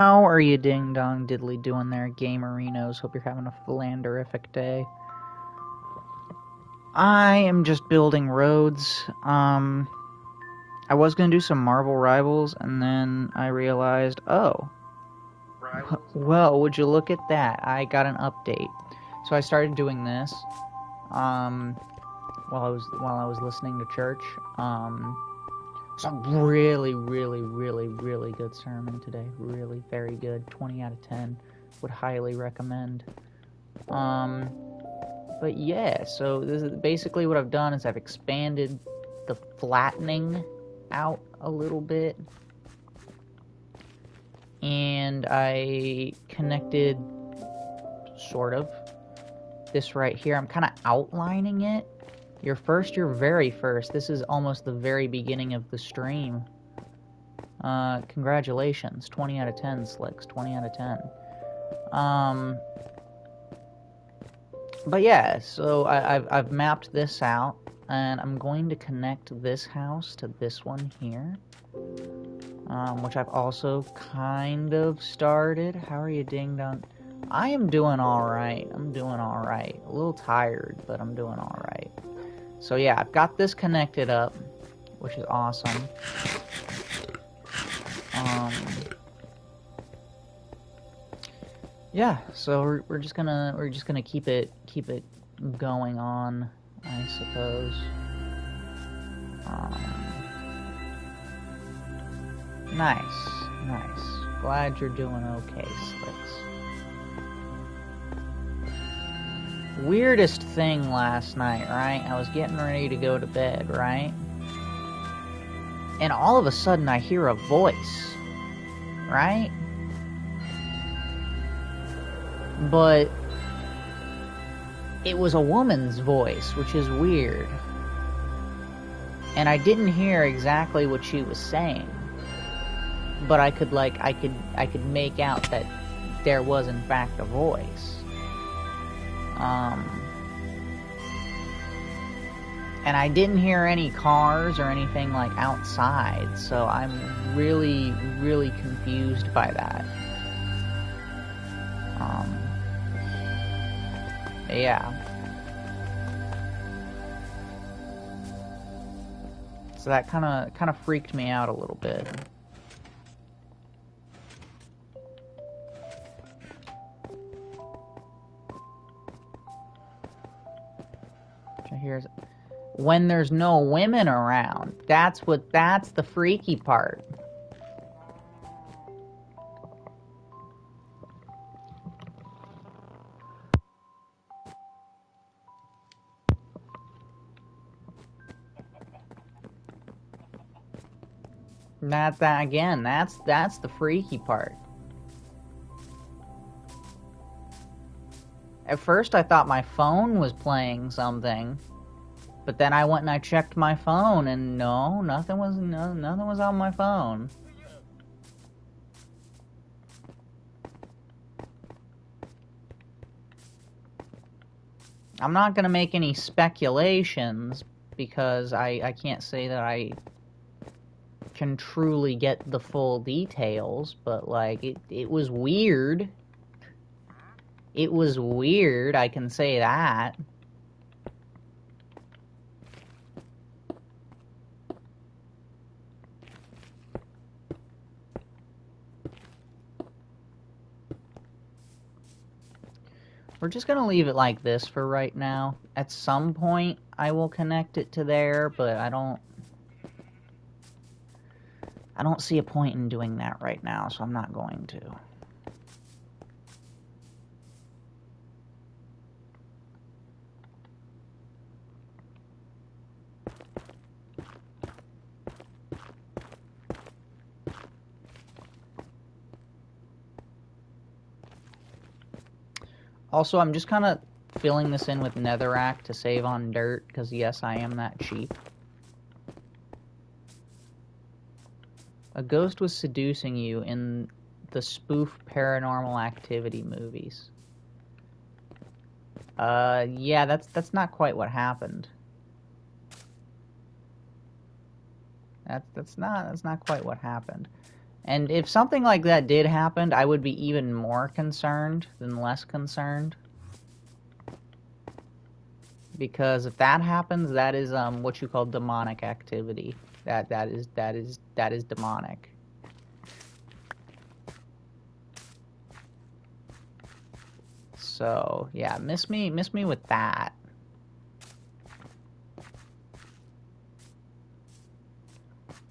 How are you ding dong diddly doing there, gamerinos? Hope you're having a philanderific day. I am just building roads. I was gonna do some Marvel Rivals, and then I realized, oh, well, would you look at that? I got an update. So I started doing this, while I was listening to church. It's a really, really, really, really good sermon today. Really, very good. 20 out of 10. Would highly recommend. But yeah, so this is basically what I've done is I've expanded the flattening out a little bit. And I connected, sort of, this right here. I'm kind of outlining it. Your very first. This is almost the very beginning of the stream. Congratulations. 20 out of 10, Slicks. 20 out of 10. But yeah, so I've mapped this out, and I'm going to connect this house to this one here, which I've also kind of started. How are you, ding dong? I am doing alright. I'm doing alright. A little tired, but I'm doing alright. So yeah, I've got this connected up, which is awesome. Yeah, so we're just gonna keep it going on, I suppose. Nice. Glad you're doing okay, Slicks. Weirdest thing last night, right? I was getting ready to go to bed, right? And all of a sudden I hear a voice, right? But it was a woman's voice, which is weird. And I didn't hear exactly what she was saying. But I could make out that there was in fact a voice. And I didn't hear any cars or anything like outside, so I'm really, really confused by that. Yeah. So that kind of freaked me out a little bit. Here's when there's no women around. That's the freaky part. That's the freaky part. At first I thought my phone was playing something, but then I went and I checked my phone, and no, nothing was on my phone. I'm not gonna make any speculations because I can't say that I can truly get the full details, but like it was weird. It was weird, I can say that. We're just gonna leave it like this for right now. At some point, I will connect it to there, but I don't see a point in doing that right now, so I'm not going to. Also, I'm just kind of filling this in with netherrack to save on dirt, because yes, I am that cheap. A ghost was seducing you in the spoof Paranormal Activity movies. Yeah, that's not quite what happened. That's not quite what happened. And if something like that did happen, I would be even more concerned than less concerned. Because if that happens, that is what you call demonic activity. That is demonic. So yeah, miss me with that.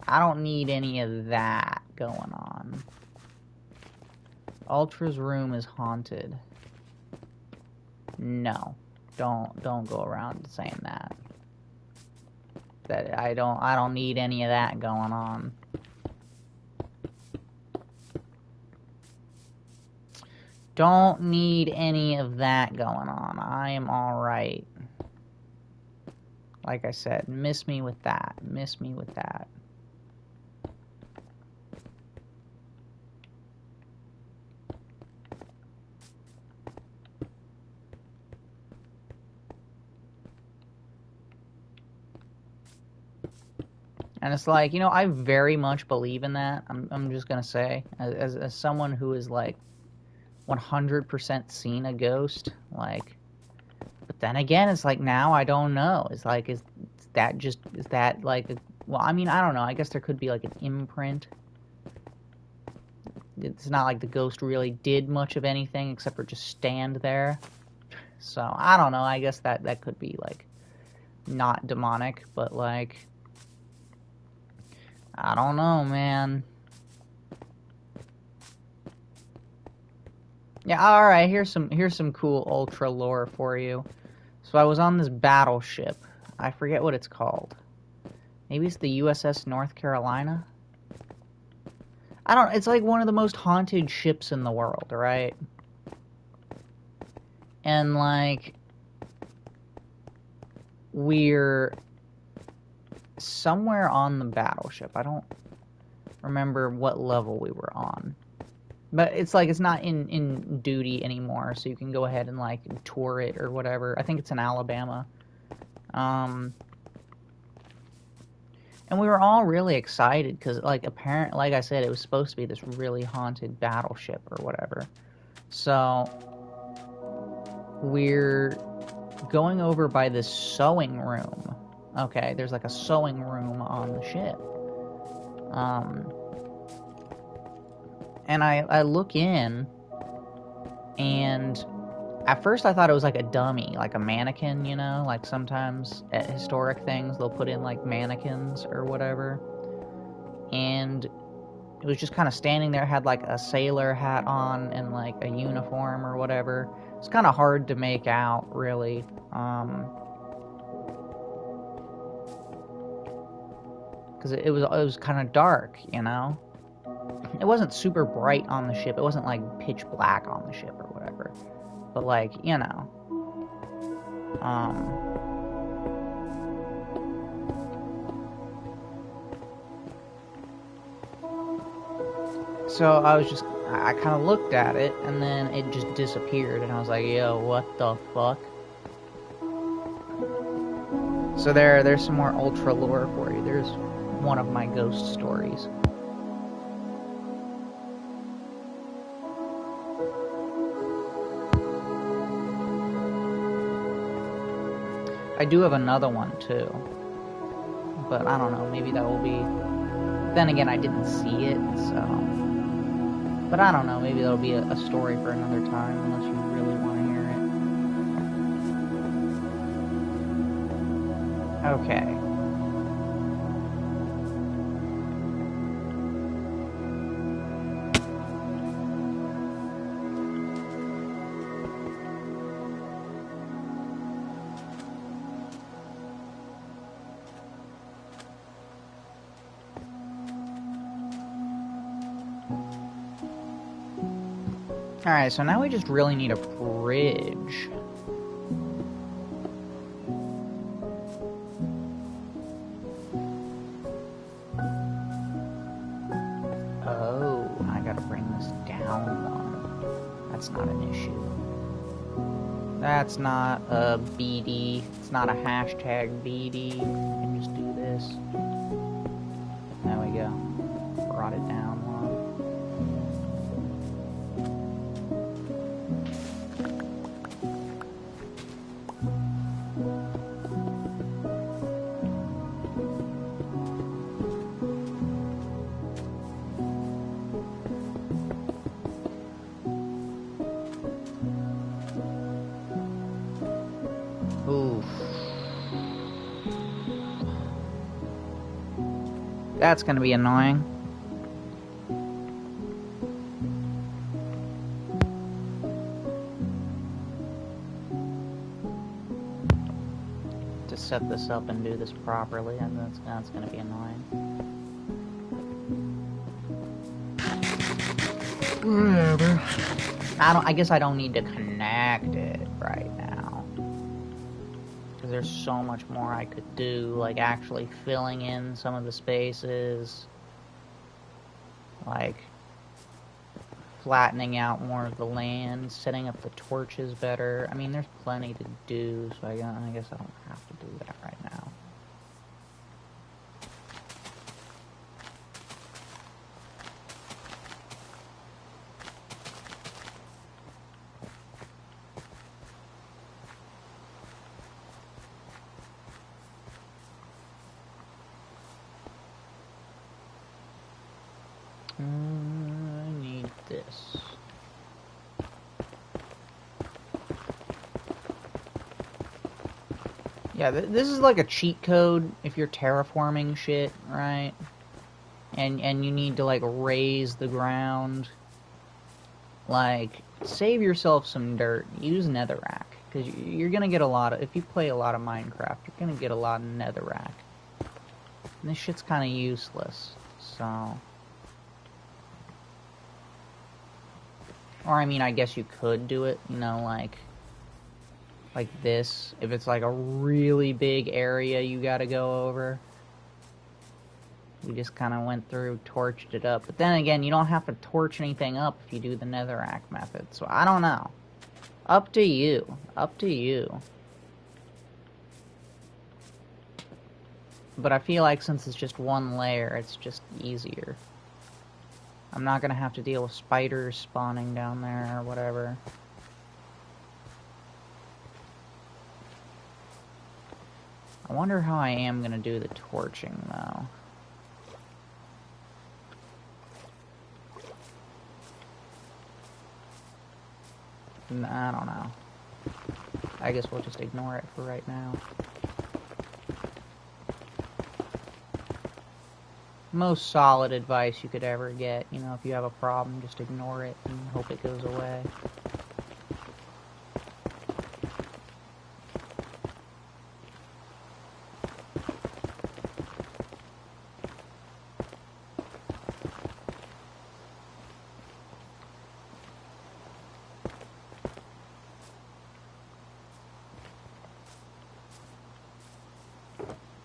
I don't need any of that going on. Ultra's room is haunted. No. Don't go around saying that. That I don't need any of that going on. Don't need any of that going on. I am alright. Like I said, miss me with that. Miss me with that. And it's like, you know, I very much believe in that. I'm just gonna say, as someone who is like 100% seen a ghost, like, but then again, it's like now I don't know. It's like, is that like, well, I mean, I don't know. I guess there could be like an imprint. It's not like the ghost really did much of anything except for just stand there. So I don't know. I guess that could be like not demonic, but like, I don't know, man. Yeah, alright, here's some cool Ultra lore for you. So I was on this battleship. I forget what it's called. Maybe it's the USS North Carolina? I don't, it's like one of the most haunted ships in the world, right? And like, we're somewhere on the battleship. I don't remember what level we were on. But it's like, it's not in duty anymore, so you can go ahead and like tour it or whatever. I think it's in Alabama. And we were all really excited because, like, apparently, like I said, it was supposed to be this really haunted battleship or whatever. So we're going over by this sewing room. Okay, there's like a sewing room on the ship. And I look in, and at first I thought it was like a dummy, like a mannequin, you know? Like sometimes at historic things, they'll put in like mannequins or whatever. And it was just kind of standing there, had like a sailor hat on and like a uniform or whatever. It's kind of hard to make out, really. Because it was kind of dark, you know? It wasn't super bright on the ship. It wasn't like pitch black on the ship or whatever. But like, you know. So I kind of looked at it, and then it just disappeared, and I was like, yo, what the fuck? So there's some more Ultra lore for you. There's one of my ghost stories. I do have another one too, but I don't know, maybe that will be, then again I didn't see it, so, but I don't know, maybe that'll be a story for another time, unless you really want to hear it. Okay. Alright, so now we just really need a bridge. Oh, I gotta bring this down one. That's not an issue. That's not a BD. It's not a hashtag BD. I can just do this. There we go. Brought it down one. That's gonna be annoying. To set this up and do this properly, and that's gonna be annoying. Whatever. I guess I don't need to connect it right now. Because there's so much more I could do, like actually filling in some of the spaces. Like flattening out more of the land, setting up the torches better. I mean, there's plenty to do, so I guess I don't have to do that right now. I need this. Yeah, this is like a cheat code if you're terraforming shit, right? And you need to like raise the ground. Like, save yourself some dirt. Use netherrack, because you're gonna get a lot of. If you play a lot of Minecraft, you're gonna get a lot of netherrack. And this shit's kind of useless, so. Or, I mean, I guess you could do it, you know, like this. If it's like a really big area you gotta go over. We just kind of went through, torched it up. But then again, you don't have to torch anything up if you do the netherrack method. So, I don't know. Up to you. Up to you. But I feel like since it's just one layer, it's just easier. I'm not gonna have to deal with spiders spawning down there or whatever. I wonder how I am gonna do the torching, though. I don't know. I guess we'll just ignore it for right now. Most solid advice you could ever get. You know, if you have a problem, just ignore it and hope it goes away.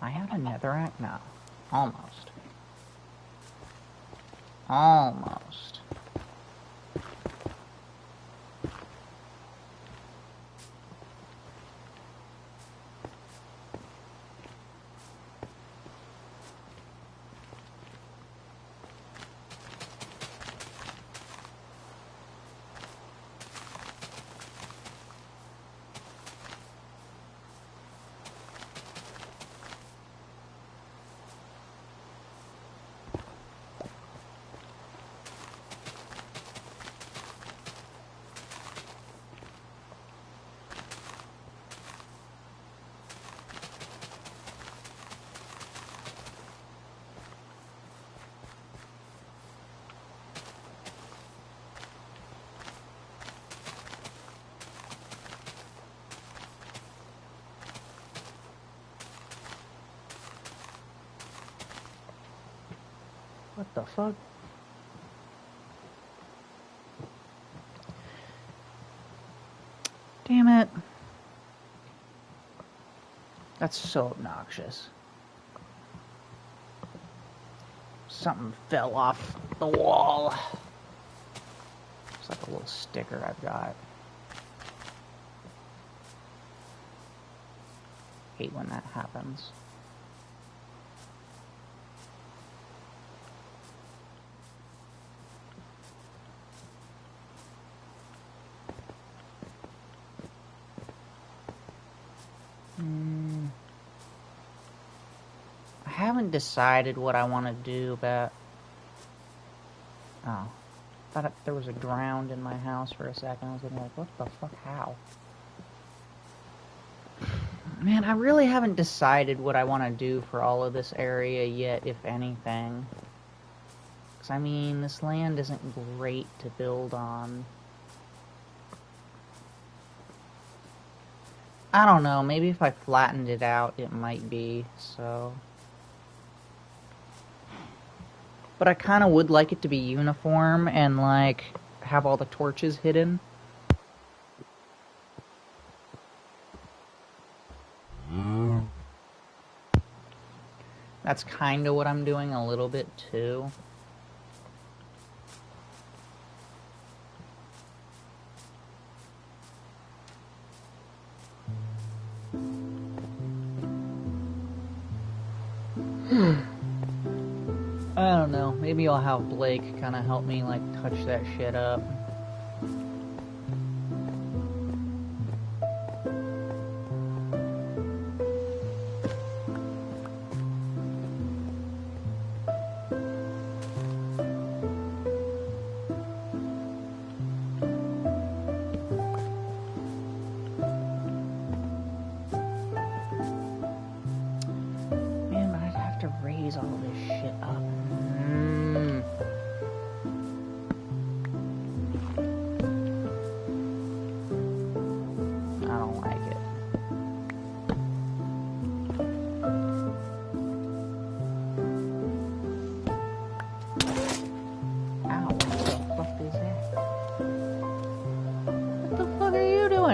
I have a netherrack now. Almost. Almost. What the fuck? Damn it. That's so obnoxious. Something fell off the wall. It's like a little sticker I've got. Hate when that happens. I haven't decided what I want to do about... Oh. I thought there was a ground in my house for a second. I was like, what the fuck? How? Man, I really haven't decided what I want to do for all of this area yet, if anything. Because, I mean, this land isn't great to build on. I don't know, maybe if I flattened it out, it might be, so... But I kind of would like it to be uniform and, like, have all the torches hidden. That's kind of what I'm doing a little bit, too. I don't know, maybe I'll have Blake kind of help me, like, touch that shit up.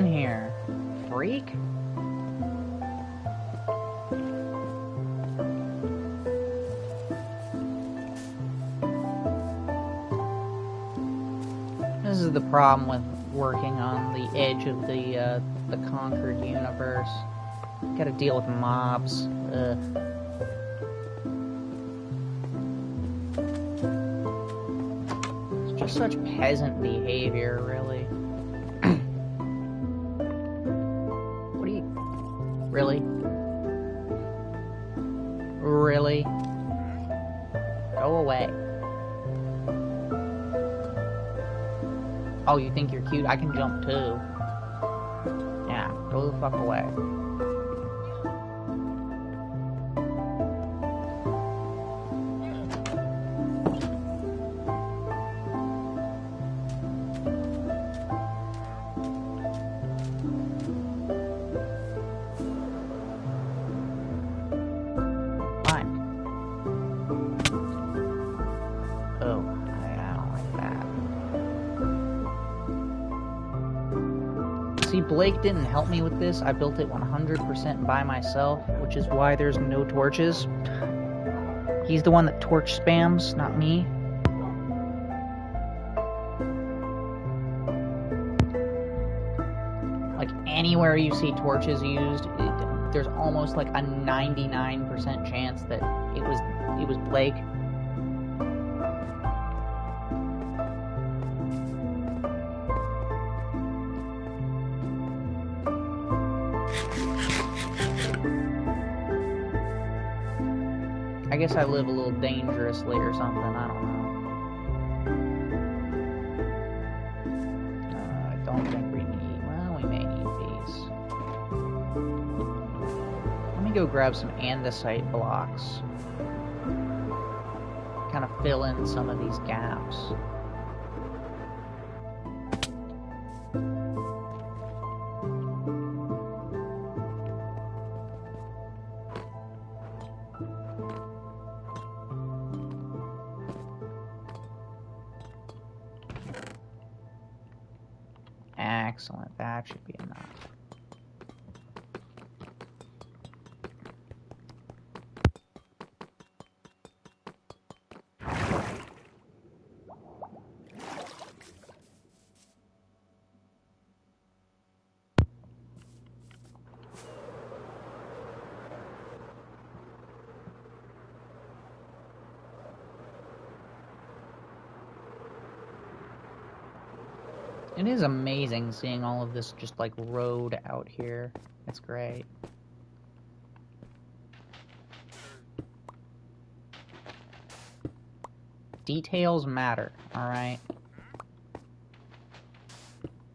Here, freak. This is the problem with working on the edge of the conquered universe. Gotta deal with mobs. It's just such peasant behavior, really. Really? Really? Go away. Oh, you think you're cute? I can jump too. Yeah, go the fuck away. Blake didn't help me with this. I built it 100% by myself, which is why there's no torches. He's the one that torch spams, not me. Like, anywhere you see torches used, there's almost like a 99% chance that it was Blake. I guess I live a little dangerously or something, I don't know. I don't think we need... Well, we may need these. Let me go grab some andesite blocks. Kind of fill in some of these gaps. Excellent, that should be enough. It is amazing seeing all of this just like road out here. It's great. Details matter, alright?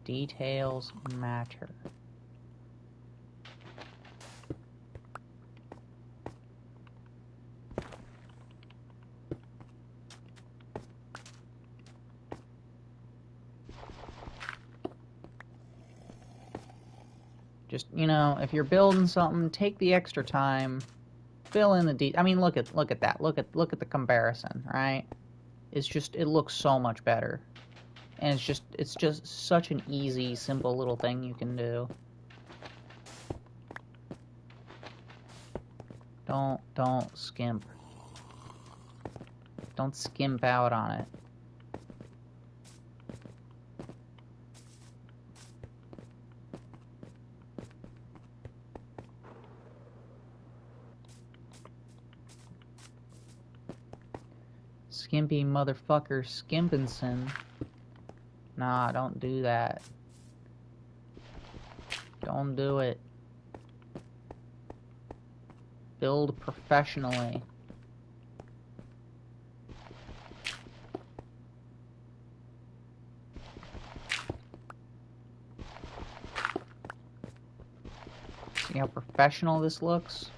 Details matter. Just, you know, if you're building something, take the extra time, fill in the I mean, look at that. Look at the comparison, right? It looks so much better. And it's just such an easy, simple little thing you can do. Don't skimp. Don't skimp out on it. Skimpy motherfucker Skimpinson. Nah, don't do that. Don't do it. Build professionally. See how professional this looks?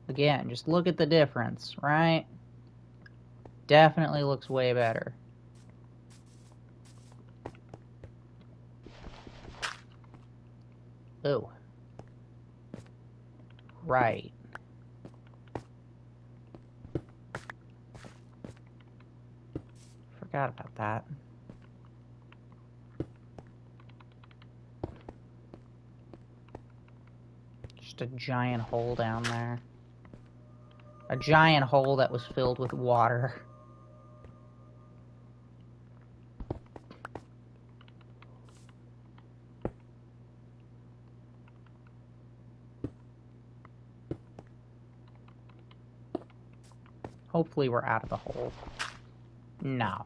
Again, just look at the difference, right? Definitely looks way better. Oh. Right. Forgot about that. Just a giant hole down there. A giant hole that was filled with water. Hopefully we're out of the hole. No.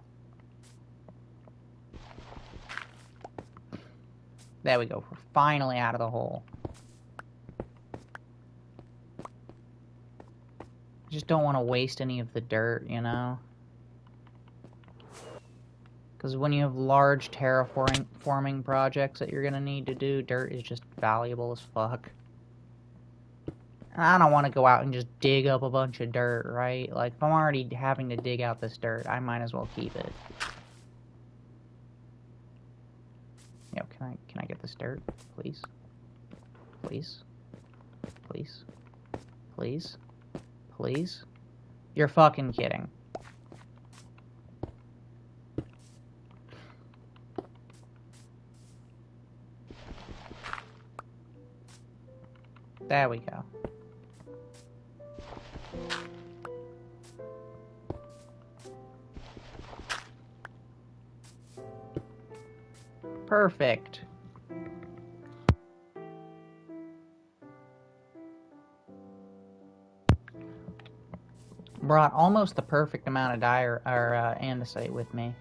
There we go. We're finally out of the hole. I just don't want to waste any of the dirt, you know? Because when you have large terraforming projects that you're going to need to do, dirt is just valuable as fuck. And I don't want to go out and just dig up a bunch of dirt, right? Like, if I'm already having to dig out this dirt, I might as well keep it. Yo, can I get this dirt, please? Please? Please? Please? Please? You're fucking kidding. There we go. Perfect. Brought almost the perfect amount of andesite with me.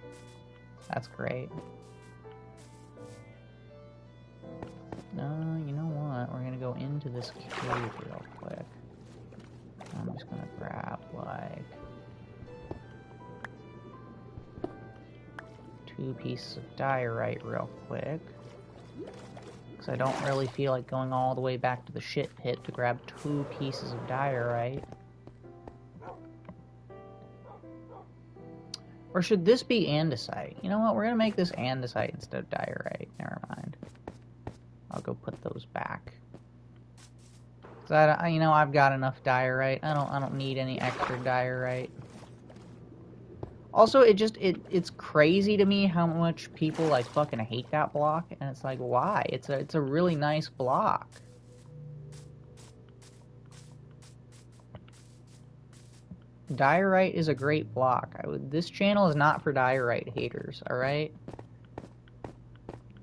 That's great. No, you know what? We're gonna go into this cave real quick. I'm just gonna grab, like, 2 pieces of diorite real quick. Because I don't really feel like going all the way back to the shit pit to grab 2 pieces of diorite. Or should this be andesite? You know what? We're gonna make this andesite instead of diorite. Never mind. I'll go put those back. Cause you know, I've got enough diorite. I don't need any extra diorite. Also, it's crazy to me how much people like fucking hate that block, and it's like, why? It's a really nice block. Diorite is a great block. This channel is not for diorite haters, alright?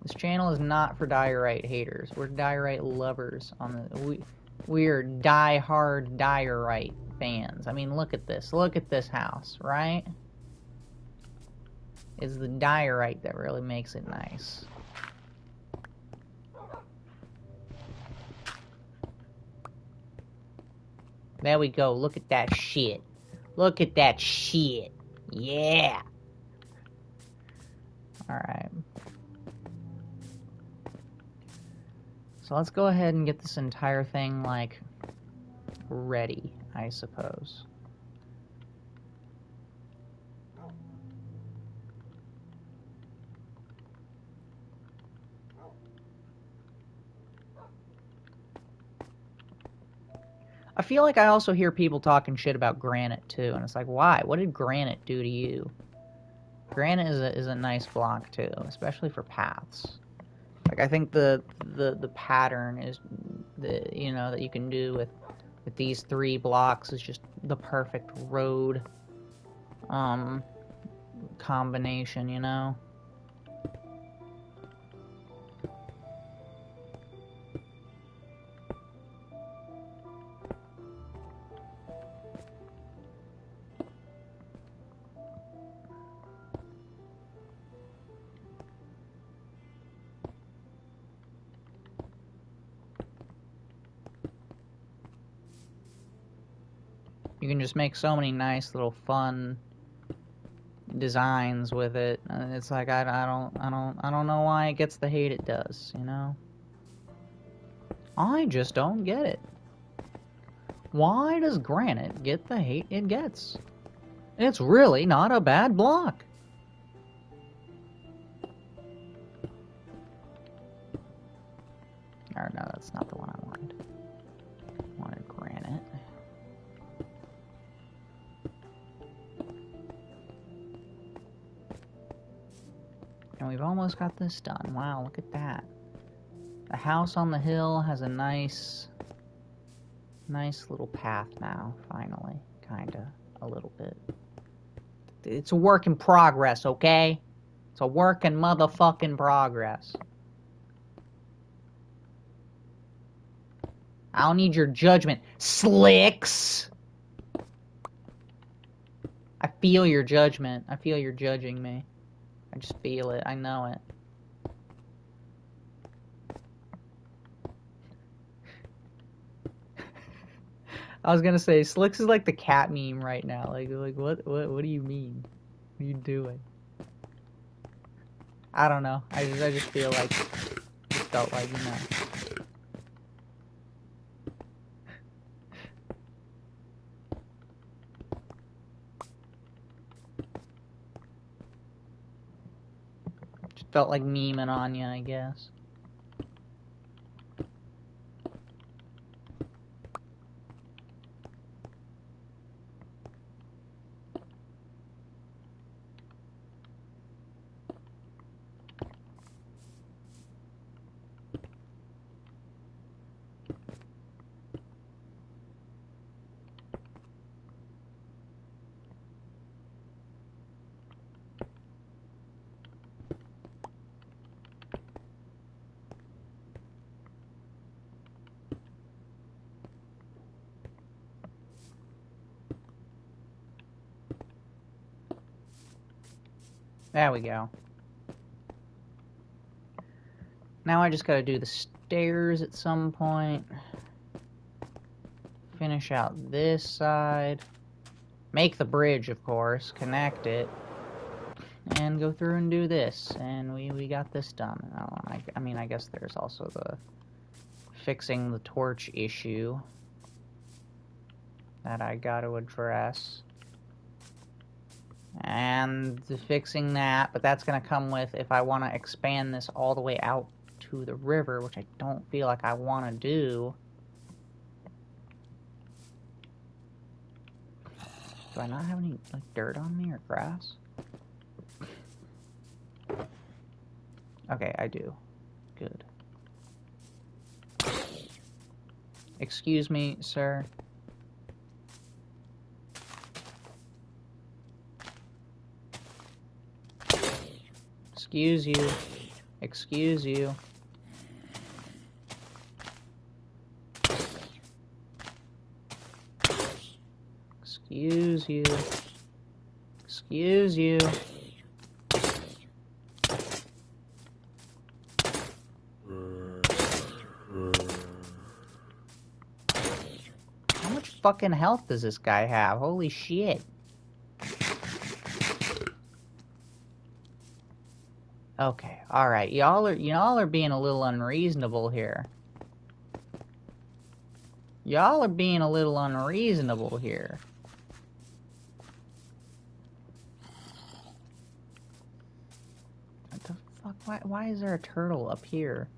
This channel is not for diorite haters. We're diorite lovers. We're die-hard diorite fans. I mean, look at this. Look at this house, right? It's the diorite that really makes it nice. There we go. Look at that shit. Look at that shit. Yeah. Alright. So let's go ahead and get this entire thing, like, ready, I suppose. I feel like I also hear people talking shit about granite, too, and it's like, why? What did granite do to you? Granite is a nice block, too, especially for paths. Like, I think the pattern is, you know, that you can do with these 3 blocks is just the perfect road, combination, you know? You can just make so many nice little fun designs with it, and it's like I don't know why it gets the hate it does, you know? I just don't get it. Why does granite get the hate it gets? It's really not a bad block. Or no, that's not the one I wanted. I wanted granite. And we've almost got this done. Wow, look at that. The house on the hill has a nice little path now, finally. Kinda, a little bit. It's a work in progress, okay? It's a work in motherfucking progress. I don't need your judgment, Slicks! I feel your judgment. I feel you're judging me. I just feel it. I know it. I was gonna say, Slicks is like the cat meme right now. Like what do you mean? What are you doing? I don't know. I just feel like, just felt like, you know. Just felt like memeing on you, I guess. There we go. Now I just gotta do the stairs at some point. Finish out this side. Make the bridge, of course. Connect it. And go through and do this. And we got this done. I mean, I guess there's also the fixing the torch issue that I gotta address. And fixing that, but that's gonna come with if I want to expand this all the way out to the river, which I don't feel like I want to do. Do I not have any, like, dirt on me or grass? Okay, I do. Good. Excuse me, sir. Excuse you. Excuse you. Excuse you. Excuse you. How much fucking health does this guy have? Holy shit. Okay, alright. Y'all are being a little unreasonable here. Y'all are being a little unreasonable here. What the fuck? Why is there a turtle up here?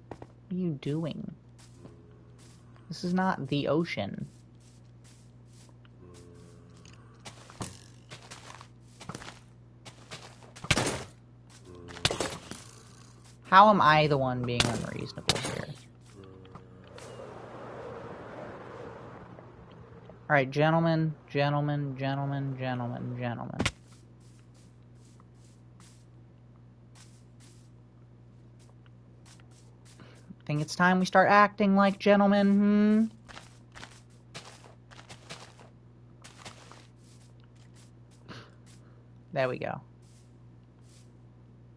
What are you doing? This is not the ocean. How am I the one being unreasonable here? Alright, gentlemen. Think it's time we start acting like gentlemen, There we go.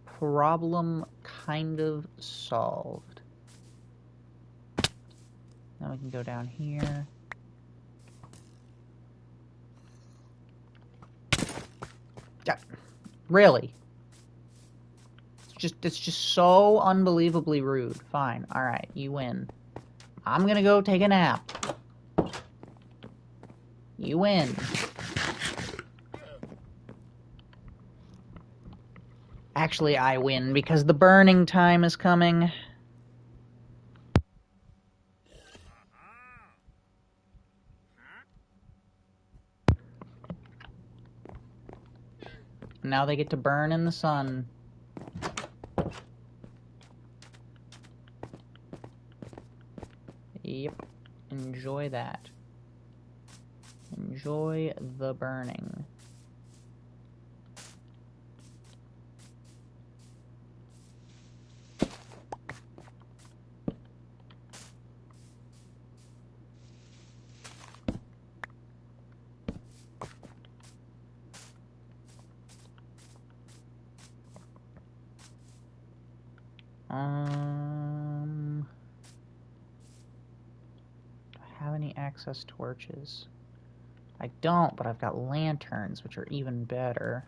Problem kind of solved. Now we can go down here. Yeah, really? It's just so unbelievably rude. Fine. Alright, you win. I'm gonna go take a nap. You win. Actually, I win because the burning time is coming. Now they get to burn in the sun. Yep. Enjoy that. Enjoy the burning. Do I have any access torches? I don't, but I've got lanterns, which are even better.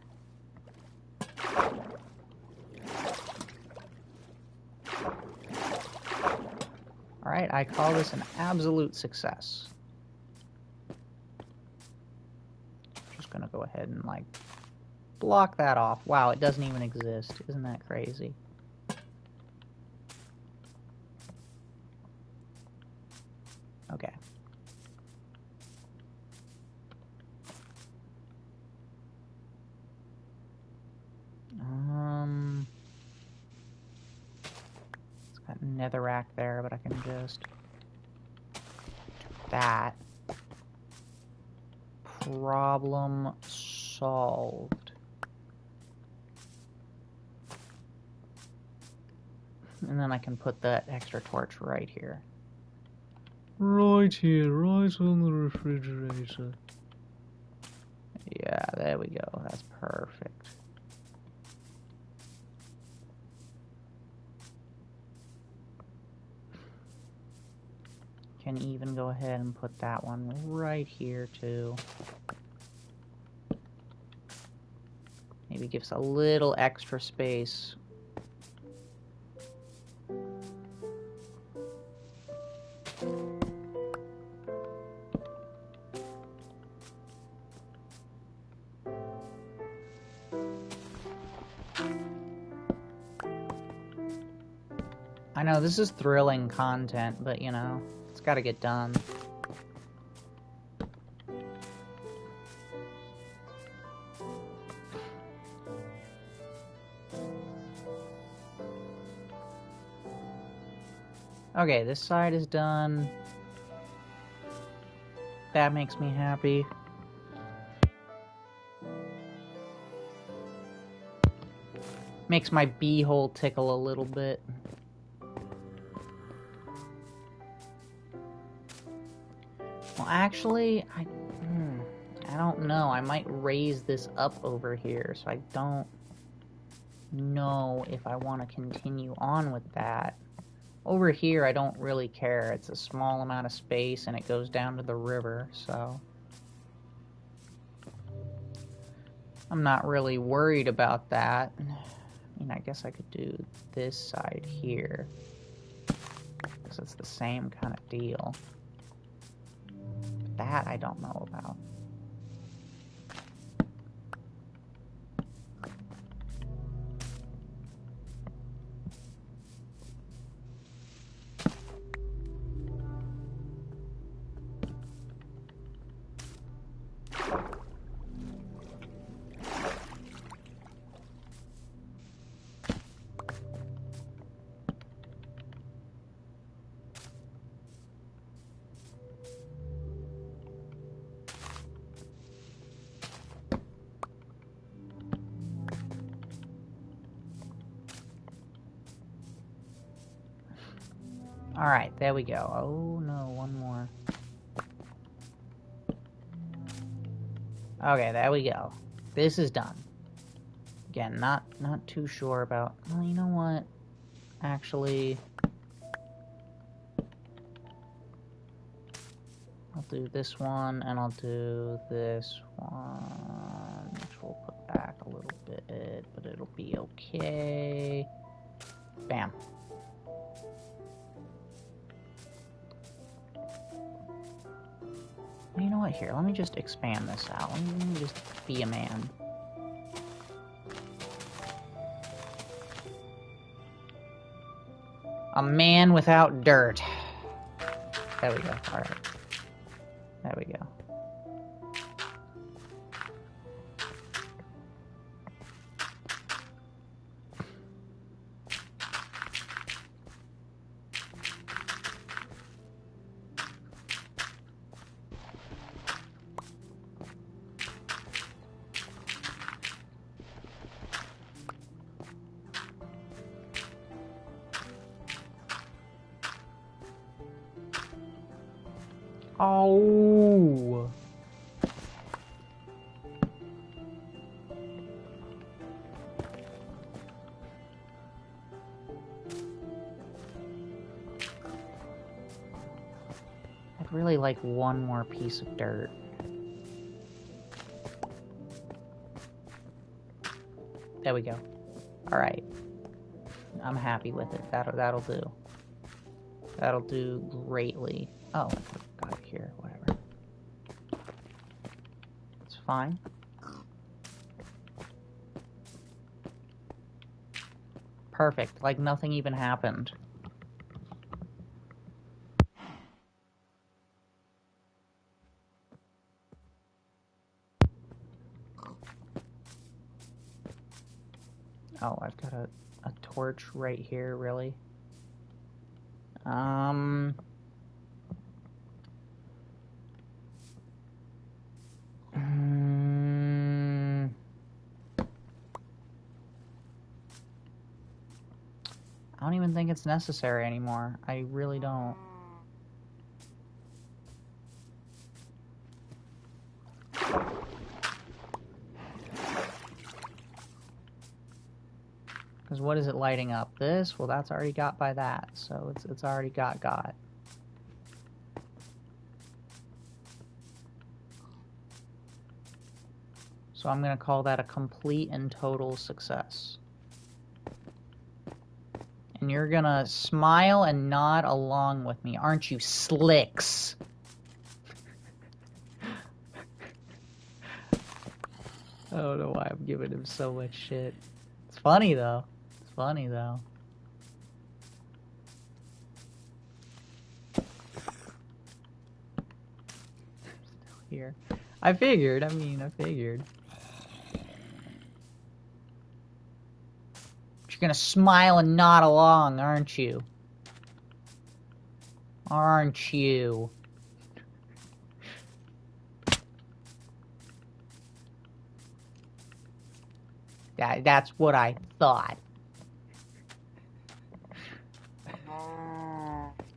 Alright, I call this an absolute success. Just gonna go ahead and, like, block that off. Wow, it doesn't even exist. Isn't that crazy? Okay. It's got netherrack there, but I can just do that. Problem solved. And then I can put that extra torch right here. Right here, right on the refrigerator. Yeah, there we go. That's perfect. Can even go ahead and put that one right here too. Maybe gives a little extra space. I know this is thrilling content, but you know, it's gotta get done. Okay, this side is done. That makes me happy. Makes my beehole tickle a little bit. Well, actually, I don't know. I might raise this up over here, so I don't know if I want to continue on with that. Over here, I don't really care. It's a small amount of space, and it goes down to the river, so I'm not really worried about that. I mean, I guess I could do this side here, because it's the same kind of deal. That I don't know about. Alright, there we go. Oh no, one more. Okay, there we go. This is done. Again, not too sure about... Well, you know what? Actually... I'll do this one, and I'll do this one, which we'll put back a little bit, but it'll be okay. Bam. You know what, here, let me just expand this out. Let me just be a man. A man without dirt. There we go, alright. There we go. Oh. I'd really like one more piece of dirt. There we go. All right. I'm happy with it. That'll do. That'll do greatly. Oh, I got it here. Whatever. It's fine. Perfect. Like nothing even happened. Oh, I've got a torch right here, really? I don't even think it's necessary anymore. I really don't. Because what is it lighting up? This? Well, that's already got by that, so it's already got. So I'm going to call that a complete and total success. And you're going to smile and nod along with me, aren't you, Slicks? I don't know why I'm giving him so much shit. It's funny, though. It's funny, though. Still here. I figured. I figured. You're gonna smile and nod along, aren't you? Aren't you? That's what I thought.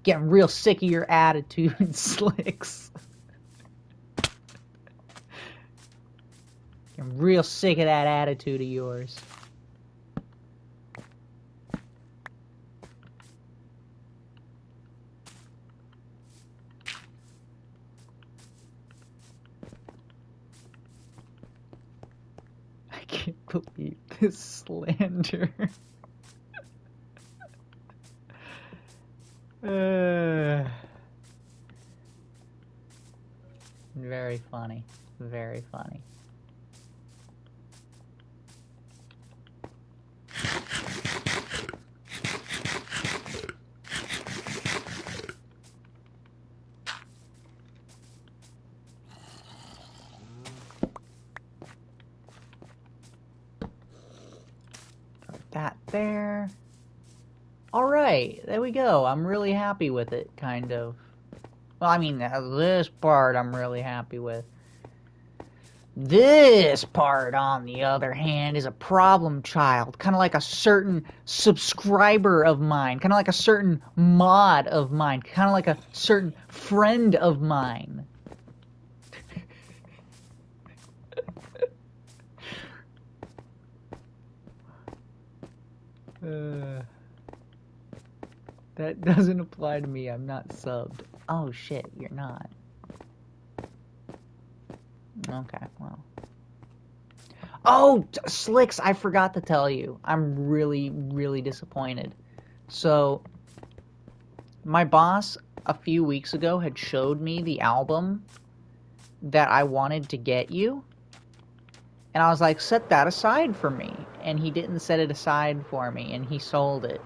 Getting real sick of your attitude, Slicks. Getting real sick of that attitude of yours. I can't believe this slander. Very funny. Very funny. That there. Alright, there we go. I'm really happy with it, kind of. Well, I mean, this part I'm really happy with. This part, on the other hand, is a problem child. Kind of like a certain subscriber of mine. Kind of like a certain mod of mine. Kind of like a certain friend of mine. That doesn't apply to me. I'm not subbed. Oh shit, you're not. Okay, well. Oh, Slicks, I forgot to tell you. I'm really, really disappointed. So, my boss a few weeks ago had showed me the album that I wanted to get you. And I was like, set that aside for me. And he didn't set it aside for me, and he sold it.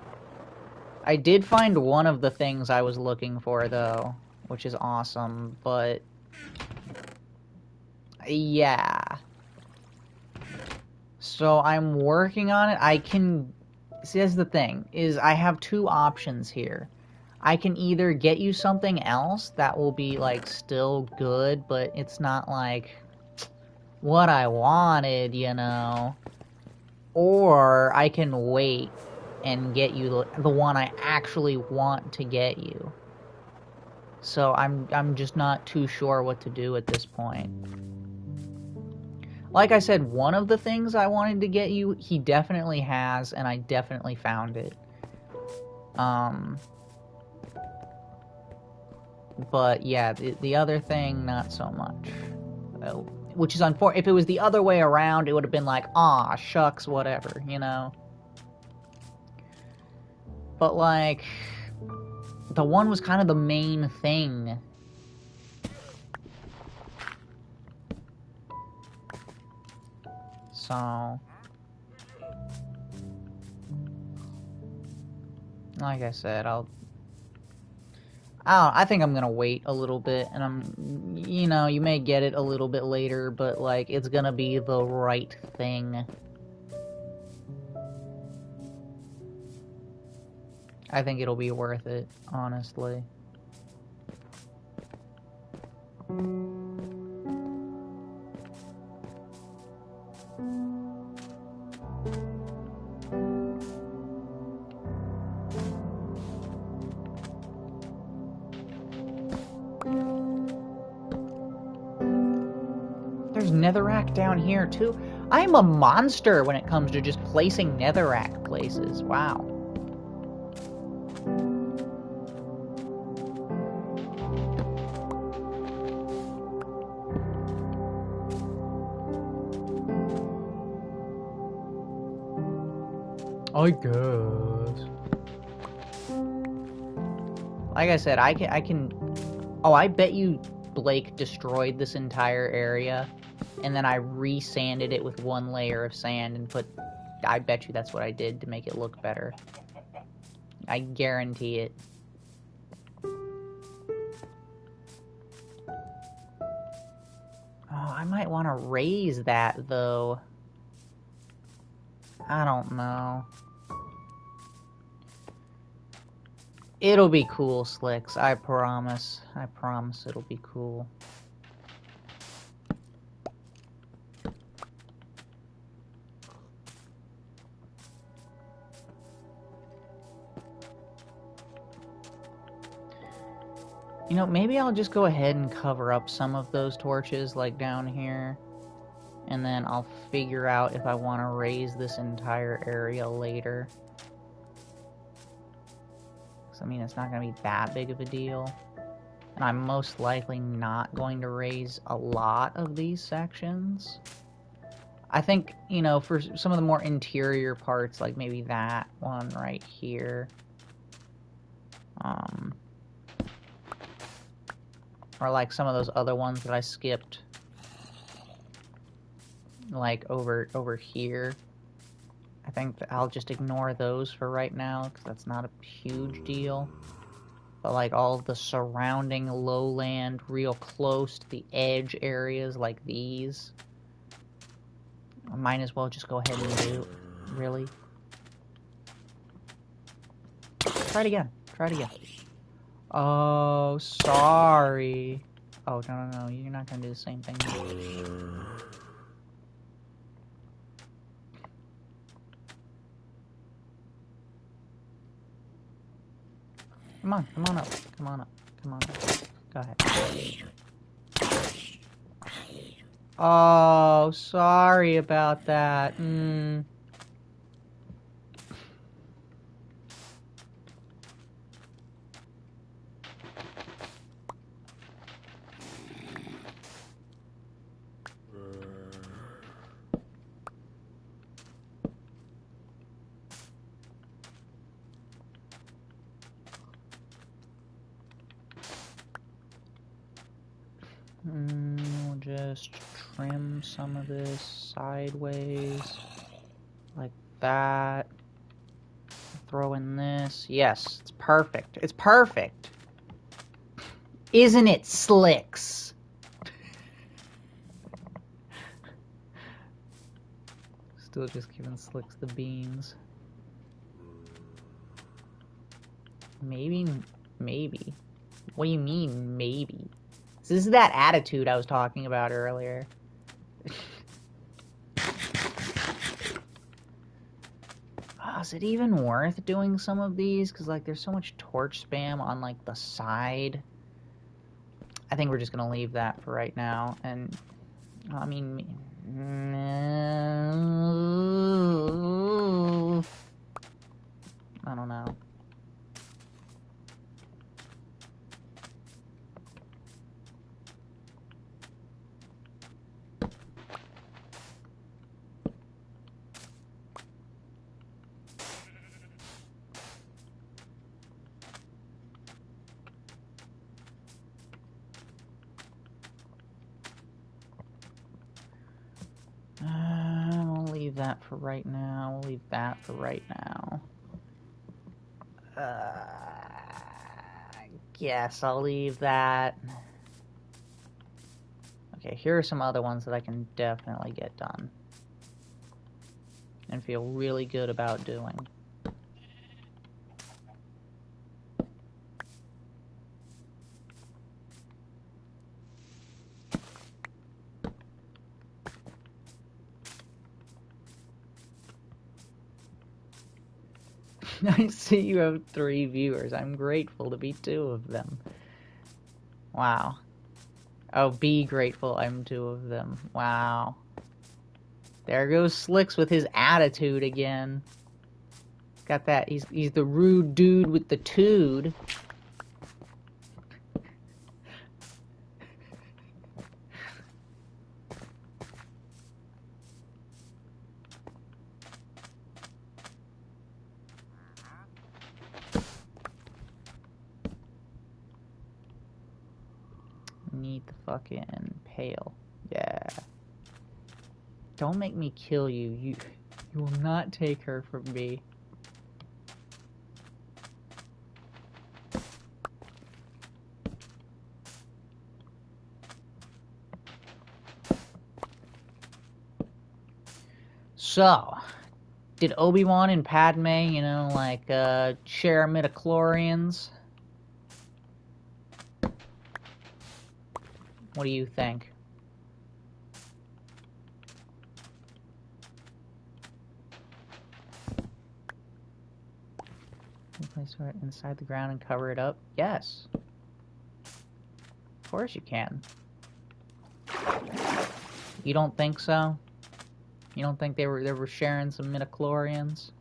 I did find one of the things I was looking for, though, which is awesome, but... yeah. So I'm working on it. I can... see, that's the thing, is I have two options here. I can either get you something else that will be, like, still good, but it's not, like, what I wanted, you know? Or I can wait and get you the one I actually want to get you. So I'm just not too sure what to do at this point. Like I said, one of the things I wanted to get you, he definitely has, and I definitely found it. But yeah, the other thing, not so much. Which is unfortunate. If it was the other way around, it would have been like, aw, shucks, whatever, you know? But, like, the one was kind of the main thing. So, like I said, I think I'm gonna wait a little bit, and you know, you may get it a little bit later, but, like, it's gonna be the right thing. I think it'll be worth it, honestly. There's netherrack down here, too. I'm a monster when it comes to just placing netherrack places. Wow. I guess. Like I said, I can... Oh, I bet you Blake destroyed this entire area, and then I re-sanded it with one layer of sand and put... I bet you that's what I did to make it look better. I guarantee it. Oh, I might want to raise that, though. I don't know. It'll be cool, Slicks. I promise. I promise it'll be cool. You know, maybe I'll just go ahead and cover up some of those torches, like down here. And then I'll figure out if I want to raise this entire area later. I mean, it's not going to be that big of a deal. And I'm most likely not going to raise a lot of these sections. I think, you know, for some of the more interior parts, like maybe that one right here. Or like some of those other ones that I skipped. Like over here. I think that I'll just ignore those for right now, because that's not a huge deal. But like all the surrounding lowland, real close to the edge areas like these, I might as well just go ahead and do. Really? Try it again. Try it again. Oh, sorry. Oh, no. You're not gonna do the same thing. Come on up. Come on up. Go ahead. Oh, sorry about that. We'll just trim some of this sideways, like that. Throw in this. Yes, it's perfect. It's perfect. Isn't it, Slicks? Still just giving Slicks the beans. Maybe. What do you mean, maybe? This is that attitude I was talking about earlier. Is it even worth doing some of these? Because, like, there's so much torch spam on, like, the side. I think we're just gonna leave that for right now. And, I mean... I don't know. We'll leave that for right now. We'll leave that for right now. I guess I'll leave that. Okay, here are some other ones that I can definitely get done. And feel really good about doing. I see you have 3 viewers. I'm grateful to be 2 of them. Wow. Oh, be grateful I'm 2 of them. Wow. There goes Slicks with his attitude again. Got that. He's the rude dude with the tude. Need the fucking pail. Yeah. Don't make me kill you. You will not take her from me. So, did Obi-Wan and Padme, you know, like, share midichlorians? What do you think? Place it inside the ground and cover it up? Yes. Of course you can. You don't think so? You don't think they were sharing some midichlorians?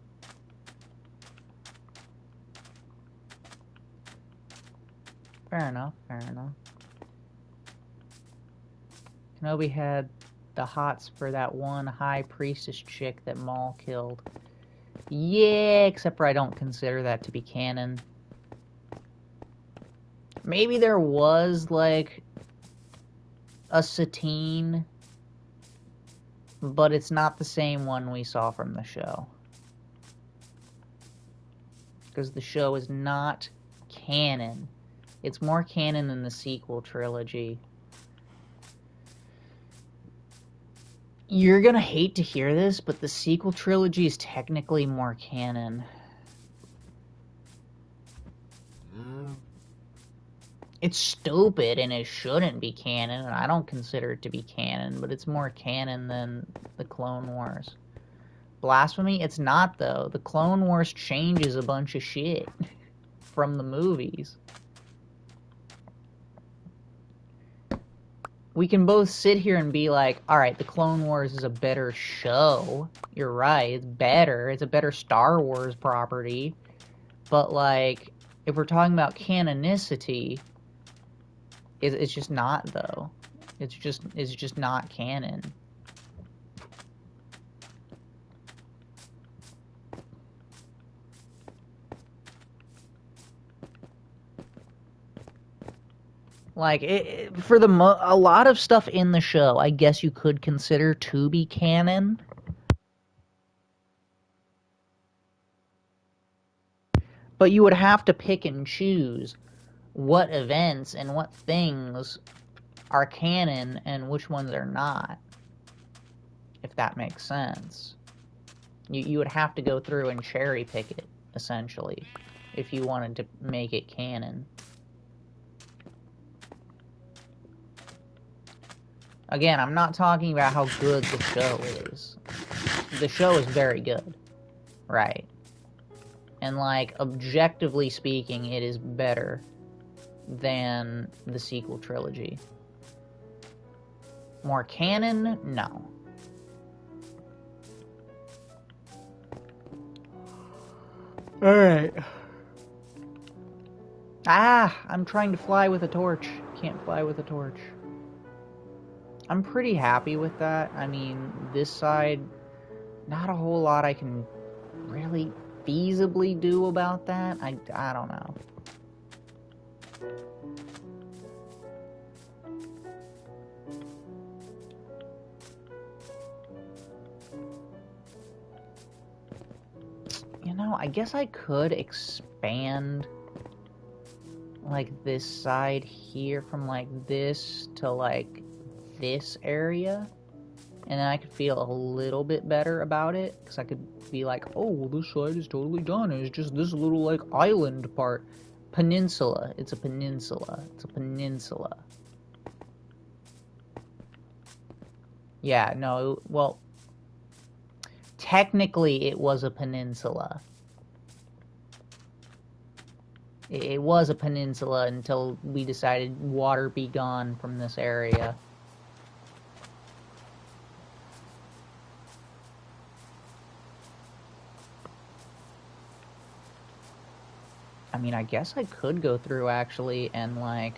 Fair enough, fair enough. Kenobi had the hots for that one high priestess chick that Maul killed. Yeah, except for I don't consider that to be canon. Maybe there was, like, a Satine, but it's not the same one we saw from the show. Because the show is not canon. It's more canon than the sequel trilogy. You're gonna hate to hear this, but the sequel trilogy is technically more canon. It's stupid and it shouldn't be canon, and I don't consider it to be canon, but it's more canon than the Clone Wars. Blasphemy? It's not, though. The Clone Wars changes a bunch of shit from the movies. We can both sit here and be like, alright, the Clone Wars is a better show. You're right, it's better. It's a better Star Wars property. But, like, if we're talking about canonicity, it's just not, though. It's just not canon. Like, for a lot of stuff in the show, I guess you could consider to be canon. But you would have to pick and choose what events and what things are canon and which ones are not, if that makes sense. You would have to go through and cherry pick it, essentially, if you wanted to make it canon. Again, I'm not talking about how good the show is. The show is very good, right? And, like, objectively speaking, it is better than the sequel trilogy. More canon? No. Alright. Ah! I'm trying to fly with a torch. Can't fly with a torch. I'm pretty happy with that. I mean, this side, not a whole lot I can really feasibly do about that. I don't know. You know, I guess I could expand, like, this side here from, like, this to, like, this area, and then I could feel a little bit better about it, because I could be like, oh, well, this side is totally done, it's just this little, like, island part. Peninsula. It's a peninsula. It's a peninsula. Yeah, no, well, technically it was a peninsula. It was a peninsula until we decided water be gone from this area. I mean, I guess I could go through actually and, like,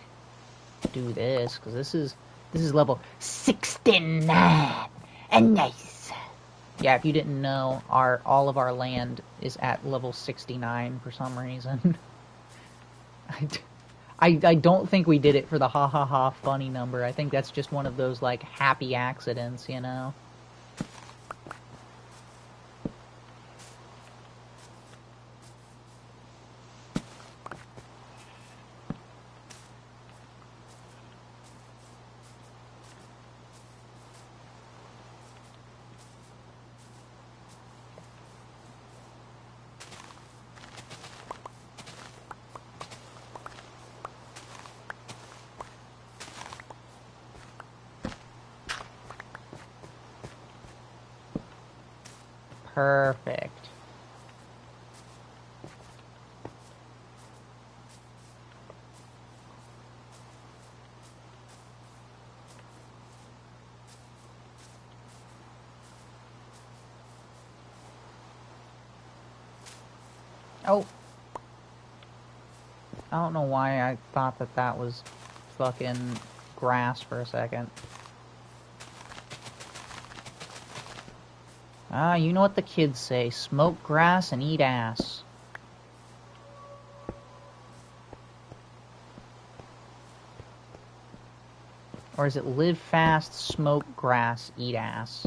do this, because this is level 69 and nice. Yeah, if you didn't know, all of our land is at level 69 for some reason. I don't think we did it for the ha ha ha funny number. I think that's just one of those, like, happy accidents, you know? Perfect. Oh. I don't know why I thought that was fucking grass for a second. Ah, you know what the kids say, smoke grass and eat ass. Or is it live fast, smoke grass, eat ass?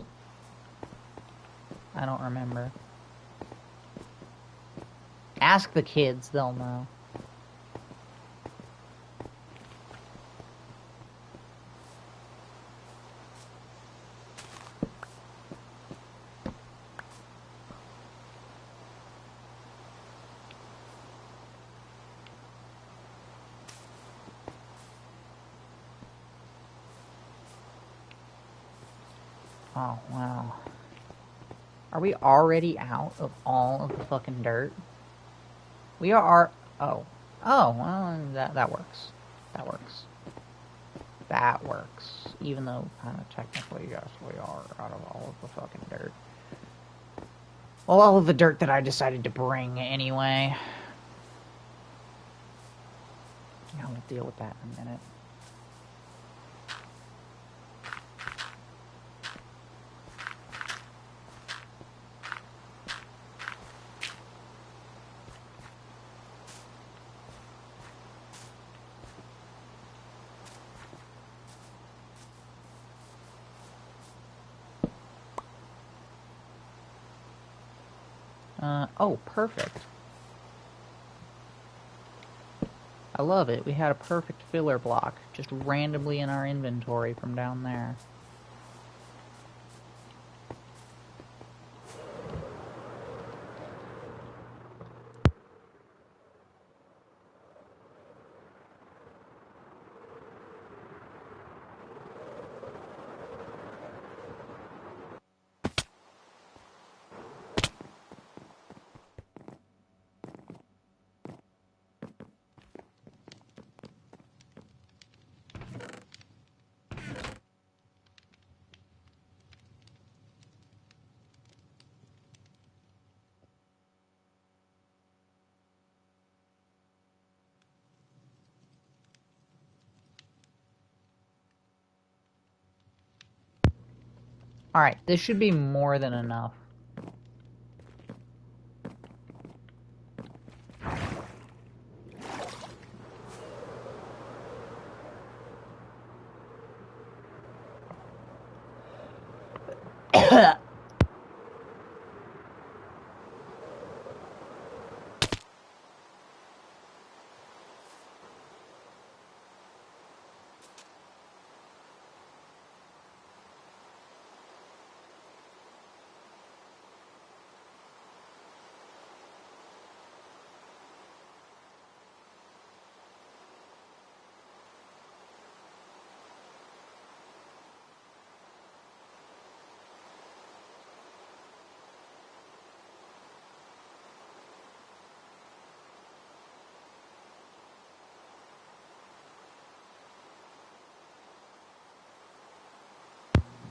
I don't remember. Ask the kids, they'll know. Oh, wow. Are we already out of all of the fucking dirt? We are... Oh. Oh, well, that works. That works. That works. Even though, kind of technically, yes, we are out of all of the fucking dirt. Well, all of the dirt that I decided to bring, anyway. Yeah, we'll deal with that in a minute. Oh, perfect. I love it. We had a perfect filler block just randomly in our inventory from down there. Alright, this should be more than enough.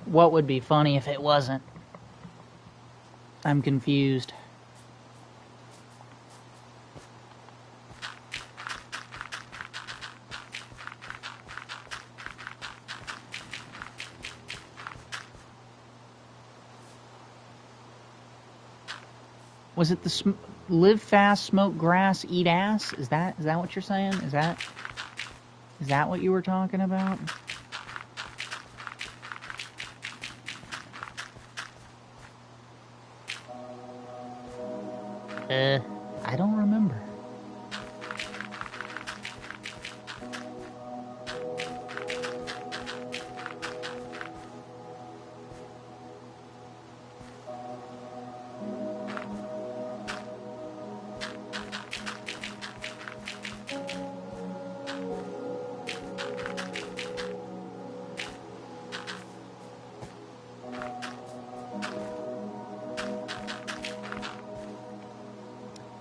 What would be funny if it wasn't? I'm confused. Was it the live fast, smoke grass, eat ass? Is that what you're saying? Is that what you were talking about? I don't remember.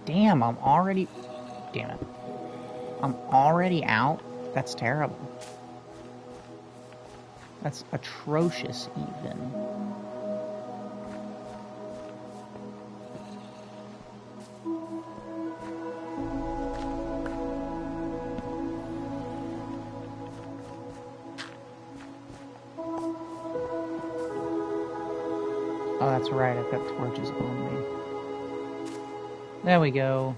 Damn, I'm already... Damn it. I'm already out? That's terrible. That's atrocious, even. Oh, that's right, I've got torches on me. There we go.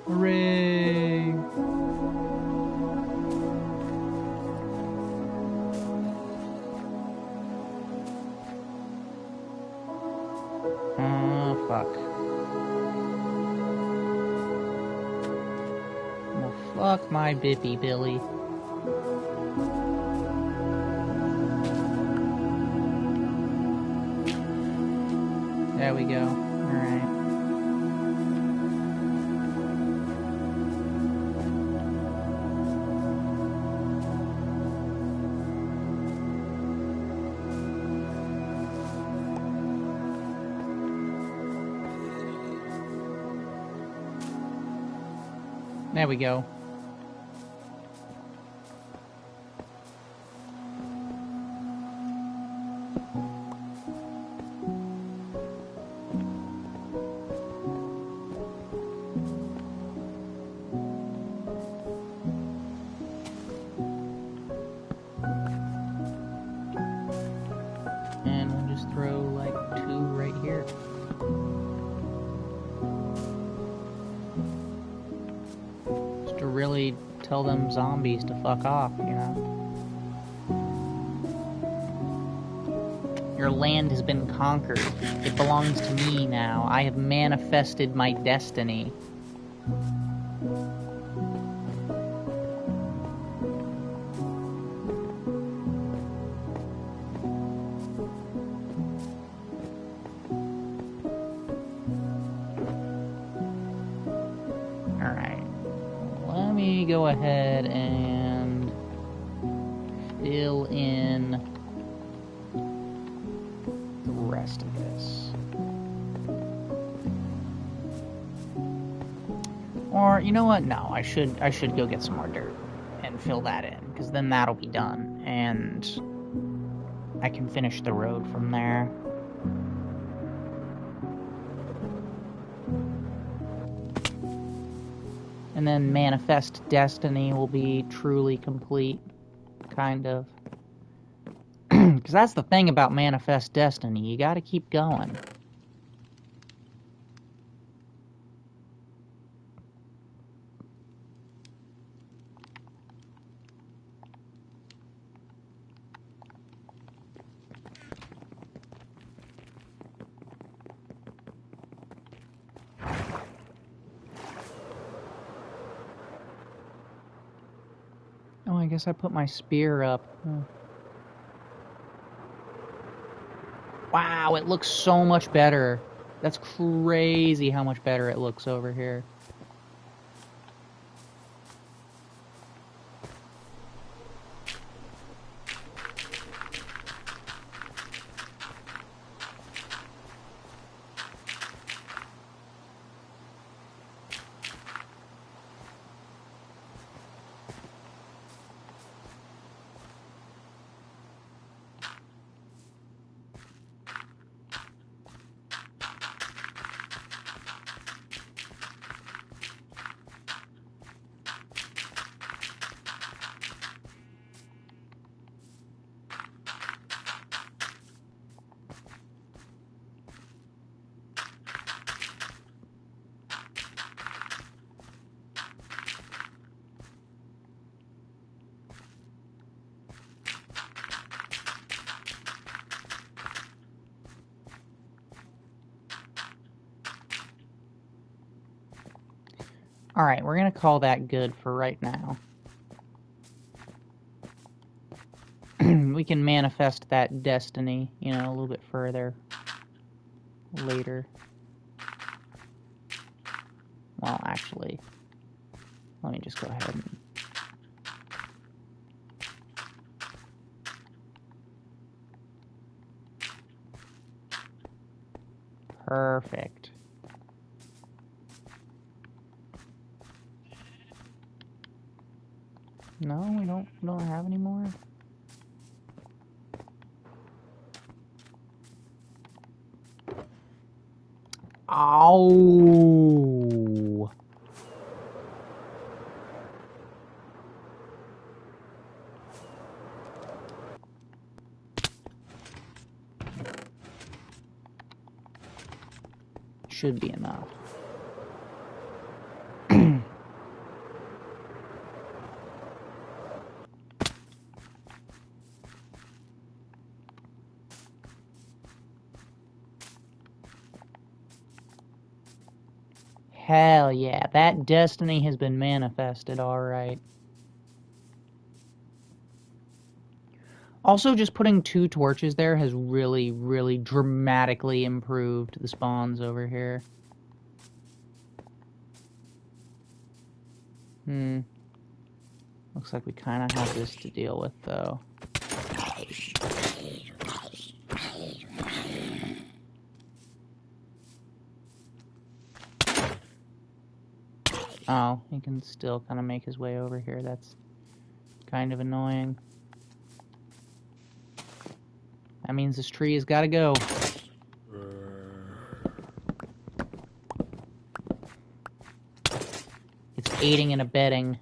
Hooray! Fuck my Bippy Billy. There we go. Alright. There we go. And we'll just throw like 2 right here. Just to really tell them zombies to fuck off, you know? Your land has been conquered. It belongs to me now. I have manifested my destiny. Alright. Let me go ahead and fill in the rest of this. Or, you know what? No, I should go get some more dirt and fill that in, because then that'll be done, and I can finish the road from there. And then Manifest Destiny will be truly complete, kind of. Because that's the thing about Manifest Destiny, you gotta keep going. Oh, I guess I put my spear up. Oh. Wow, it looks so much better. That's crazy how much better it looks over here. Alright, we're gonna call that good for right now. We can manifest that destiny, you know, a little bit further later. Well, actually, let me just go ahead and... Perfect. No, we don't have any more. Ow! Should be enough. Hell yeah, that destiny has been manifested, alright. Also, just putting 2 torches there has really, really dramatically improved the spawns over here. Looks like we kind of have this to deal with, though. Oh, he can still kind of make his way over here. That's kind of annoying. That means this tree has got to go. It's aiding and abetting.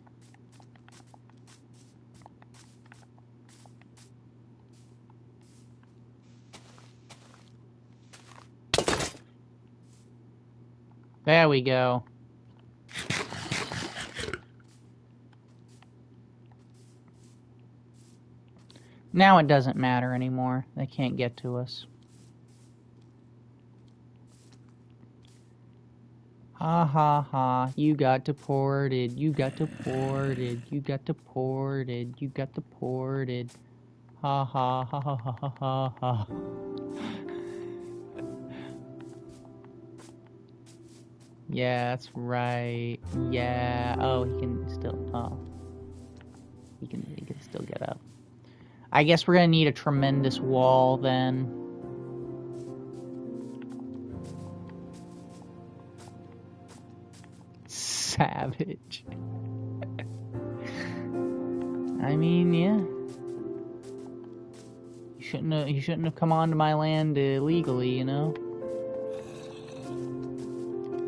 There we go. Now it doesn't matter anymore. They can't get to us. Ha ha ha. You got deported. You got deported. You got deported. You got deported. Ha ha ha ha ha ha ha ha. Yeah, that's right. Yeah. Oh, he can still. Oh, he can still get up. I guess we're gonna need a tremendous wall then. Savage. I mean, yeah. You shouldn't have come onto my land illegally, you know.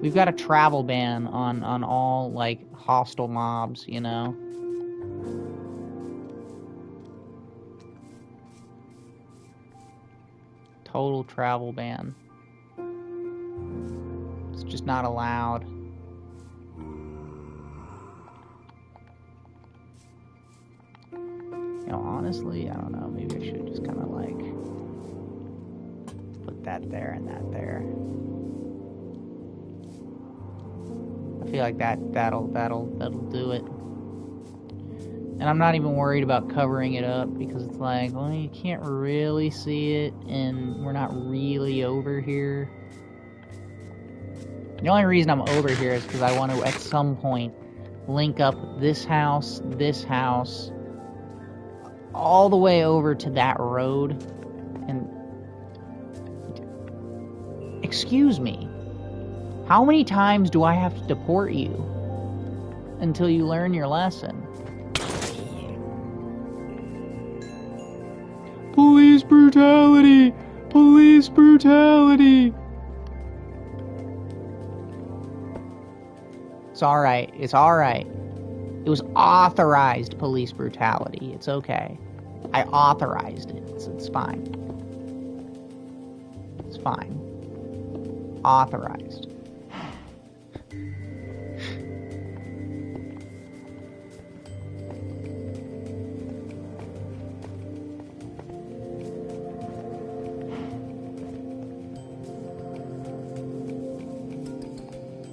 We've got a travel ban on all, like, hostile mobs, you know? Total travel ban. It's just not allowed. You know, honestly, I don't know. Maybe I should just kind of, like, put that there and that there. I feel like that'll do it. And I'm not even worried about covering it up because it's like, well, you can't really see it and we're not really over here. The only reason I'm over here is because I want to, at some point, link up this house, all the way over to that road. And excuse me. How many times do I have to deport you until you learn your lesson? Police brutality! Police brutality! It's alright. It's alright. It was authorized police brutality. It's okay. I authorized it. It's fine. It's fine. Authorized.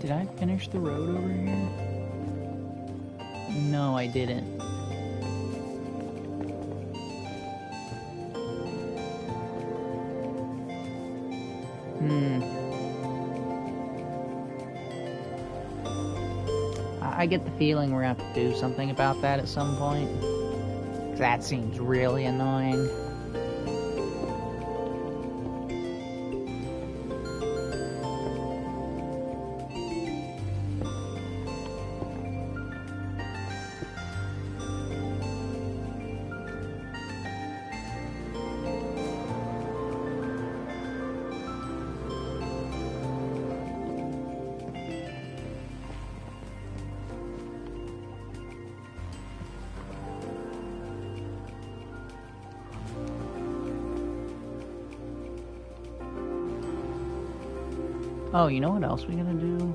Did I finish the road over here? No, I didn't. I get the feeling we're gonna have to do something about that at some point. That seems really annoying. Oh, you know what else we're gonna do?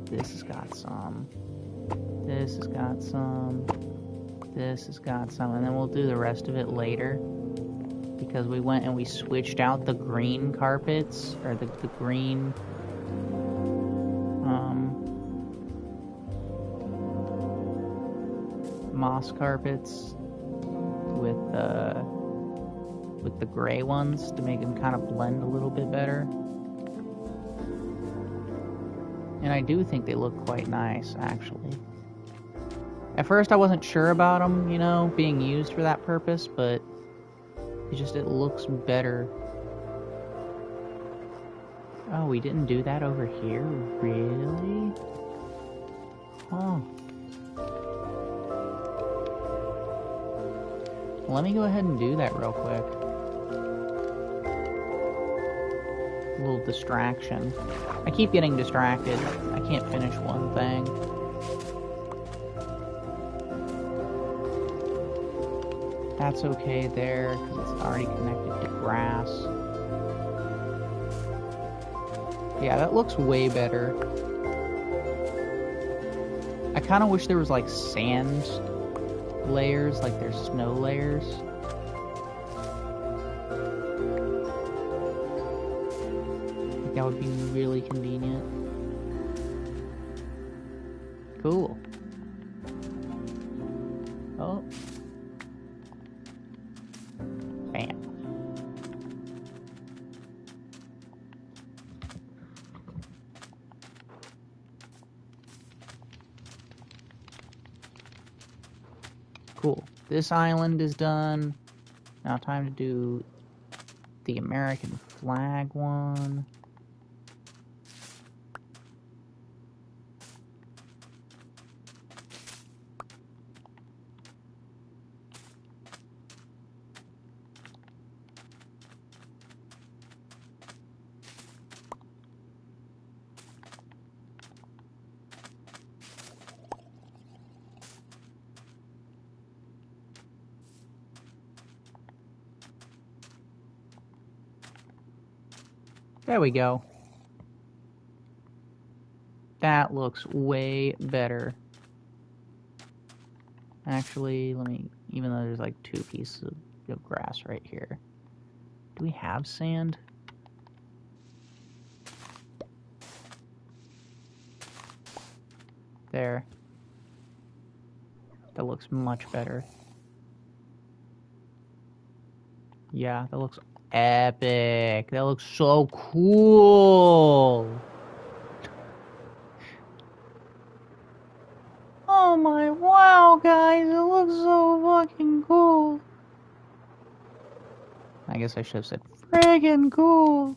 This has got some. This has got some. This has got some. And then we'll do the rest of it later. Because we went and we switched out the green carpets, or the green moss carpets with the gray ones to make them kind of blend a little bit better. And I do think they look quite nice, actually. At first I wasn't sure about them, you know, being used for that purpose, but it looks better. Oh, we didn't do that over here? Really? Huh. Let me go ahead and do that real quick. A little distraction. I keep getting distracted. I can't finish one thing. That's okay there, because it's already connected to grass. Yeah, that looks way better. I kind of wish there was like sand layers, like there's snow layers. That would be really convenient. Cool. Oh. Bam. Cool. This island is done. Now time to do the American flag one. There we go. That looks way better. Actually, let me, even though there's like 2 pieces of grass right here. Do we have sand? There. That looks much better. Yeah, that looks epic. That looks so cool. Oh my, wow, guys, it looks so fucking cool. I guess I should have said friggin' cool.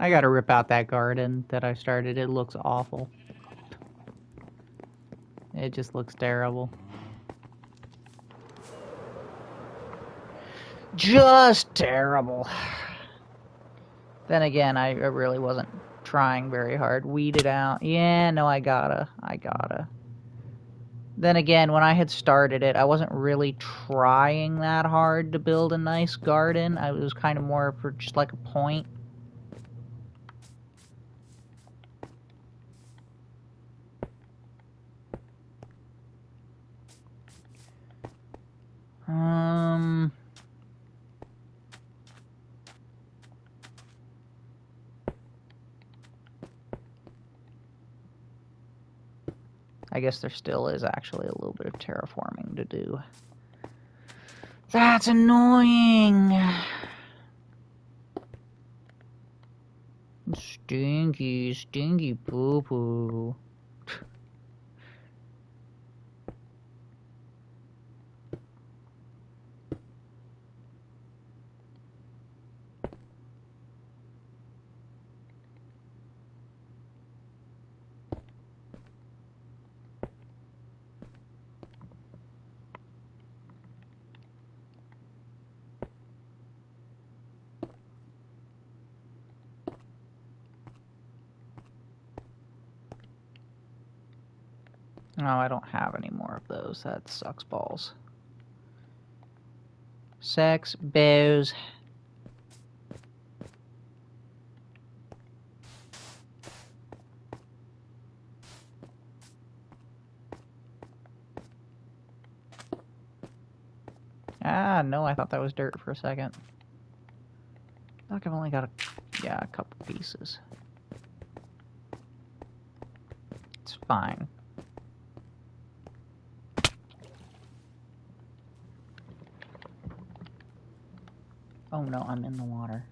I gotta rip out that garden that I started. It looks awful. It just looks terrible. Just terrible. Then again, I really wasn't trying very hard. Weed it out. Yeah, no, I gotta. Then again, when I had started it, I wasn't really trying that hard to build a nice garden. I was kind of more for just like a point. I guess there still is actually a little bit of terraforming to do. That's annoying. Stinky poo-poo. No, I don't have any more of those. That sucks balls. Sex bows. Ah, no, I thought that was dirt for a second. I feel like I've only got a couple pieces. It's fine. Oh no, I'm in the water.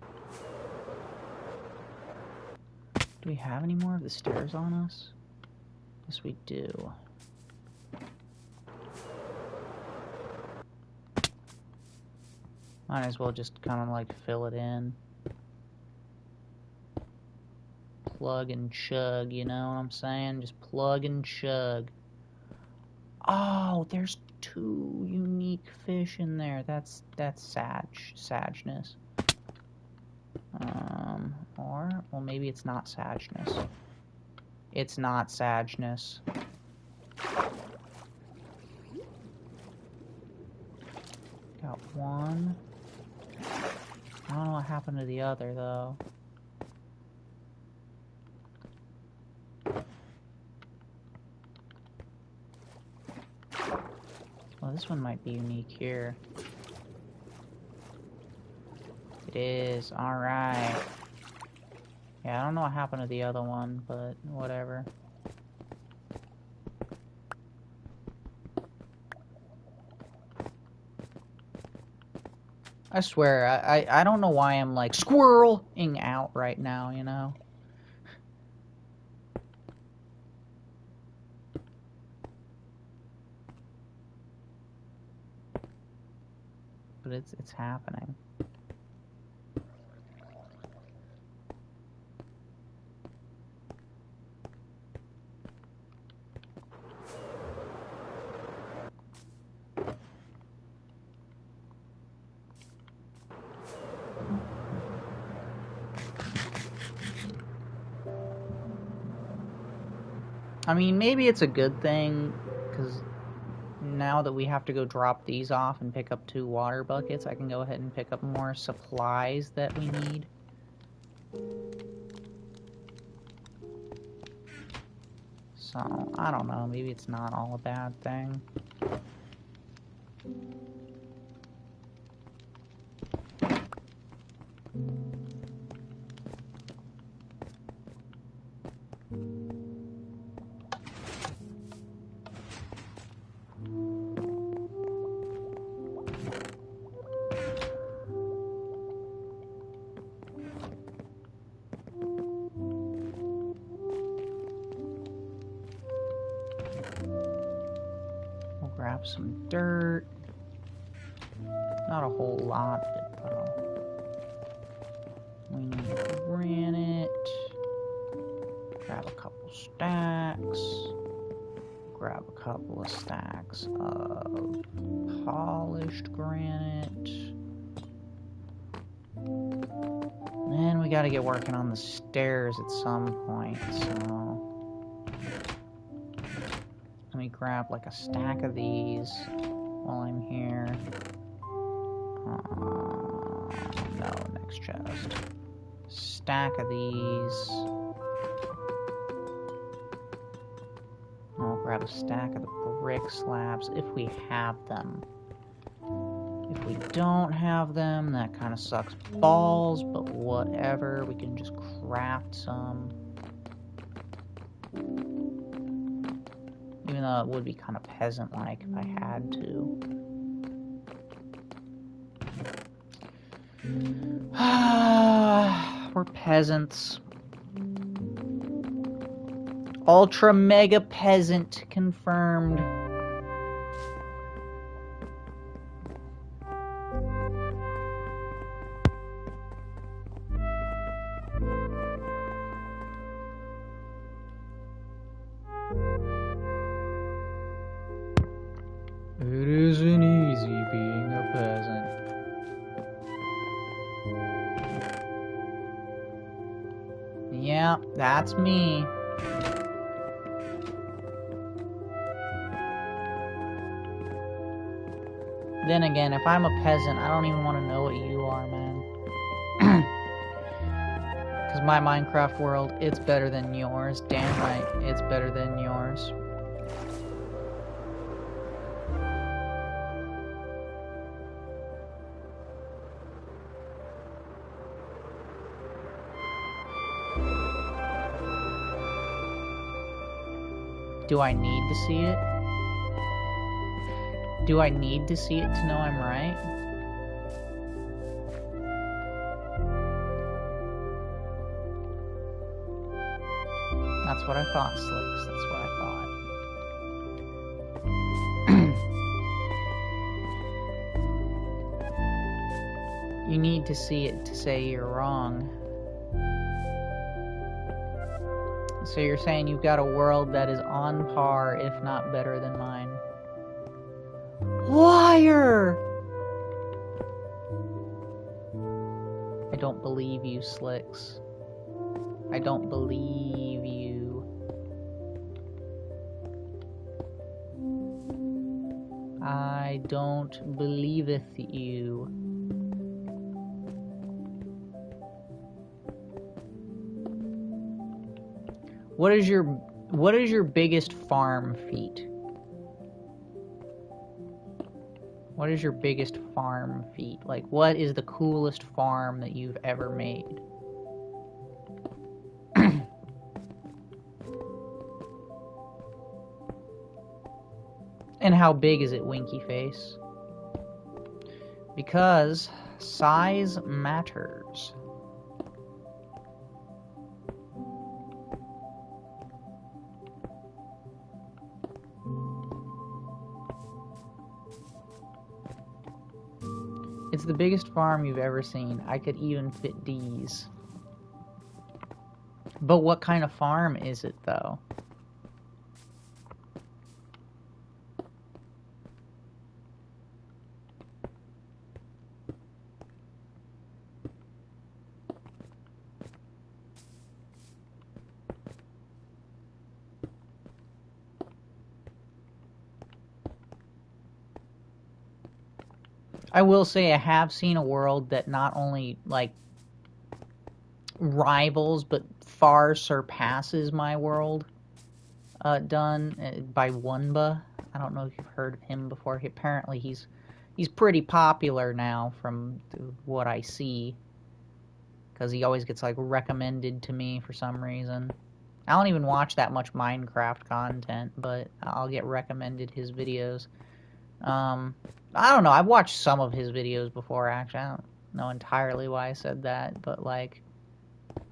Do we have any more of the stairs on us? Yes, we do. Might as well just kind of like fill it in. Plug and chug, you know what I'm saying? Just plug and chug. Oh, there's 2 unique fish in there. That's sadness. Or, well, maybe it's not sadness. It's not sadness. Got 1. I don't know what happened to the other, though. Well, this one might be unique here. It is. Alright. Yeah, I don't know what happened to the other one, but whatever. I swear, I don't know why I'm like squirreling out right now, you know? But it's happening. I mean, maybe it's a good thing, because now that we have to go drop these off and pick up 2 water buckets, I can go ahead and pick up more supplies that we need. So, I don't know, maybe it's not all a bad thing. Grab some dirt. Not a whole lot, we need granite. Grab a couple stacks. Grab a couple of stacks of polished granite. And we gotta get working on the stairs at some point, so... Let me grab like a stack of these while I'm here. No, next chest. Stack of these. I'll grab a stack of the brick slabs if we have them. If we don't have them, that kind of sucks balls, but whatever. We can just craft some. Even though it would be kind of peasant-like if I had to. We're peasants. Ultra mega peasant confirmed. It isn't easy being a peasant. Yeah, that's me. Then again, if I'm a peasant, I don't even want to know what you are, man. Because my Minecraft world, it's better than yours. Damn right, it's better than yours. Do I need to see it? Do I need to see it to know I'm right? That's what I thought, Slicks. That's what I thought. You need to see it to say you're wrong. So you're saying you've got a world that is on par, if not better than mine. Liar! I don't believe you, Slicks. I don't believe you. I don't believeth you. What is your biggest farm feat? What is your biggest farm feat? Like, what is the coolest farm that you've ever made? And how big is it, Winky Face? Because size matters. It's the biggest farm you've ever seen. I could even fit D's. But what kind of farm is it, though? I will say I have seen a world that not only, like, rivals, but far surpasses my world, done by Wunba. I don't know if you've heard of him before. Apparently he's pretty popular now from what I see, because he always gets, like, recommended to me for some reason. I don't even watch that much Minecraft content, but I'll get recommended his videos. I don't know, I've watched some of his videos before, actually. I don't know entirely why I said that, but, like...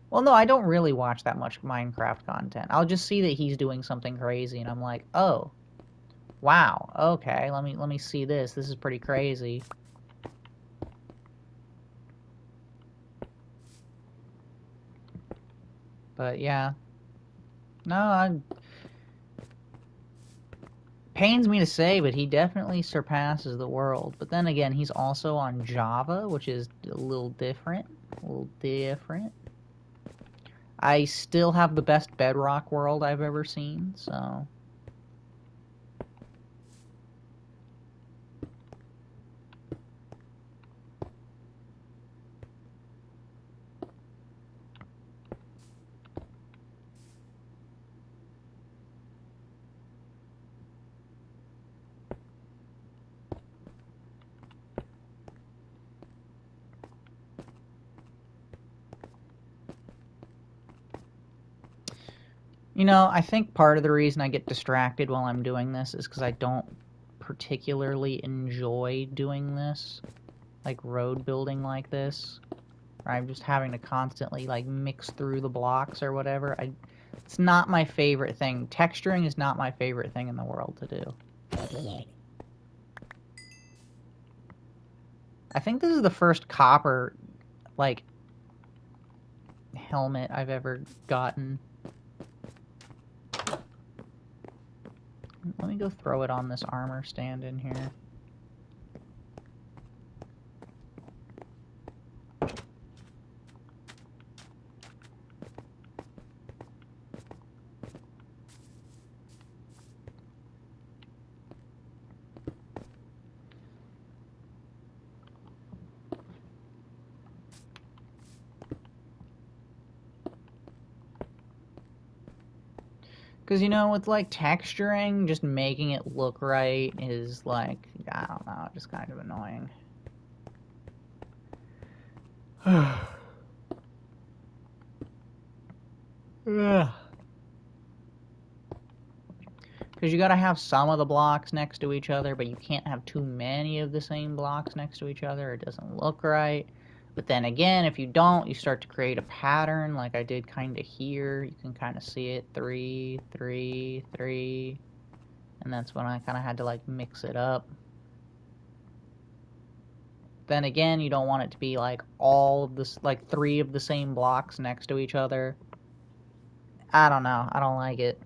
Well, no, I don't really watch that much Minecraft content. I'll just see that he's doing something crazy, and I'm like, oh, wow, okay, let me see this. This is pretty crazy. But, yeah. No, pains me to say, but he definitely surpasses the world. But then again, he's also on Java, which is a little different. I still have the best Bedrock world I've ever seen, so... You know, I think part of the reason I get distracted while I'm doing this is because I don't particularly enjoy doing this. Like, road building like this. Or I'm just having to constantly, like, mix through the blocks or whatever. It's not my favorite thing. Texturing is not my favorite thing in the world to do. I think this is the first copper, like, helmet I've ever gotten. Let me go throw it on this armor stand in here. Because, you know, with, like, texturing, just making it look right is, like, I don't know, just kind of annoying. Because you gotta have some of the blocks next to each other, but you can't have too many of the same blocks next to each other. It doesn't look right. But then again, if you don't, you start to create a pattern like I did kind of here. You can kind of see it, 3, 3, 3. And that's when I kind of had to like mix it up. Then again, you don't want it to be like all of this, like 3 of the same blocks next to each other. I don't know. I don't like it.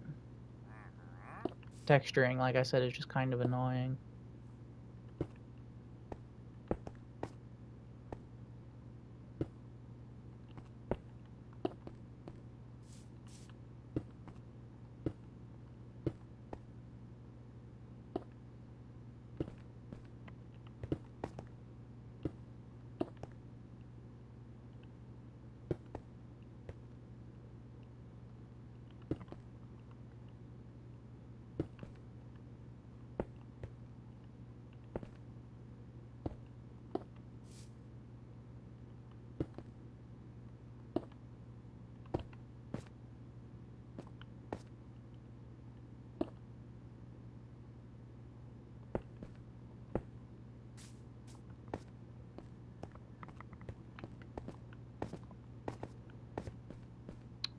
Texturing, like I said, is just kind of annoying.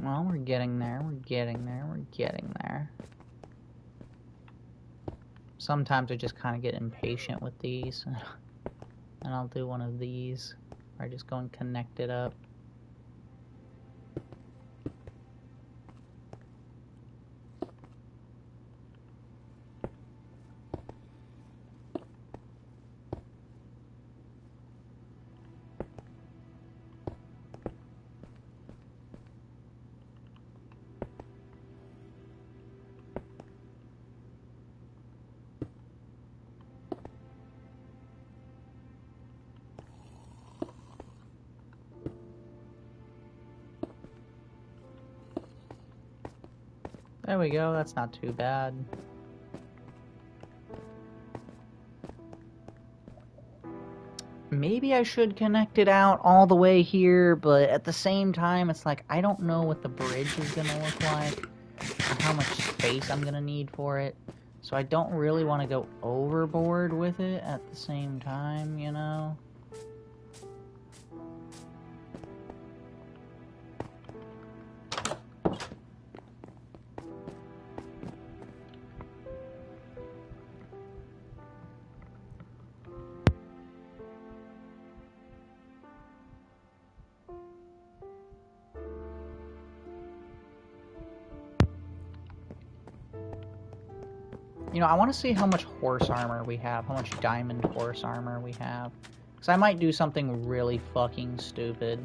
Well, we're getting there, we're getting there, we're getting there. Sometimes I just kind of get impatient with these, and I'll do one of these, where I just go and connect it up. There we go, that's not too bad. Maybe I should connect it out all the way here, but at the same time, it's like, I don't know what the bridge is gonna look like, or how much space I'm gonna need for it. So I don't really want to go overboard with it at the same time, you know? You know, I want to see how much horse armor we have, how much diamond horse armor we have. Because I might do something really fucking stupid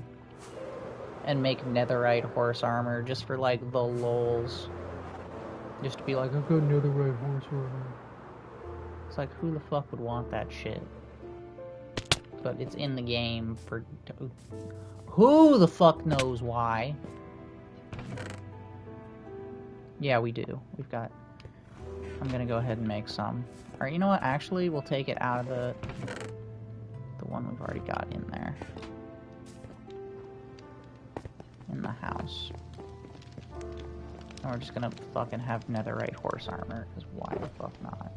and make netherite horse armor just for, like, the lulz. Just to be like, I've got netherite horse armor. It's like, who the fuck would want that shit? But it's in the game for... Who the fuck knows why? Yeah, we do. We've got... I'm gonna go ahead and make some. Alright, you know what? Actually, we'll take it out of the one we've already got in there. In the house. And we're just gonna fucking have netherite horse armor, because why the fuck not?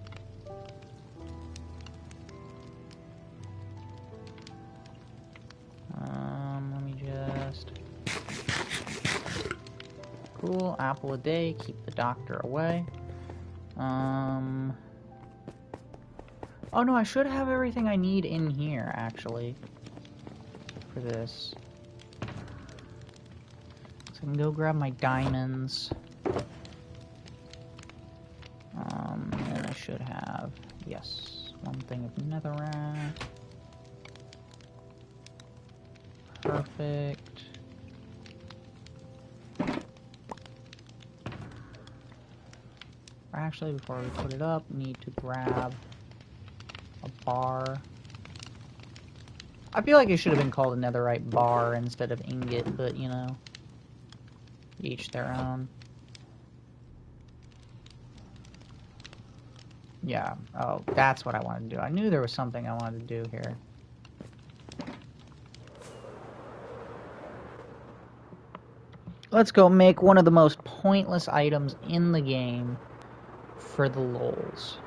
Let me just... Cool, apple a day, keep the doctor away. Oh no, I should have everything I need in here, actually, for this. So I can go grab my diamonds. And I should have, yes, one thing of netherrack. Perfect. Actually, before we put it up, we need to grab a bar. I feel like it should have been called a netherite bar instead of ingot, but you know, each their own. Yeah, oh, that's what I wanted to do. I knew there was something I wanted to do here. Let's go make one of the most pointless items in the game. for the lulz.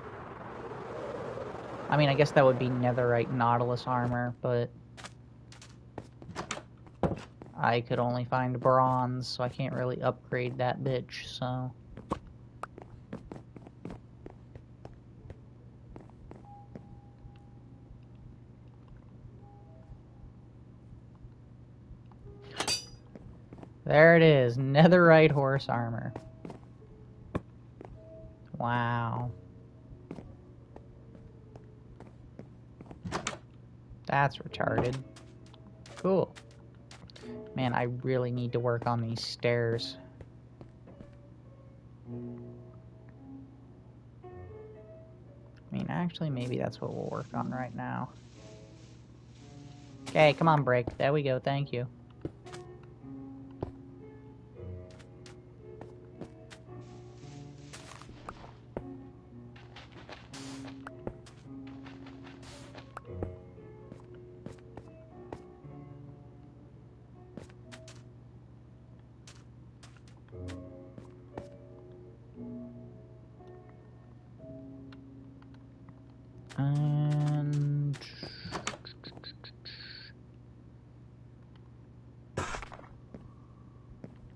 I mean, I guess that would be netherite nautilus armor, but I could only find bronze, so I can't really upgrade that bitch, so... There it is, netherite horse armor. Wow. That's retarded. Cool. Man, I really need to work on these stairs. I mean, actually, maybe that's what we'll work on right now. Okay, come on, break. There we go, thank you. And...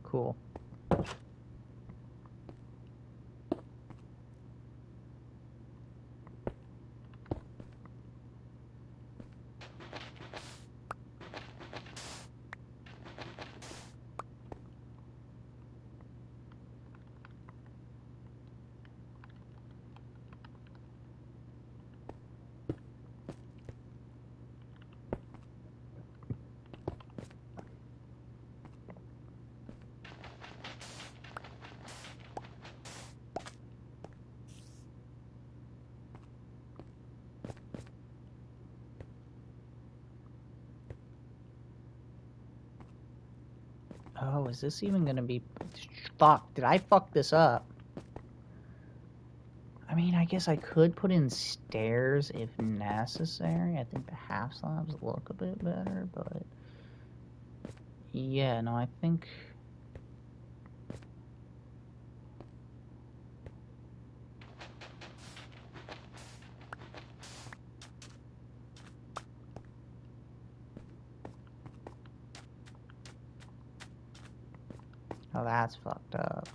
Cool. Oh, is this even gonna be... Fuck, did I fuck this up? I mean, I guess I could put in stairs if necessary. I think the half slabs look a bit better, but... Yeah, no, I think... Oh, that's fucked up.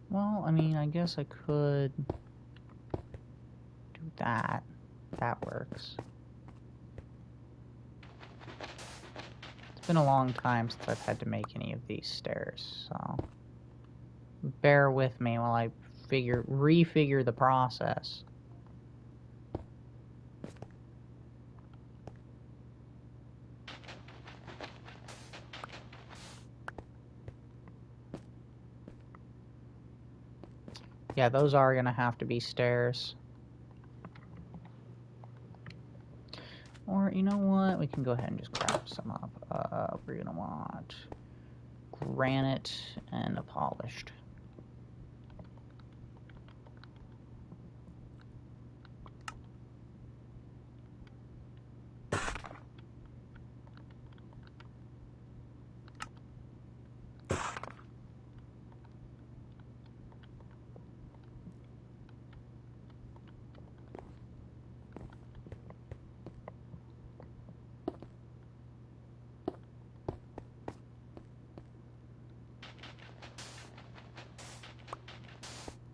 Well, I mean, I guess I could do that. That works. It's been a long time since I've had to make any of these stairs, so... Bear with me while I refigure the process. Yeah, those are gonna have to be stairs. Or, you know what? We can go ahead and just craft some up. We're gonna want granite and a polished.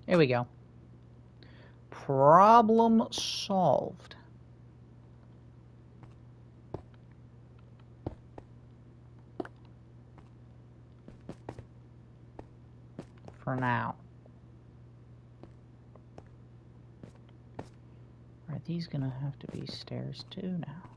Here we go. Problem solved. For now. Are these gonna have to be stairs too now?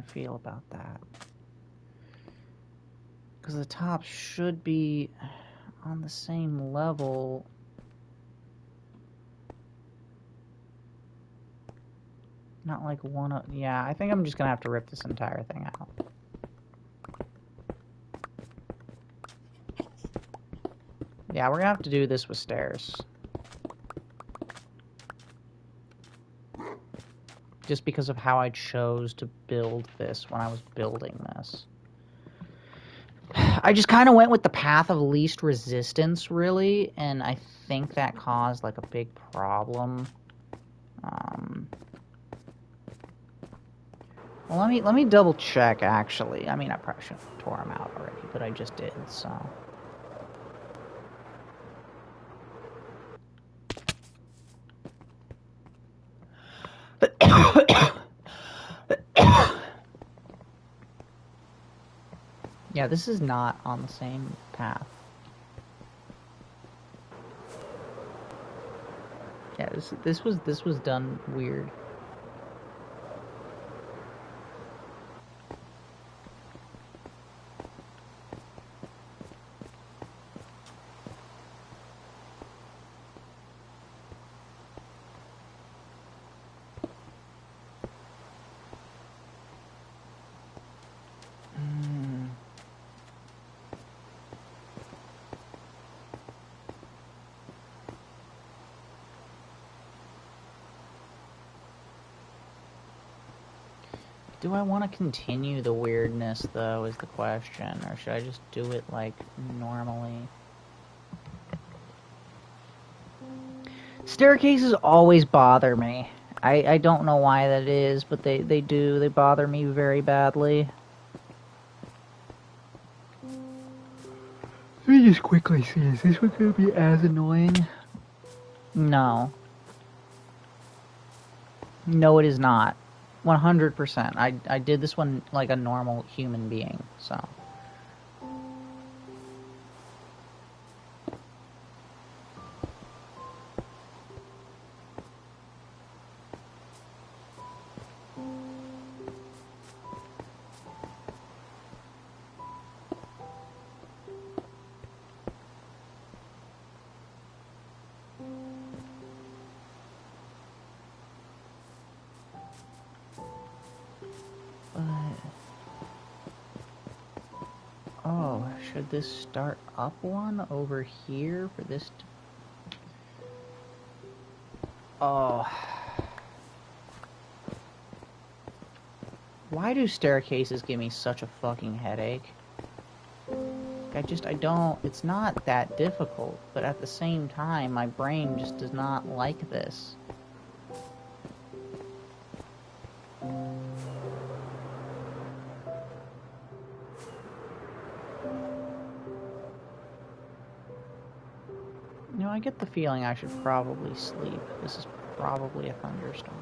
feel about that. Because the top should be on the same level. Not like one of... Yeah, I think I'm just gonna have to rip this entire thing out. Yeah, we're gonna have to do this with stairs. Just because of how I chose to build this when I was building this. I just kind of went with the path of least resistance, really, and I think that caused, like, a big problem. Well, let me double check, actually. I mean, I probably should have tore them out already, but I just did, so... Yeah, this is not on the same path. Yeah, this was done weird. Do I want to continue the weirdness, though, is the question. Or should I just do it, like, normally? Staircases always bother me. I don't know why that is, but they do. They bother me very badly. Let me just quickly see. Is this one going to be as annoying? No. No, it is not. 100%. I did this one like a normal human being, so. Oh, should this start up one over here for this to... Oh. Why do staircases give me such a fucking headache? I don't... It's not that difficult, but at the same time, my brain just does not like this. You know, I get the feeling I should probably sleep. This is probably a thunderstorm.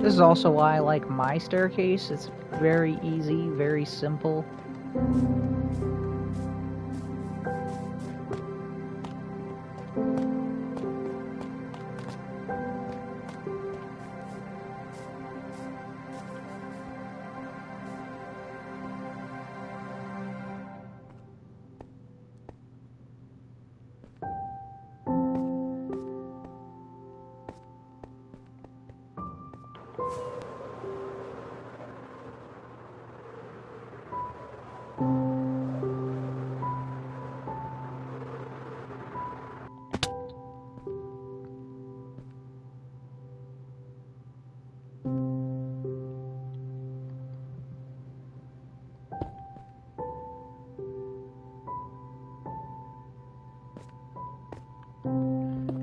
This is also why I like my staircase. It's very easy, very simple.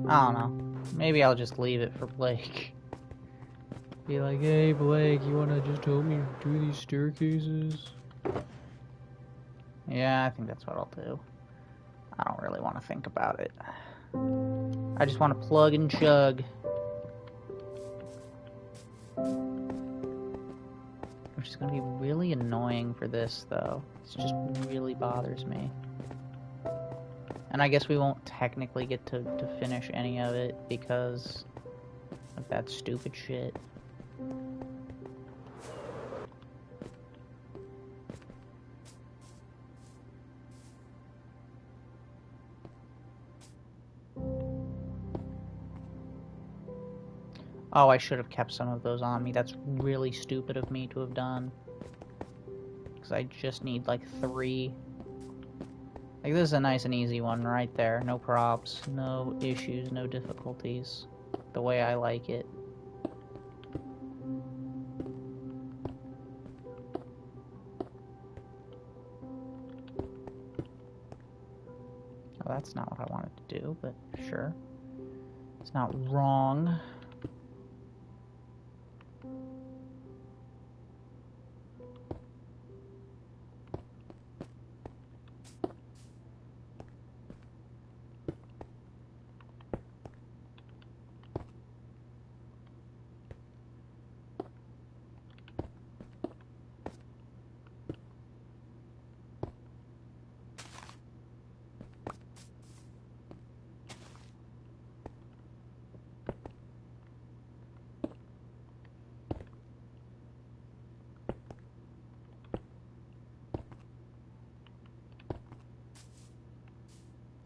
I don't know. Maybe I'll just leave it for Blake. Be like, hey Blake, you wanna just help me do these staircases? Yeah, I think that's what I'll do. I don't really want to think about it. I just want to plug and chug. Which is going to be really annoying for this, though. It just really bothers me. And I guess we won't technically get to finish any of it because of that stupid shit. Oh, I should have kept some of those on me. That's really stupid of me to have done. Because I just need like 3. Like, this is a nice and easy one right there. No props, no issues, no difficulties. The way I like it. Oh, that's not what I wanted to do, but sure. It's not wrong.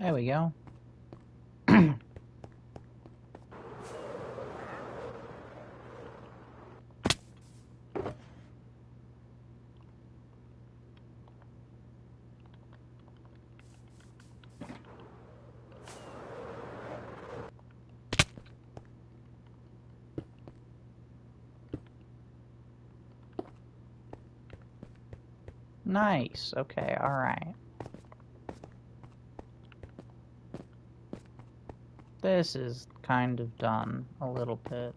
There we go. Nice. Okay, alright. This is kind of done a little bit.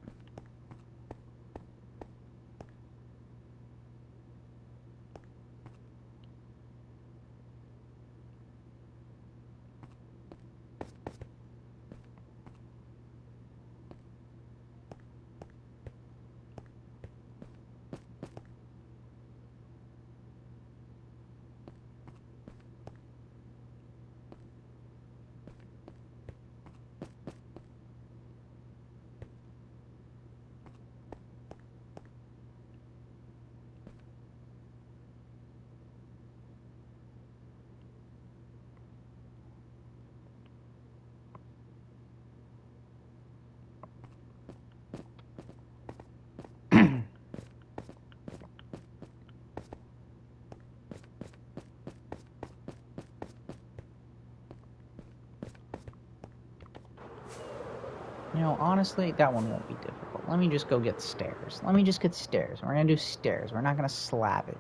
You know, honestly, that one won't be difficult. Let me just go get stairs. Let me just get stairs. We're gonna do stairs. We're not gonna slab it.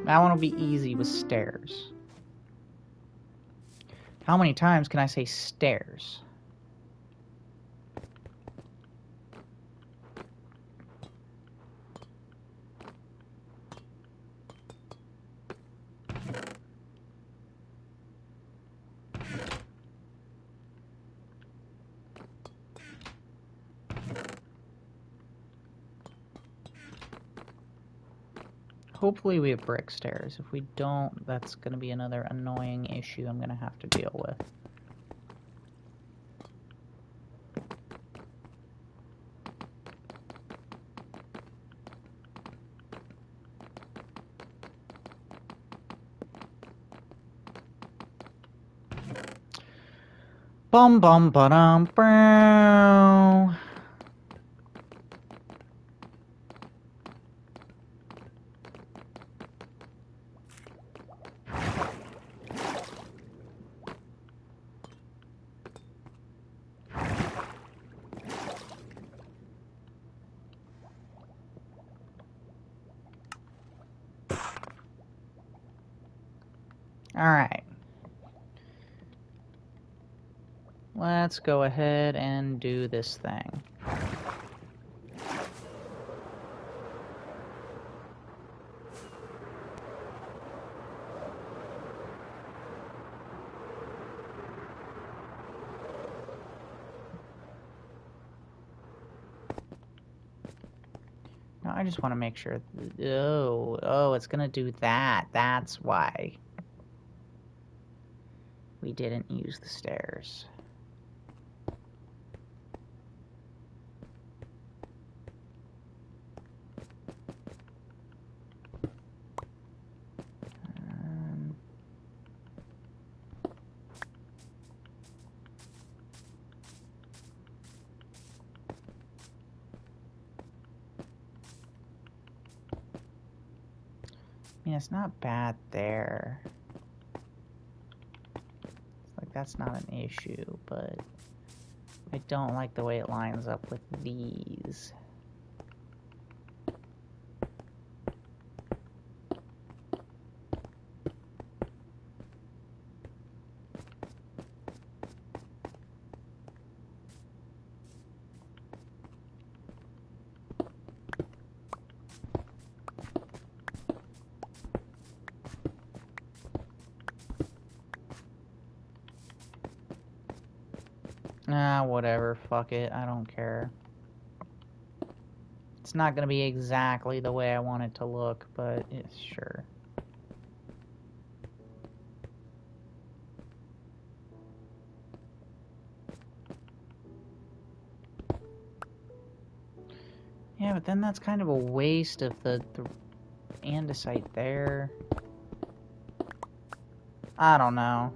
That one will be easy with stairs. How many times can I say stairs? Hopefully we have brick stairs. If we don't, that's going to be another annoying issue I'm going to have to deal with. Bum bum ba-dum bow. Alright. let's go ahead and do this thing. No, I just want to make sure. Oh, it's gonna do that. That's why we didn't use the stairs. I mean, it's not bad there. It's like, that's not an issue, but I don't like the way it lines up with these. Ah, whatever, fuck it, I don't care. It's not gonna be exactly the way I want it to look, but it's sure. Yeah, but then that's kind of a waste of the andesite there. I don't know.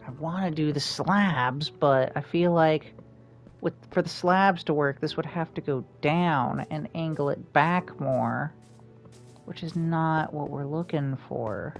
I want to do the slabs, but I feel like for the slabs to work, this would have to go down and angle it back more, which is not what we're looking for.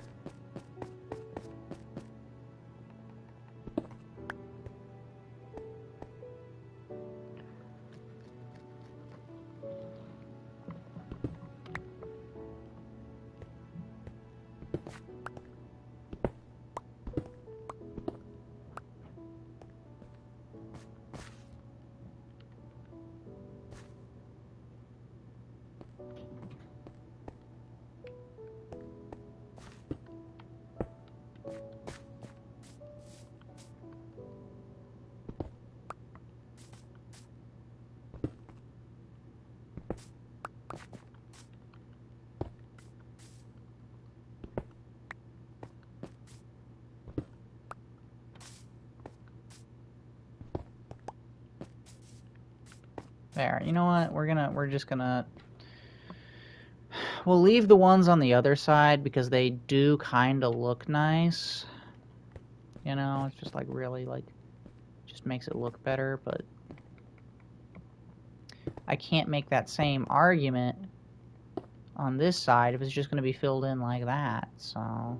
There, you know what? We'll leave the ones on the other side because they do kind of look nice. You know, it's just like really like, just makes it look better, but I can't make that same argument on this side if it's just going to be filled in like that, so...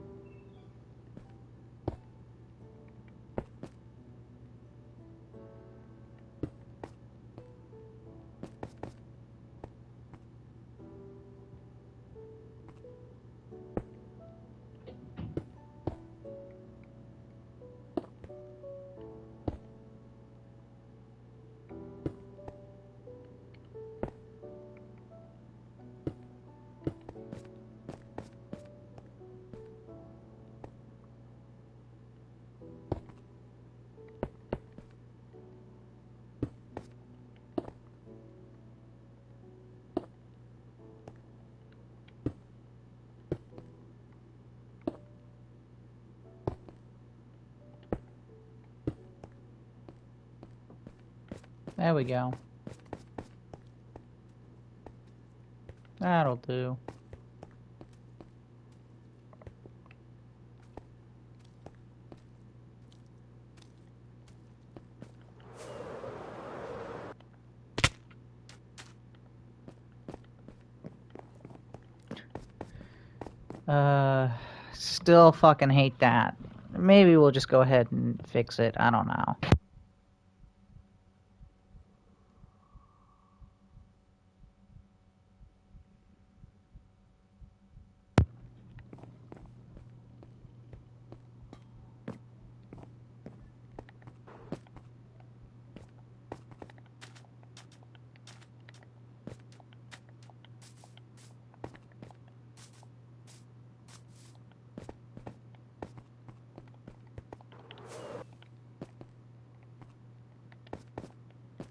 There we go. That'll do. Still fucking hate that. Maybe we'll just go ahead and fix it. I don't know.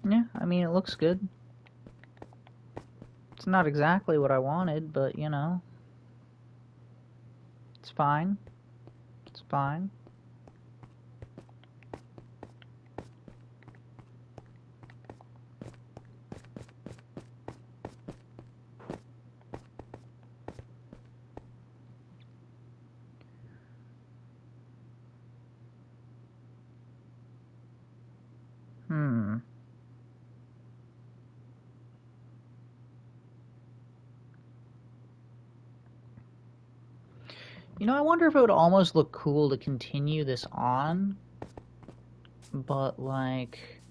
Yeah, I mean, it looks good. It's not exactly what I wanted, but, you know. It's fine. It's fine. You know, I wonder if it would almost look cool to continue this on, but, like,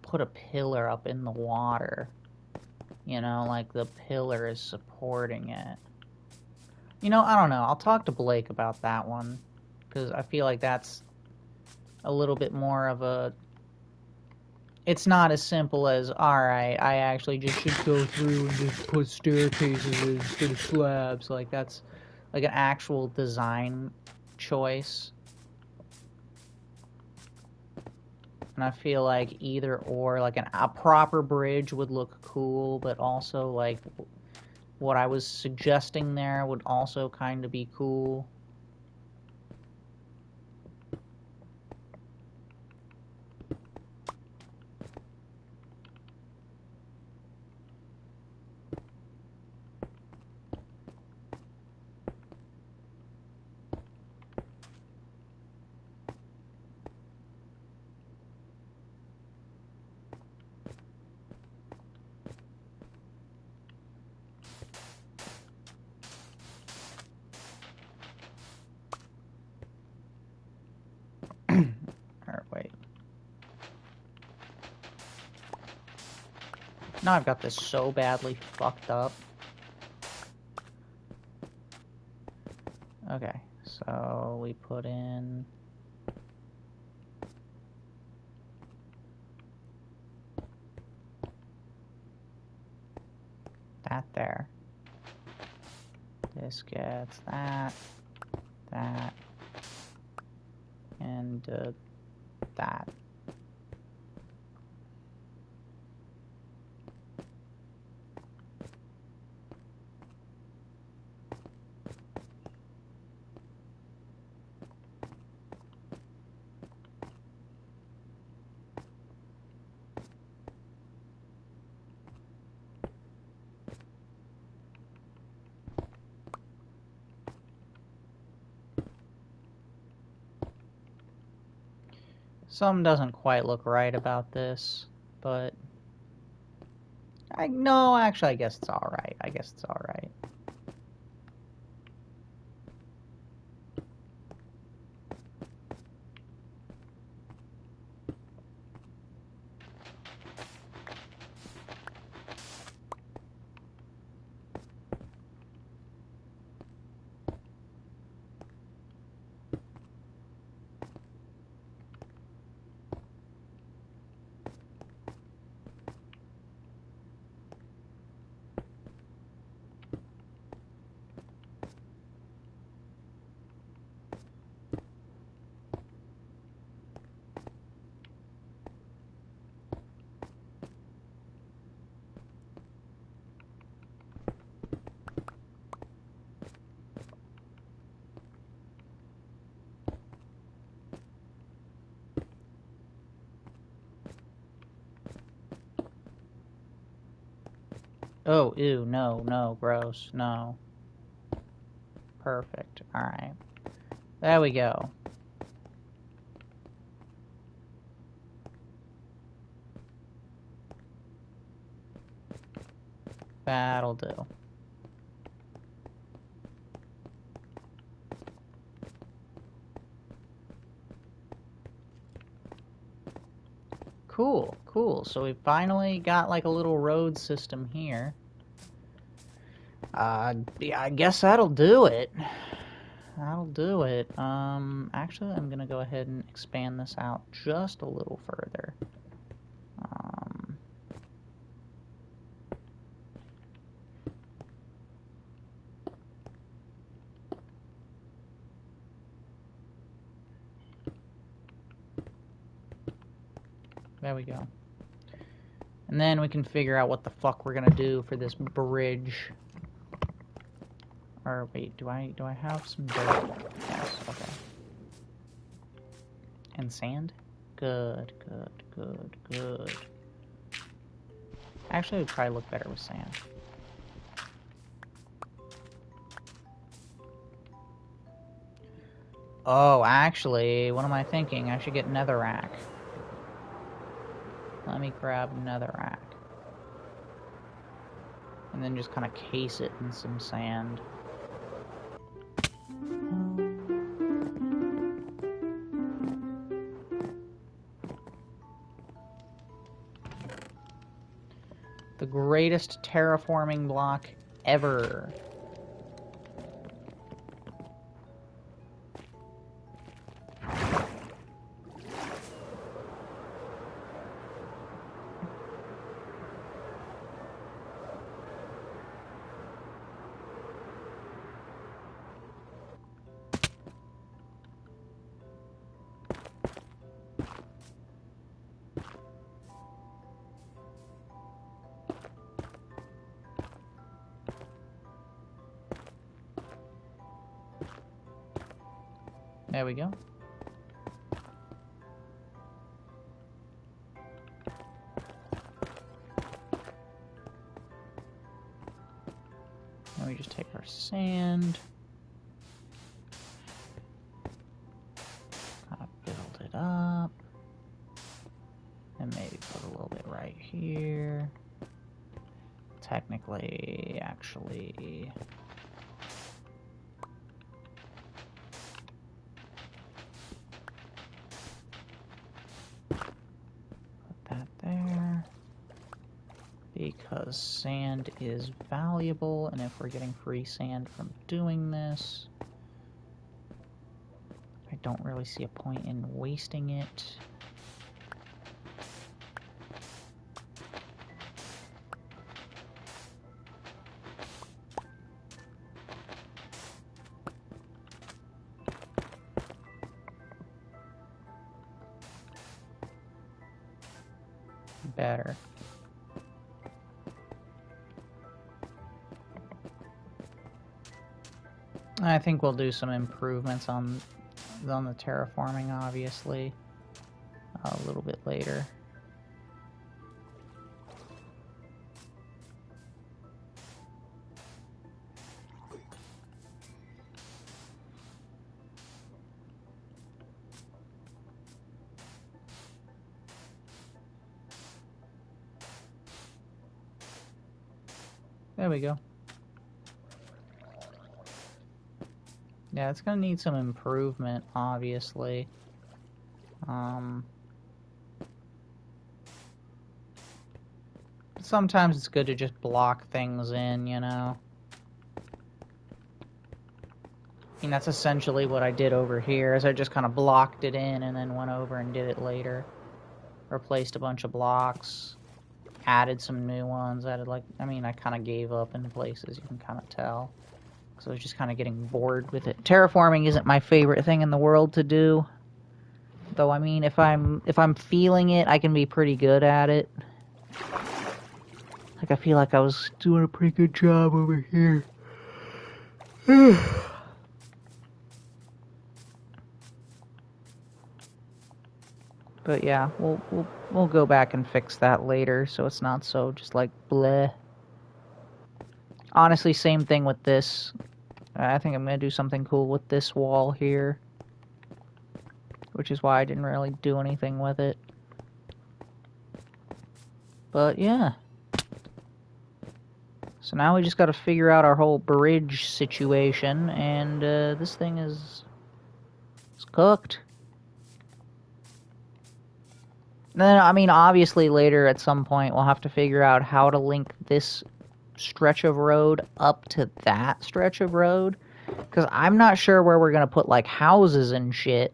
put a pillar up in the water. You know, like the pillar is supporting it. You know, I don't know. I'll talk to Blake about that one, because I feel like that's a little bit more of a... It's not as simple as, alright, I actually just should go through and just put staircases instead of slabs. Like, that's like an actual design choice. And I feel like either or, like a proper bridge would look cool, but also, like, what I was suggesting there would also kind of be cool. Or wait. Now I've got this so badly fucked up. Okay, so we put in... that there. This gets that, that, and that. Something doesn't quite look right about this, but... no, actually, I guess it's alright. I guess it's alright. Oh, ew, no, no, gross, no. Perfect, alright. There we go. That'll do. Cool, cool. So we finally got like a little road system here. Yeah, I guess that'll do it. That'll do it. Actually, I'm gonna go ahead and expand this out just a little further. There we go. And then we can figure out what the fuck we're gonna do for this bridge. Or wait, do I have some dirt? Yes, okay. And sand? Good, good, good, good. Actually, it would probably look better with sand. Oh, actually, what am I thinking? I should get netherrack. Let me grab netherrack. And then just kind of case it in some sand. The greatest terraforming block ever. There we go. Now we just take our sand. Build it up. And maybe put a little bit right here. Technically, actually... because sand is valuable, and if we're getting free sand from doing this, I don't really see a point in wasting it. Better. I think we'll do some improvements on the terraforming, obviously, a little bit later. There we go. Yeah, it's gonna need some improvement, obviously. Sometimes it's good to just block things in, you know? I mean, that's essentially what I did over here, is I just kind of blocked it in and then went over and did it later. Replaced a bunch of blocks, added some new ones, added like, I mean, I kind of gave up in places, you can kind of tell. So I was just kind of getting bored with it. Terraforming isn't my favorite thing in the world to do. Though, I mean, if I'm feeling it, I can be pretty good at it. Like, I feel like I was doing a pretty good job over here. But yeah, we'll go back and fix that later, so it's not so just like bleh. Honestly, same thing with this. I think I'm gonna do something cool with this wall here, which is why I didn't really do anything with it. But yeah. So now we just got to figure out our whole bridge situation, and this thing is cooked. Then, I mean, obviously later at some point we'll have to figure out how to link this stretch of road up to that stretch of road, because I'm not sure where we're going to put, like, houses and shit.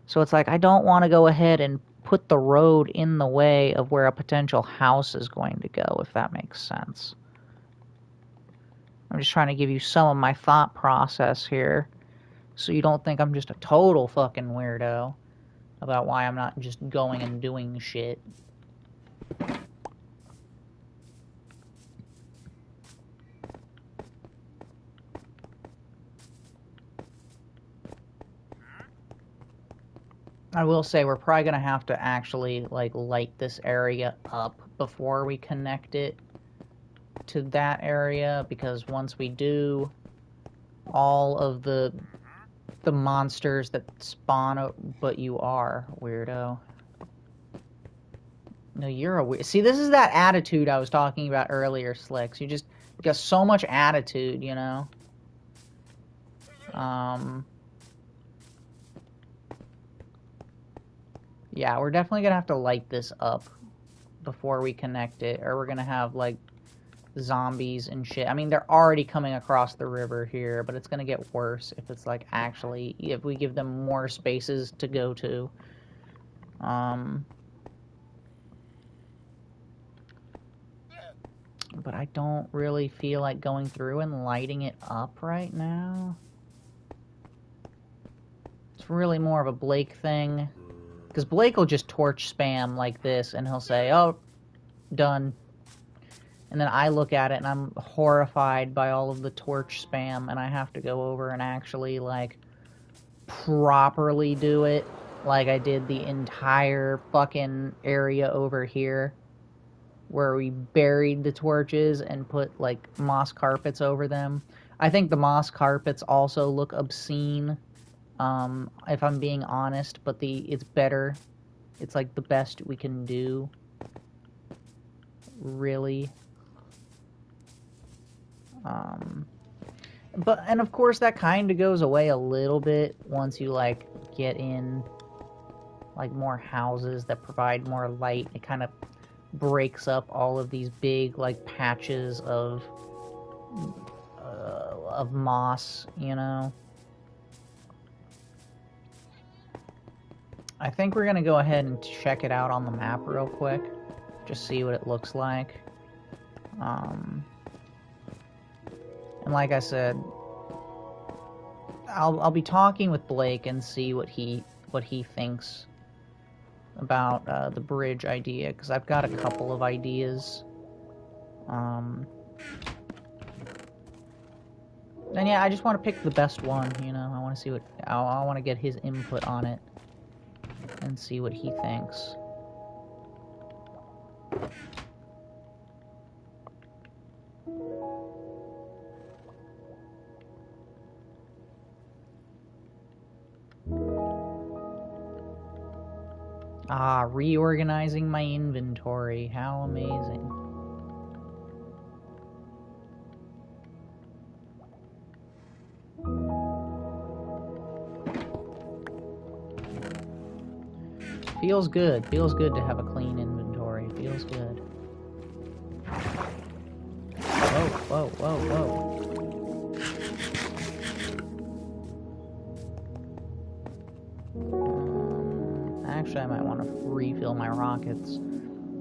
So it's like, I don't want to go ahead and put the road in the way of where a potential house is going to go, if that makes sense. I'm just trying to give you some of my thought process here, so you don't think I'm just a total fucking weirdo about why I'm not just going and doing shit. I will say we're probably going to have to actually, like, light this area up before we connect it to that area, because once we do, all of the monsters that spawn, but you are, weirdo. No, you're a weird. See, this is that attitude I was talking about earlier, Slicks. You got so much attitude, you know? Yeah, we're definitely gonna have to light this up before we connect it, or we're gonna have, like, zombies and shit. I mean, they're already coming across the river here, but it's gonna get worse if it's, like, actually, if we give them more spaces to go to. But I don't really feel like going through and lighting it up right now. It's really more of a Blake thing. Because Blake will just torch spam like this, and he'll say, oh, done. And then I look at it, and I'm horrified by all of the torch spam, and I have to go over and actually, like, properly do it. Like I did the entire fucking area over here, where we buried the torches and put, like, moss carpets over them. I think the moss carpets also look obscene, if I'm being honest, but it's better. It's, like, the best we can do. Really. And of course that kind of goes away a little bit once you, like, get in, like, more houses that provide more light. It kind of breaks up all of these big, like, patches of moss, you know? I think we're gonna go ahead and check it out on the map real quick. Just see what it looks like. And like I said, I'll be talking with Blake and see what he thinks about the bridge idea, because I've got a couple of ideas. And yeah, I just want to pick the best one, you know? I want to see what... I want to get his input on it and see what he thinks. Ah, reorganizing my inventory. How amazing. Feels good. Feels good to have a clean inventory. Feels good. Whoa, whoa, whoa, whoa. Actually, I might want to refill my rockets.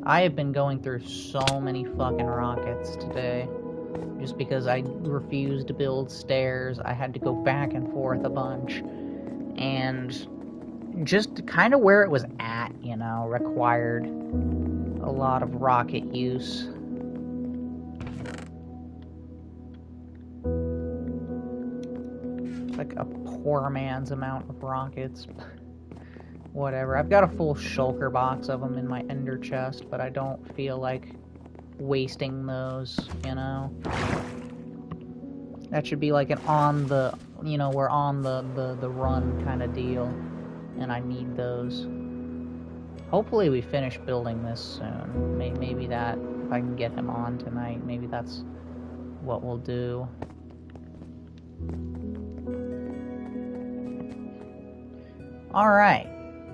I have been going through so many fucking rockets today. Just because I refused to build stairs, I had to go back and forth a bunch. And just kind of where it was at, you know, required a lot of rocket use. It's like a poor man's amount of rockets. Whatever. I've got a full shulker box of them in my ender chest, but I don't feel like wasting those, you know? That should be like an on the, you know, we're on the run kind of deal. And I need those. Hopefully we finish building this soon. Maybe that, if I can get him on tonight, maybe that's what we'll do. Alright,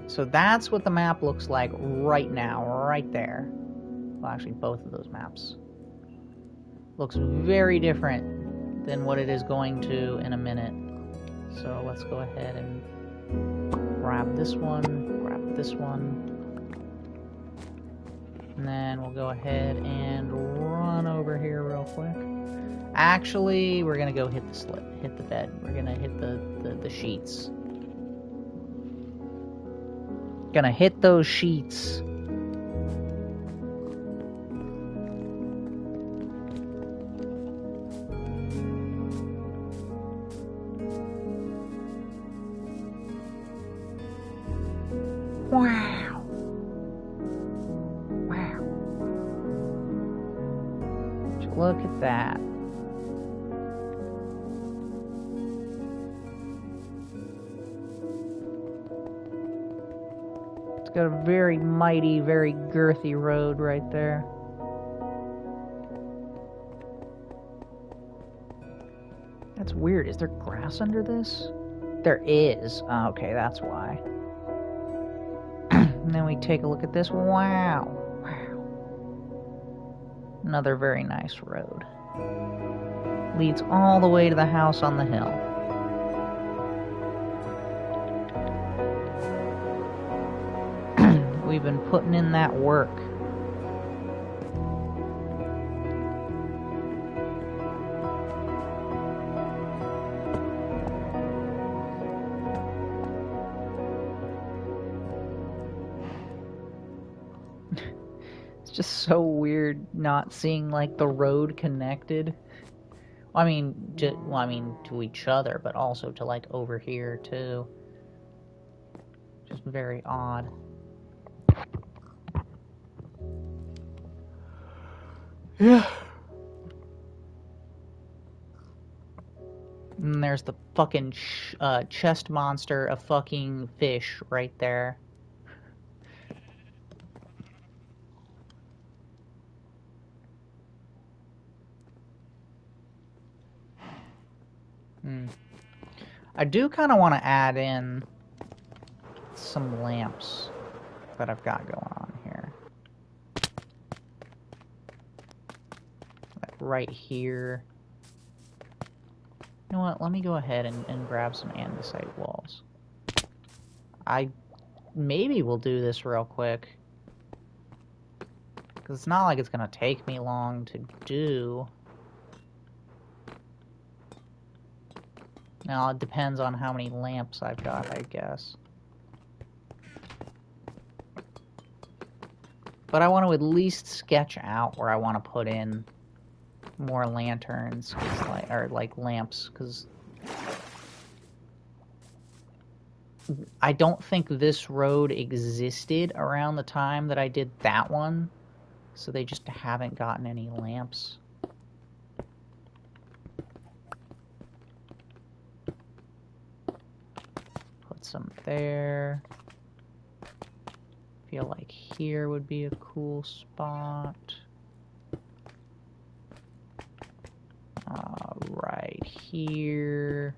so that's what the map looks like right now, right there. Well, actually, both of those maps. Looks very different than what it is going to in a minute. So let's go ahead and grab this one, and then we'll go ahead and run over here real quick. Actually, we're gonna go hit the bed. We're gonna hit the sheets. Gonna hit those sheets. Wow. Wow. Look at that. It's got a very mighty, very girthy road right there. That's weird. Is there grass under this? There is. Oh, okay, that's why. And then we take a look at this. Wow. Wow. Another very nice road. Leads all the way to the house on the hill. We've been putting in that work. Just so weird not seeing like the road connected. I mean, to each other, but also to like over here too. Just very odd. Yeah. And there's the fucking chest monster of fucking fish right there. I do kind of want to add in some lamps that I've got going on here. Like right here. You know what? Let me go ahead and grab some andesite walls. I maybe will do this real quick. Because it's not like it's going to take me long to do. Now, it depends on how many lamps I've got, I guess. But I want to at least sketch out where I want to put in more lanterns, or like lamps, because I don't think this road existed around the time that I did that one, so they just haven't gotten any lamps. Some there. Feel like here would be a cool spot. Right here.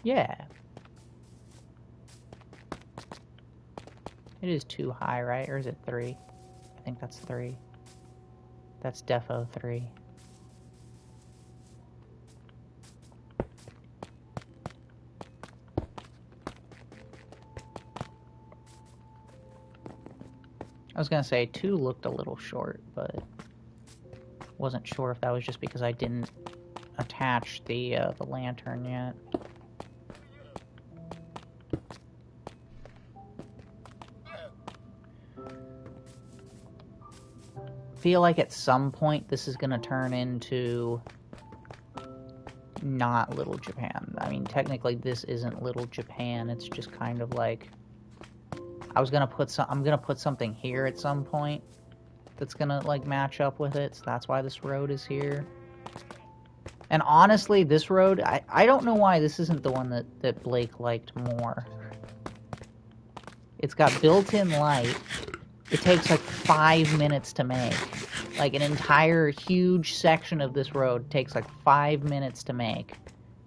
Yeah. It is 2 high, right? Or is it 3? I think that's 3. That's defo 3. I was gonna say 2 looked a little short, but wasn't sure if that was just because I didn't attach the lantern yet. Feel like at some point this is gonna turn into not Little Japan. I mean, technically this isn't Little Japan. It's just kind of like I'm gonna put something here at some point that's gonna like match up with it, so that's why this road is here. And honestly, this road, I don't know why this isn't the one that Blake liked more. It's got built-in light. It takes like 5 minutes to make. Like, an entire huge section of this road takes like 5 minutes to make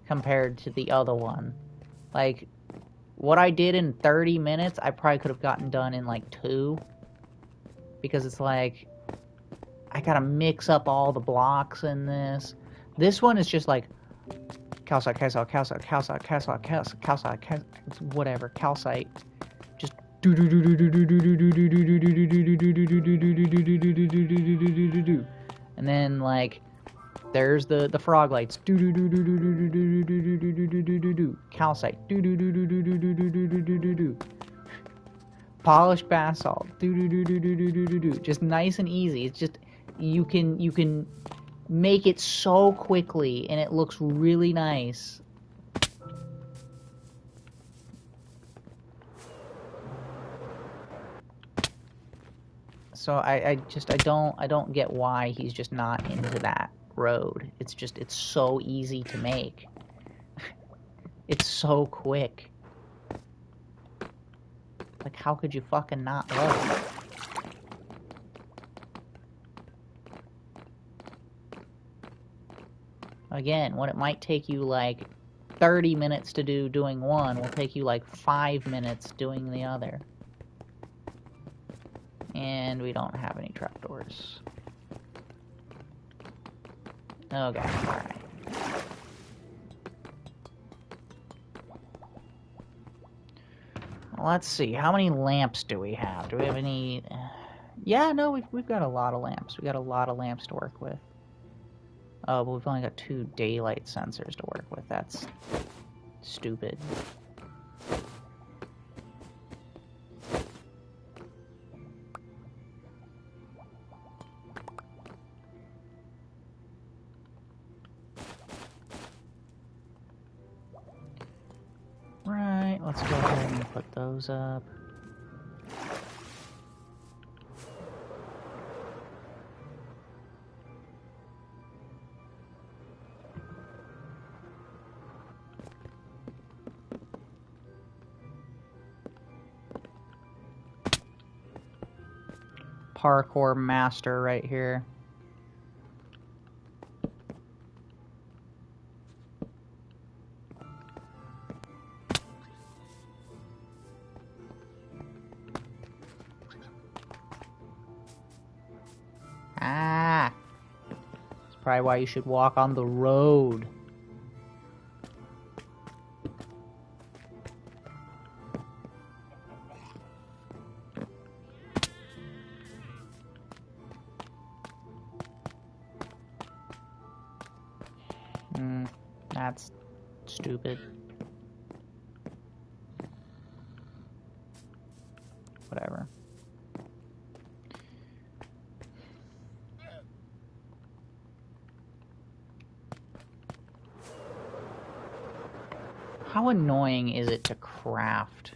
compared to the other one. Like, what I did in 30 minutes, I probably could have gotten done in like 2. Because it's like, I gotta mix up all the blocks in this. This one is just like, calcite, calcite, calcite, calcite, calcite, calcite, calcite, whatever, calcite. Just and then like there's the frog lights. Calcite. Polished basalt. Just nice and easy. It's just you can make it so quickly and it looks really nice. So I don't get why he's just not into that road. It's so easy to make. It's so quick. Like, how could you fucking not love it? Again, what it might take you like 30 minutes to do doing one will take you like 5 minutes doing the other. And we don't have any trapdoors. Okay, alright. Let's see, how many lamps do we have? Do we have any... Yeah, no, we've got a lot of lamps. We got a lot of lamps to work with. Oh, but we've only got 2 daylight sensors to work with. That's stupid. Right, let's go ahead and put those up. Parkour master right here. Ah! That's probably why you should walk on the road. That's stupid. Whatever. How annoying is it to craft?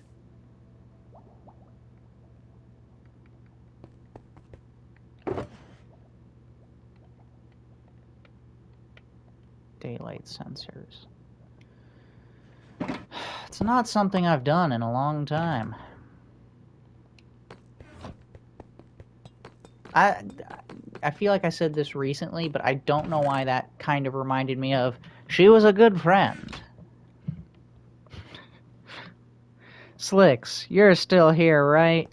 Daylight sensors. It's not something I've done in a long time. I feel like I said this recently, but I don't know why that kind of reminded me of She Was a Good Friend. Slicks, you're still here, right?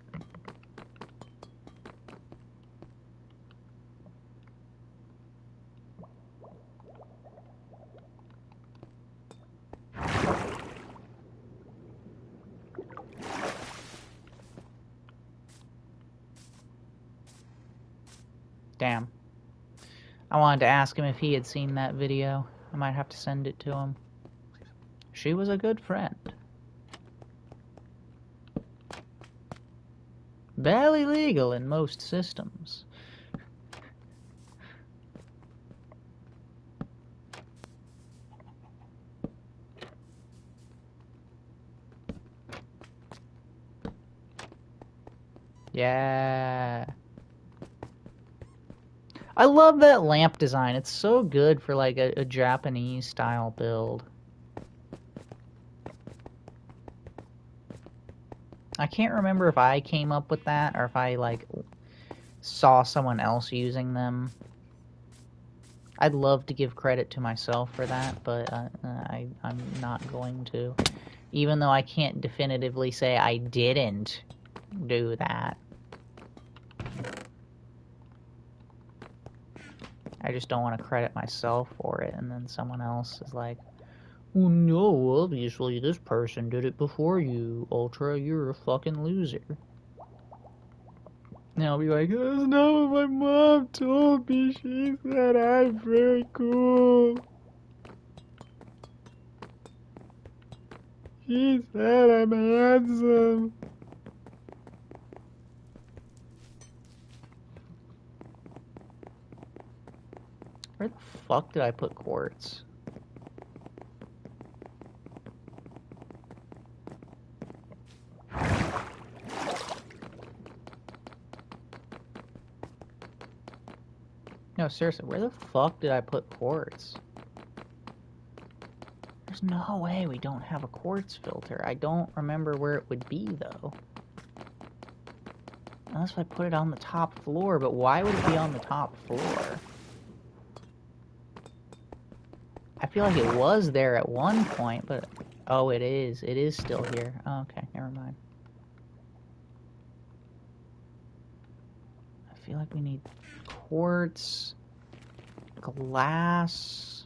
Damn. I wanted to ask him if he had seen that video. I might have to send it to him. She was a good friend. Barely legal in most systems. Yeah. I love that lamp design. It's so good for like a Japanese style build. I can't remember if I came up with that or if I like saw someone else using them. I'd love to give credit to myself for that, but I'm not going to. Even though I can't definitively say I didn't do that. I just don't want to credit myself for it, and then someone else is like, well, no, obviously this person did it before you, Ultra, you're a fucking loser. And I'll be like, that's not what my mom told me, she said I'm very cool. She said I'm handsome. Where the fuck did I put quartz? No, seriously, where the fuck did I put quartz? There's no way we don't have a quartz filter. I don't remember where it would be, though. Unless I put it on the top floor, but why would it be on the top floor? I feel like it was there at one point, but... Oh, it is. It is still here. Oh, okay, never mind. I feel like we need quartz, glass...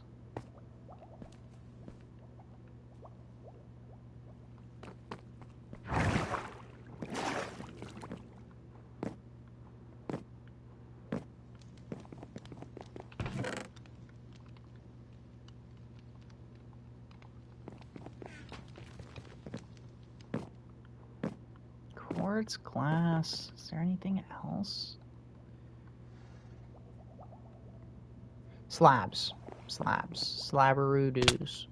Quartz, glass. Is there anything else? Slabs. Slabs. Slabberoo-doos.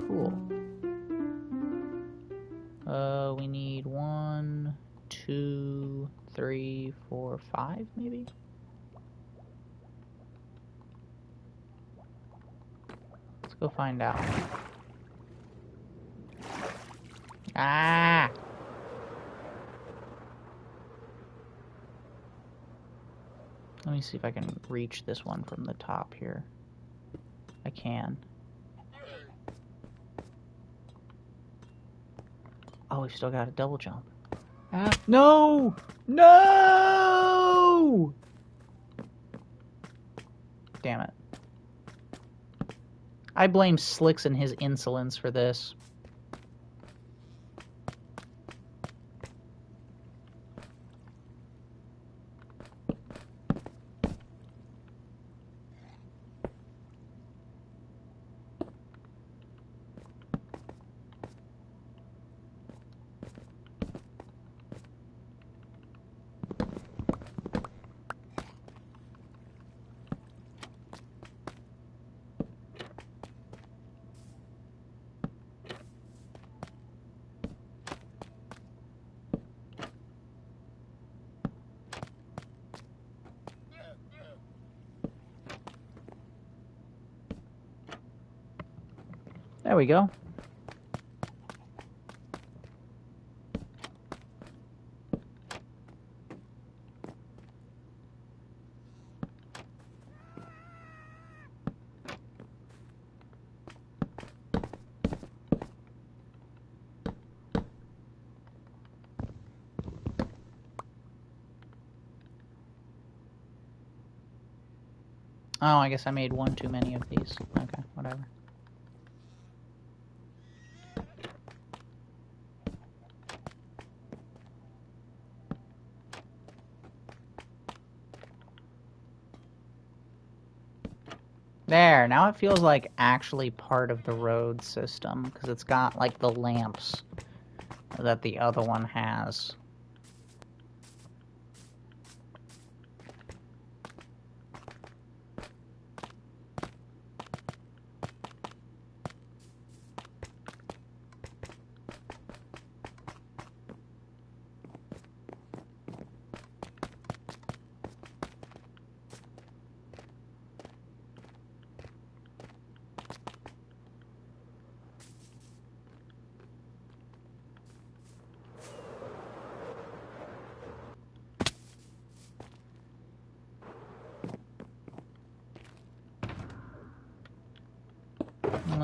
Cool. We need 1, 2, 3, 4, 5, maybe? Let's go find out. Ah! Let me see if I can reach this one from the top here. I can. Oh, we've still got a double jump. Ah, no! No! Damn it. I blame Slicks and his insolence for this. There we go. Oh, I guess I made one too many of these. Okay, whatever. There, now it feels like actually part of the road system, because it's got, like, the lamps that the other one has.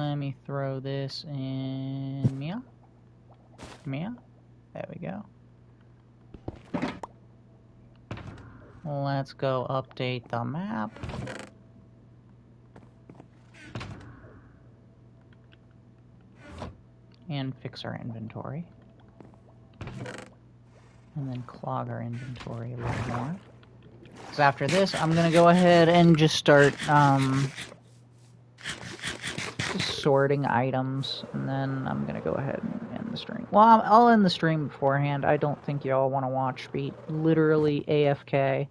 Let me throw this in Mia. Mia? There we go. Let's go update the map. And fix our inventory. And then clog our inventory a little more. So after this, I'm gonna go ahead and just start just sorting items, and then I'm gonna go ahead and end the stream. Well, I'll end the stream beforehand. I don't think y'all want to watch me literally AFK.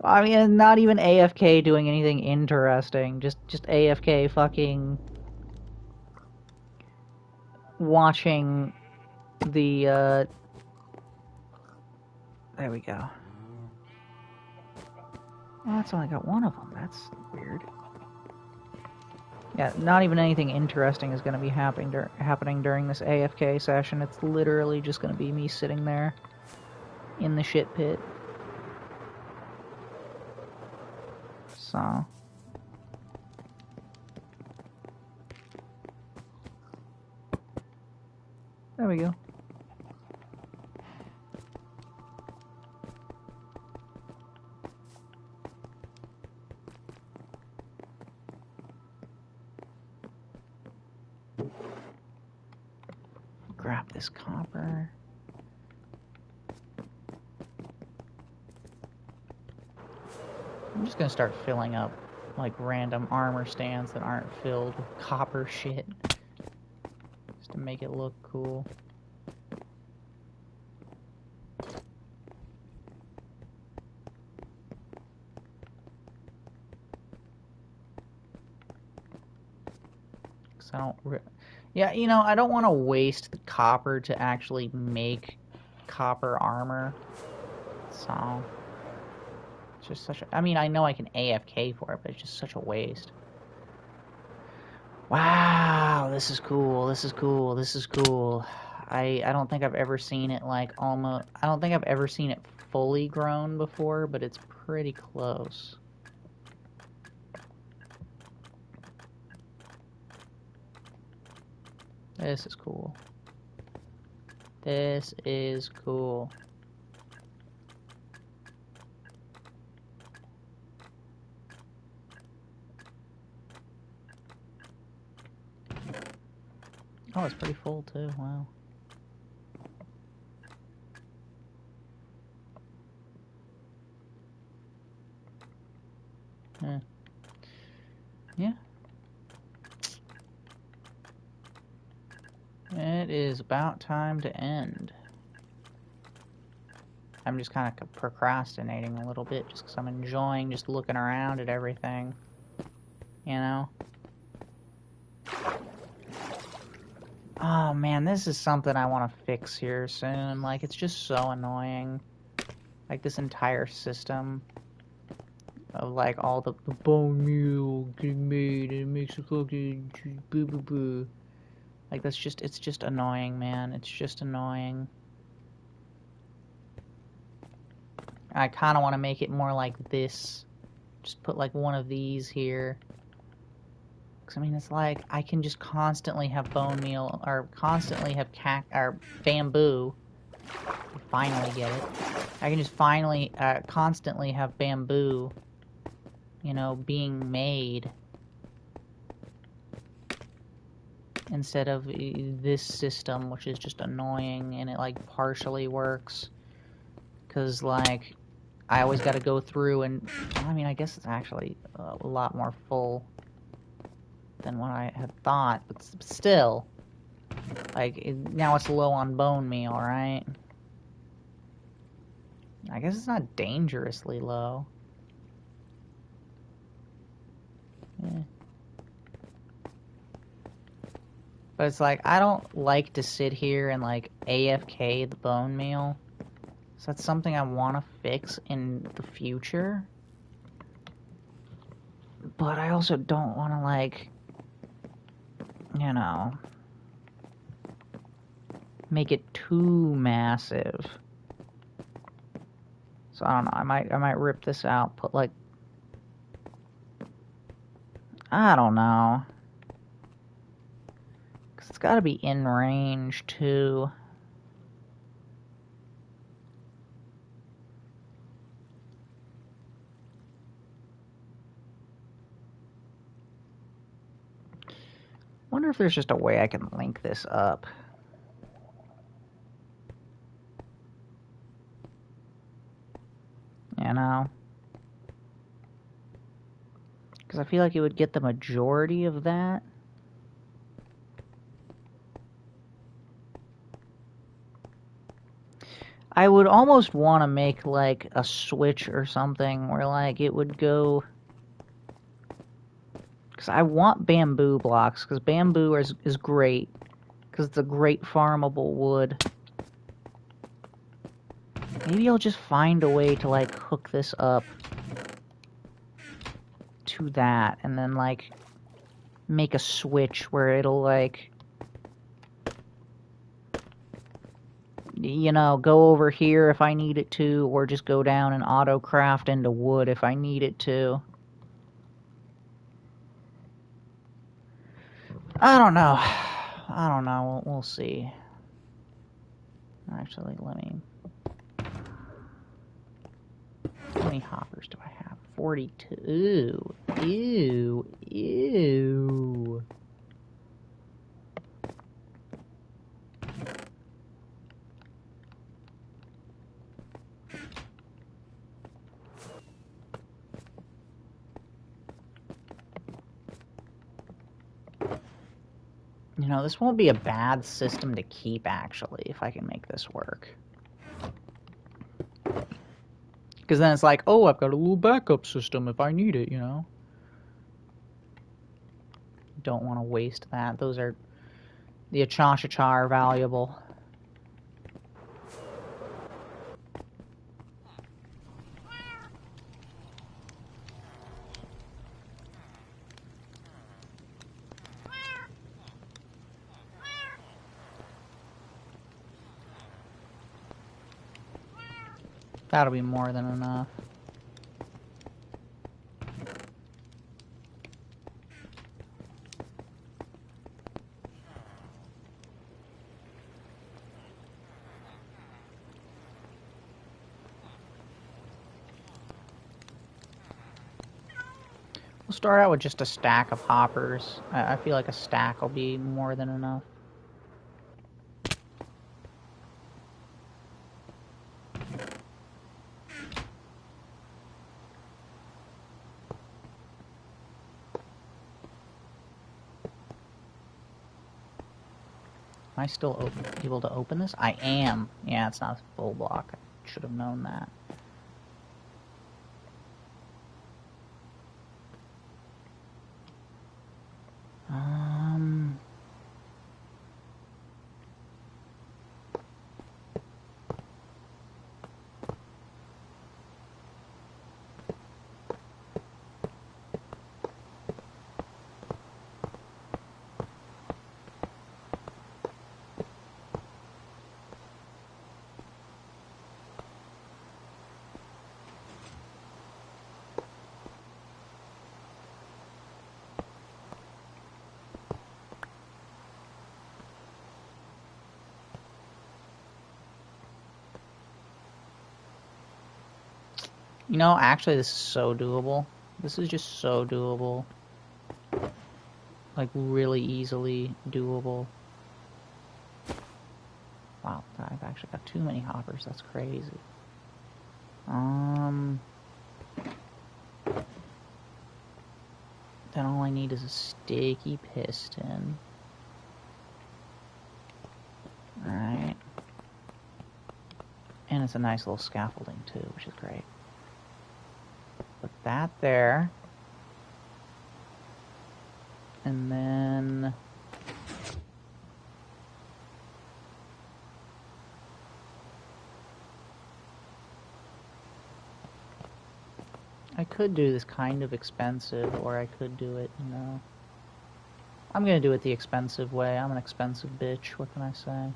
I mean, not even AFK doing anything interesting. Just AFK fucking watching the there we go. Well, that's only got one of them. That's weird. Yeah, not even anything interesting is going to be happening during this AFK session. It's literally just going to be me sitting there in the shit pit. So there we go. Grab this copper. I'm just gonna start filling up like random armor stands that aren't filled with copper shit, just to make it look cool. I don't. Yeah, you know, I don't want to waste the copper to actually make copper armor. So it's just such a. I mean, I know I can AFK for it, but it's just such a waste. Wow, this is cool. This is cool. This is cool. I don't think I've ever seen it like almost. I don't think I've ever seen it fully grown before, but it's pretty close. This is cool. This is cool. Oh, it's pretty full too. Wow. Yeah. It is about time to end. I'm just kind of procrastinating a little bit just because I'm enjoying just looking around at everything. You know? Oh man, this is something I want to fix here soon. Like, it's just so annoying. Like, this entire system of, like, all the bone meal getting made and it makes a fucking boo boo boo. Like, that's just, it's just annoying, man. It's just annoying. I kind of want to make it more like this. Just put, like, one of these here. Because, I mean, it's like, I can just constantly have bone meal, or constantly have or bamboo. Finally get it. I can just finally, constantly have bamboo, you know, being made. Instead of this system, which is just annoying, and it, like, partially works. Because, like, I always got to go through and, I mean, I guess it's actually a lot more full than what I had thought, but still, like, now it's low on bone meal, right? I guess it's not dangerously low. Yeah. But it's like, I don't like to sit here and, like, AFK the bone meal. So that's something I want to fix in the future. But I also don't want to, like, you know, make it too massive. So I don't know, I might rip this out, put, like, I don't know. Because it's got to be in range, too. Wonder if there's just a way I can link this up. You know? Because I feel like it would get the majority of that. I would almost want to make, like, a switch or something where, like, it would go... Because I want bamboo blocks, because bamboo is great. Because it's a great farmable wood. Maybe I'll just find a way to, like, hook this up to that, and then, like, make a switch where it'll, like... You know, go over here if I need it to, or just go down and auto-craft into wood if I need it to. I don't know. I don't know. We'll see. Actually, let me... How many hoppers do I have? 42. Ew. Ew. You know, this won't be a bad system to keep, actually, if I can make this work. Because then it's like, oh, I've got a little backup system if I need it, you know? Don't want to waste that. Those are... The Achashacha are valuable. That'll be more than enough. We'll start out with just a stack of hoppers. I feel like a stack will be more than enough. Am I still able to open this? I am. Yeah, it's not a full block. I should have known that. You know, actually, this is so doable. This is just so doable. Like, really easily doable. Wow, I've actually got too many hoppers. That's crazy. Then all I need is a sticky piston. Alright. And it's a nice little scaffolding, too, which is great. Put that there. And then... I could do this kind of expensive, or I could do it, you know... I'm gonna do it the expensive way. I'm an expensive bitch, what can I say?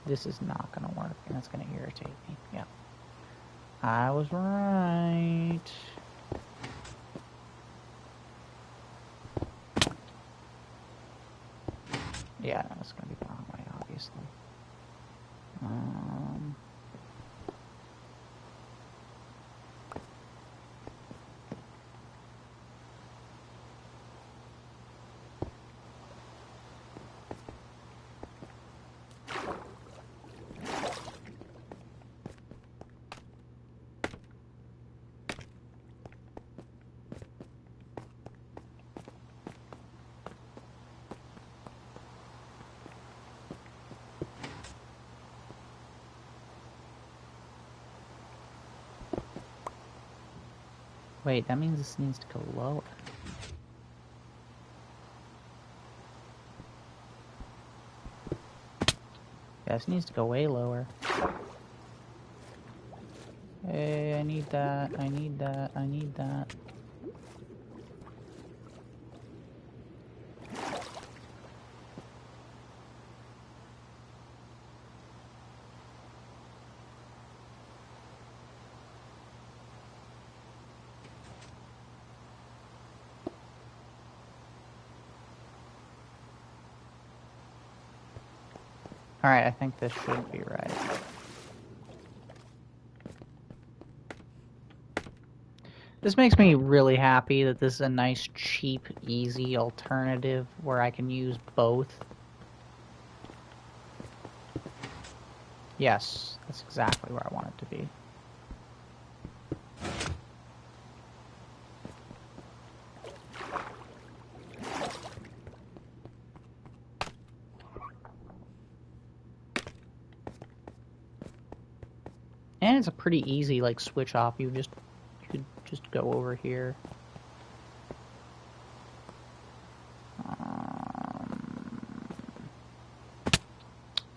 This is not gonna work, and it's gonna irritate me. Yeah. I was right. Yeah, no, it's gonna be the wrong way, obviously. Wait, that means this needs to go lower. Yeah, this needs to go way lower. Hey, I need that, I need that, I need that. Alright, I think this should be right. This makes me really happy that this is a nice, cheap, easy alternative where I can use both. Yes, that's exactly where I want it to be. And it's a pretty easy, like, switch off. You could just go over here.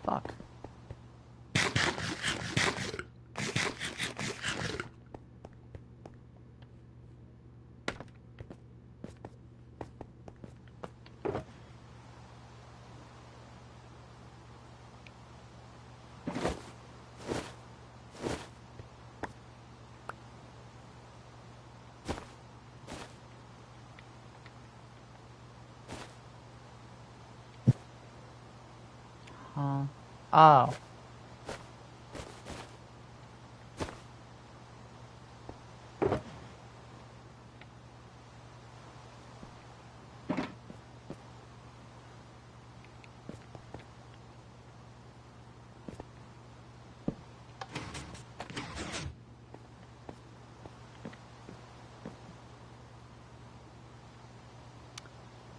Fuck. Oh.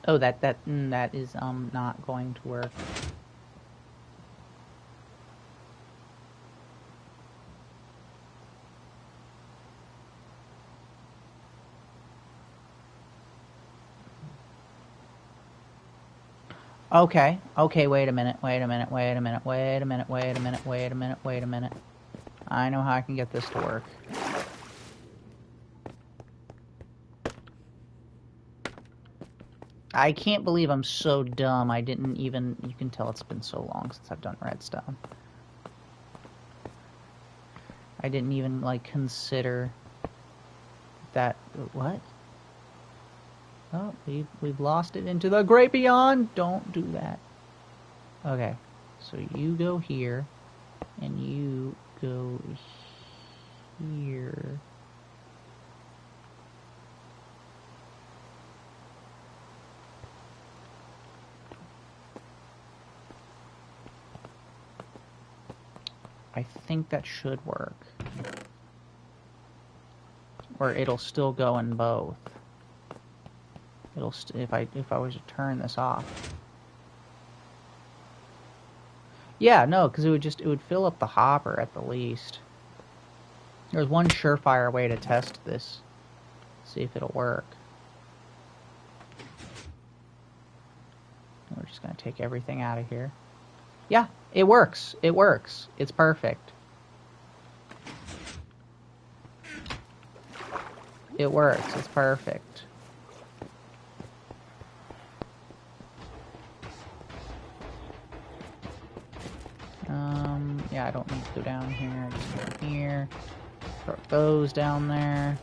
Oh, that is not going to work. Okay, wait a minute. I know how I can get this to work. I can't believe I'm so dumb. I didn't even... You can tell it's been so long since I've done redstone. I didn't even, like, consider that... What? Oh, we've lost it into the great beyond. Don't do that. Okay, so you go here, and you go here. I think that should work. Or it'll still go in both. It'll if I was to turn this off. Yeah, no, because it would fill up the hopper at the least. There's one surefire way to test this. See if it'll work. We're just gonna take everything out of here. Yeah, it works. It works. It's perfect. It works. It's perfect. Yeah, I don't need to go down here. Just go here. Throw those down there.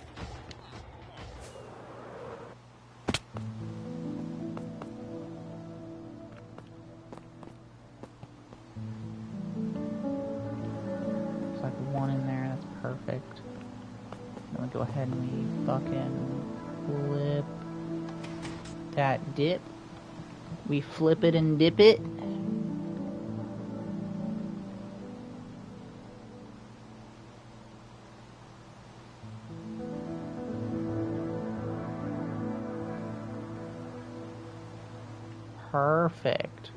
There's like one in there. That's perfect. Then we go ahead and we fucking flip that dip. We flip it and dip it. Perfect.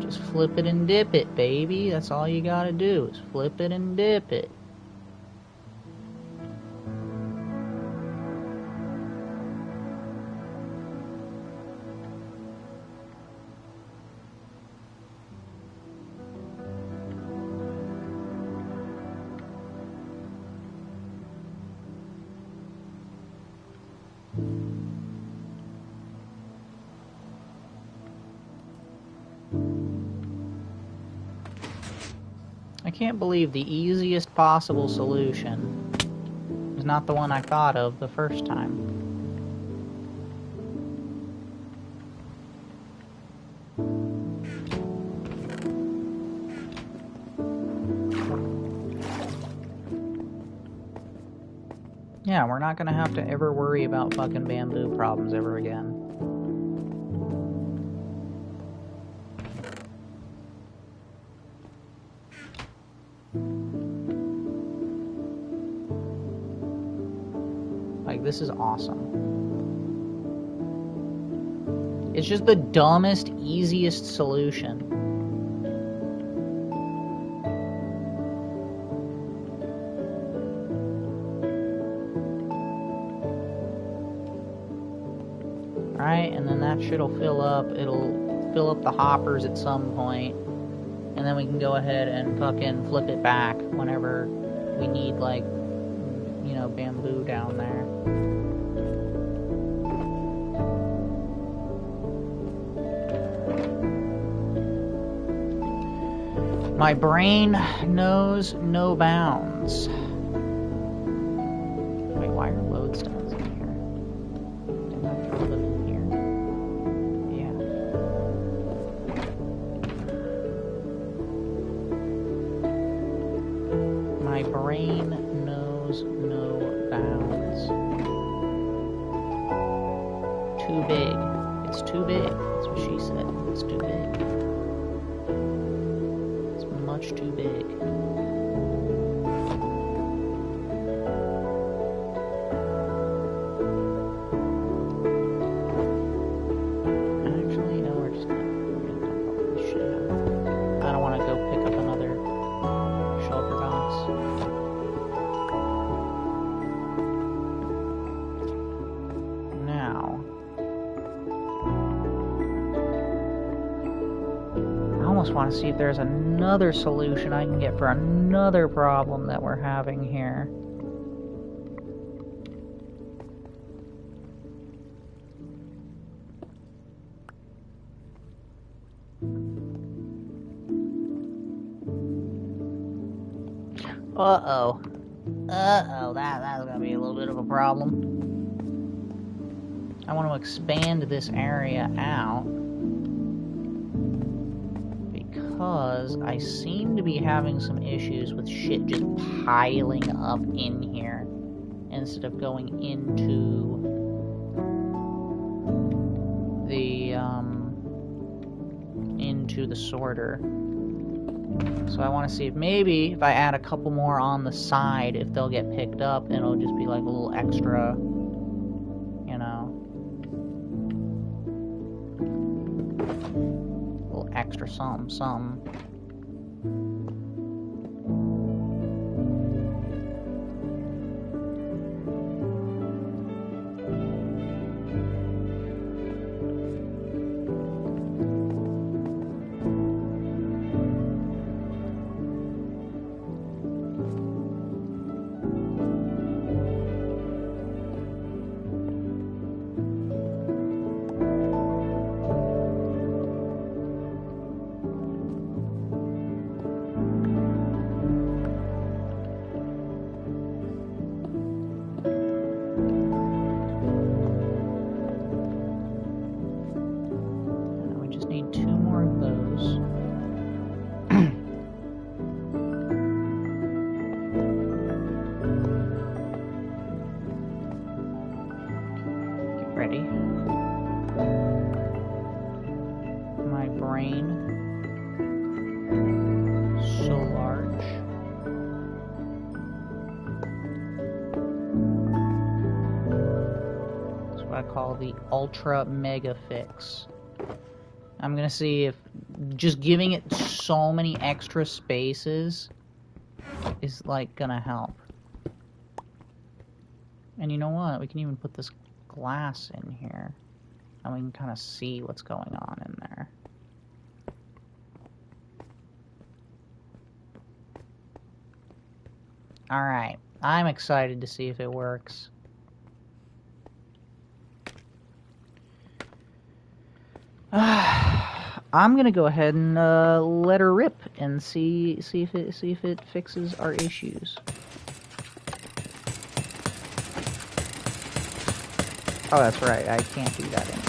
Just flip it and dip it, baby. That's all you gotta do is flip it and dip it. I can't believe the easiest possible solution is not the one I thought of the first time. Yeah, we're not gonna have to ever worry about fucking bamboo problems ever again. Like, this is awesome. It's just the dumbest, easiest solution. Alright, and then that shit'll fill up. It'll fill up the hoppers at some point. And then we can go ahead and fucking flip it back whenever we need, like, you know, bamboo down there. My brain knows no bounds. Wait, why are lodestones in here? Didn't I throw them in here? Yeah. My brain knows no bounds. Too big. It's too big. That's what she said. It's too big. It's much too big. Actually, no, we're gonna dump all this shit out. I don't want to go pick up another shulker box. Now, I almost want to see if there's another solution I can get for another problem that we're having here. Uh-oh. Uh-oh, that's gonna be a little bit of a problem. I want to expand this area out because I seem to be having some issues with shit just piling up in here instead of going into the sorter. So I want to see if maybe if I add a couple more on the side, if they'll get picked up, and it'll just be like a little extra, you know, a little extra something. called the Ultra Mega Fix. I'm gonna see if just giving it so many extra spaces is like gonna help. And you know what? We can even put this glass in here and we can kind of see what's going on in there. Alright, I'm excited to see if it works. I'm gonna go ahead and let her rip and see if it fixes our issues. Oh, that's right. I can't do that anymore.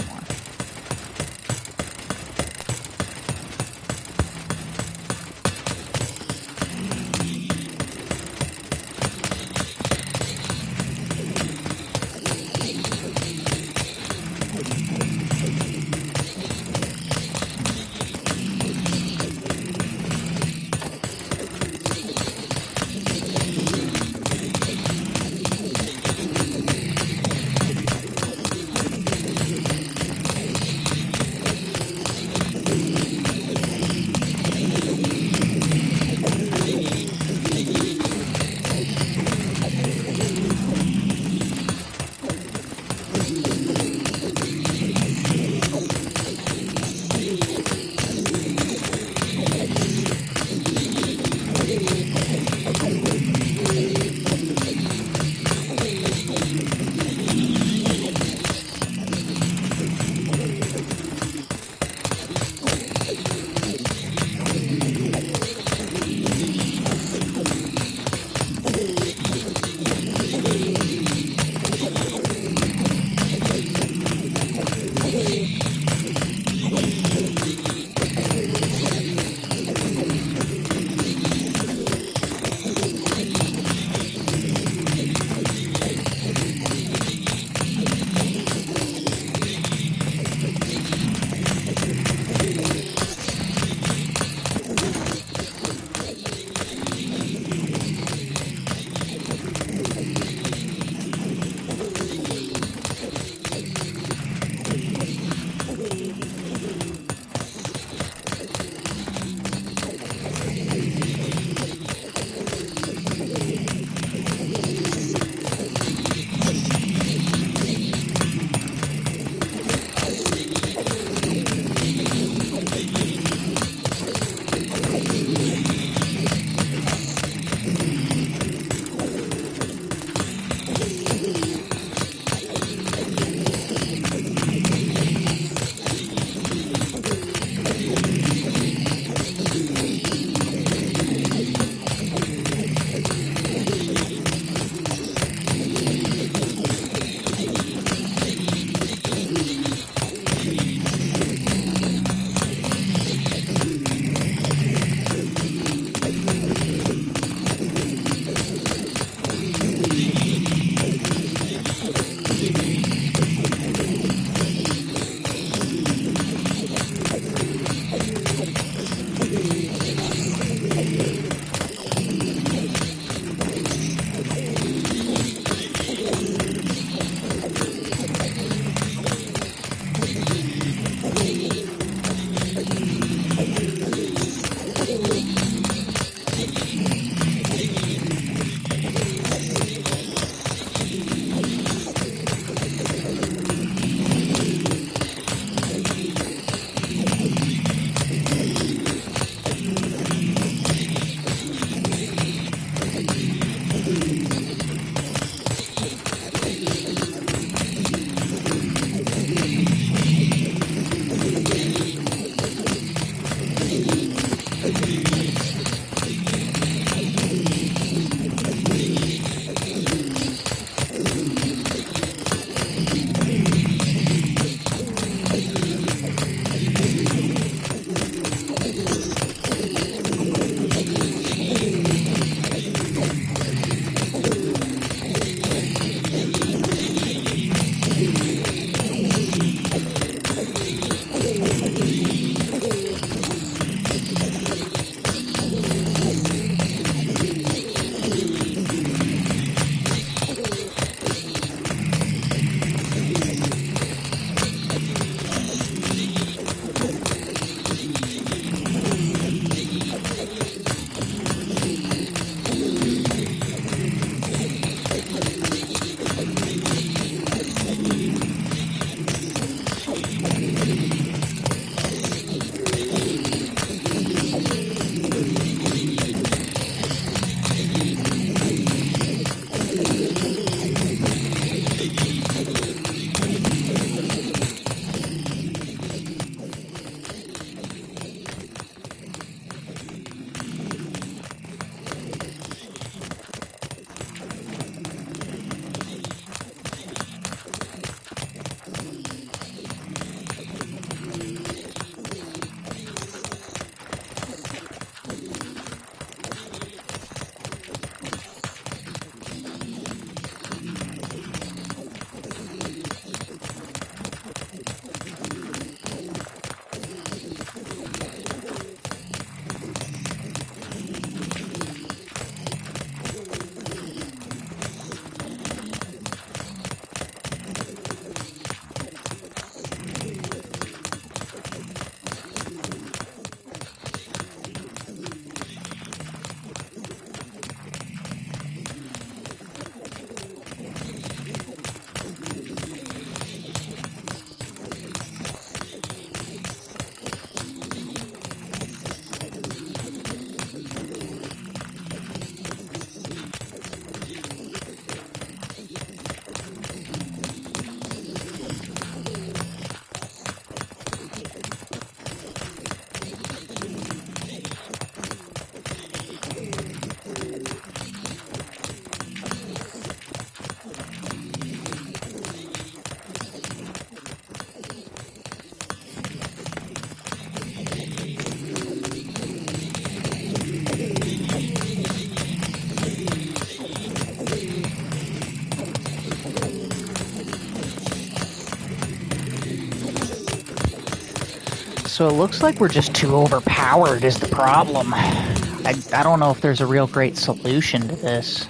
So it looks like we're just too overpowered is the problem. I don't know if there's a real great solution to this.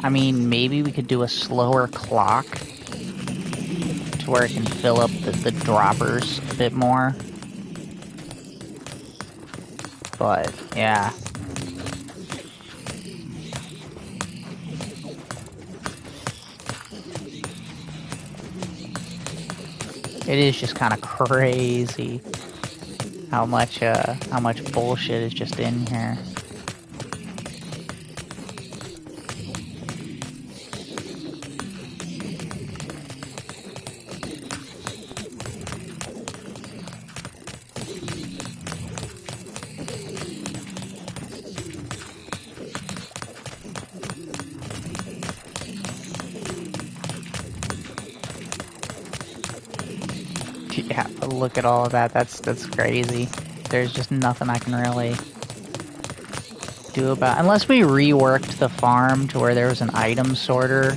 I mean, maybe we could do a slower clock to where it can fill up the droppers a bit more. But, yeah. It is just kind of crazy how much bullshit is just in here. Yeah, but look at all of that. That's crazy. There's just nothing I can really do about, unless we reworked the farm to where there was an item sorter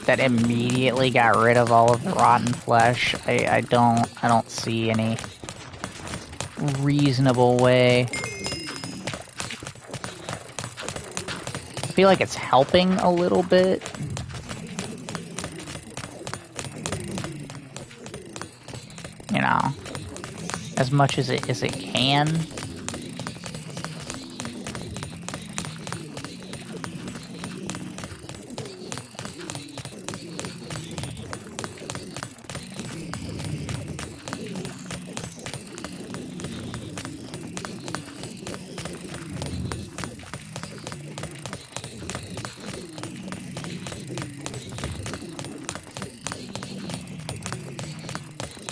that immediately got rid of all of the rotten flesh. I don't see any reasonable way. I feel like it's helping a little bit. You know, as much as it can.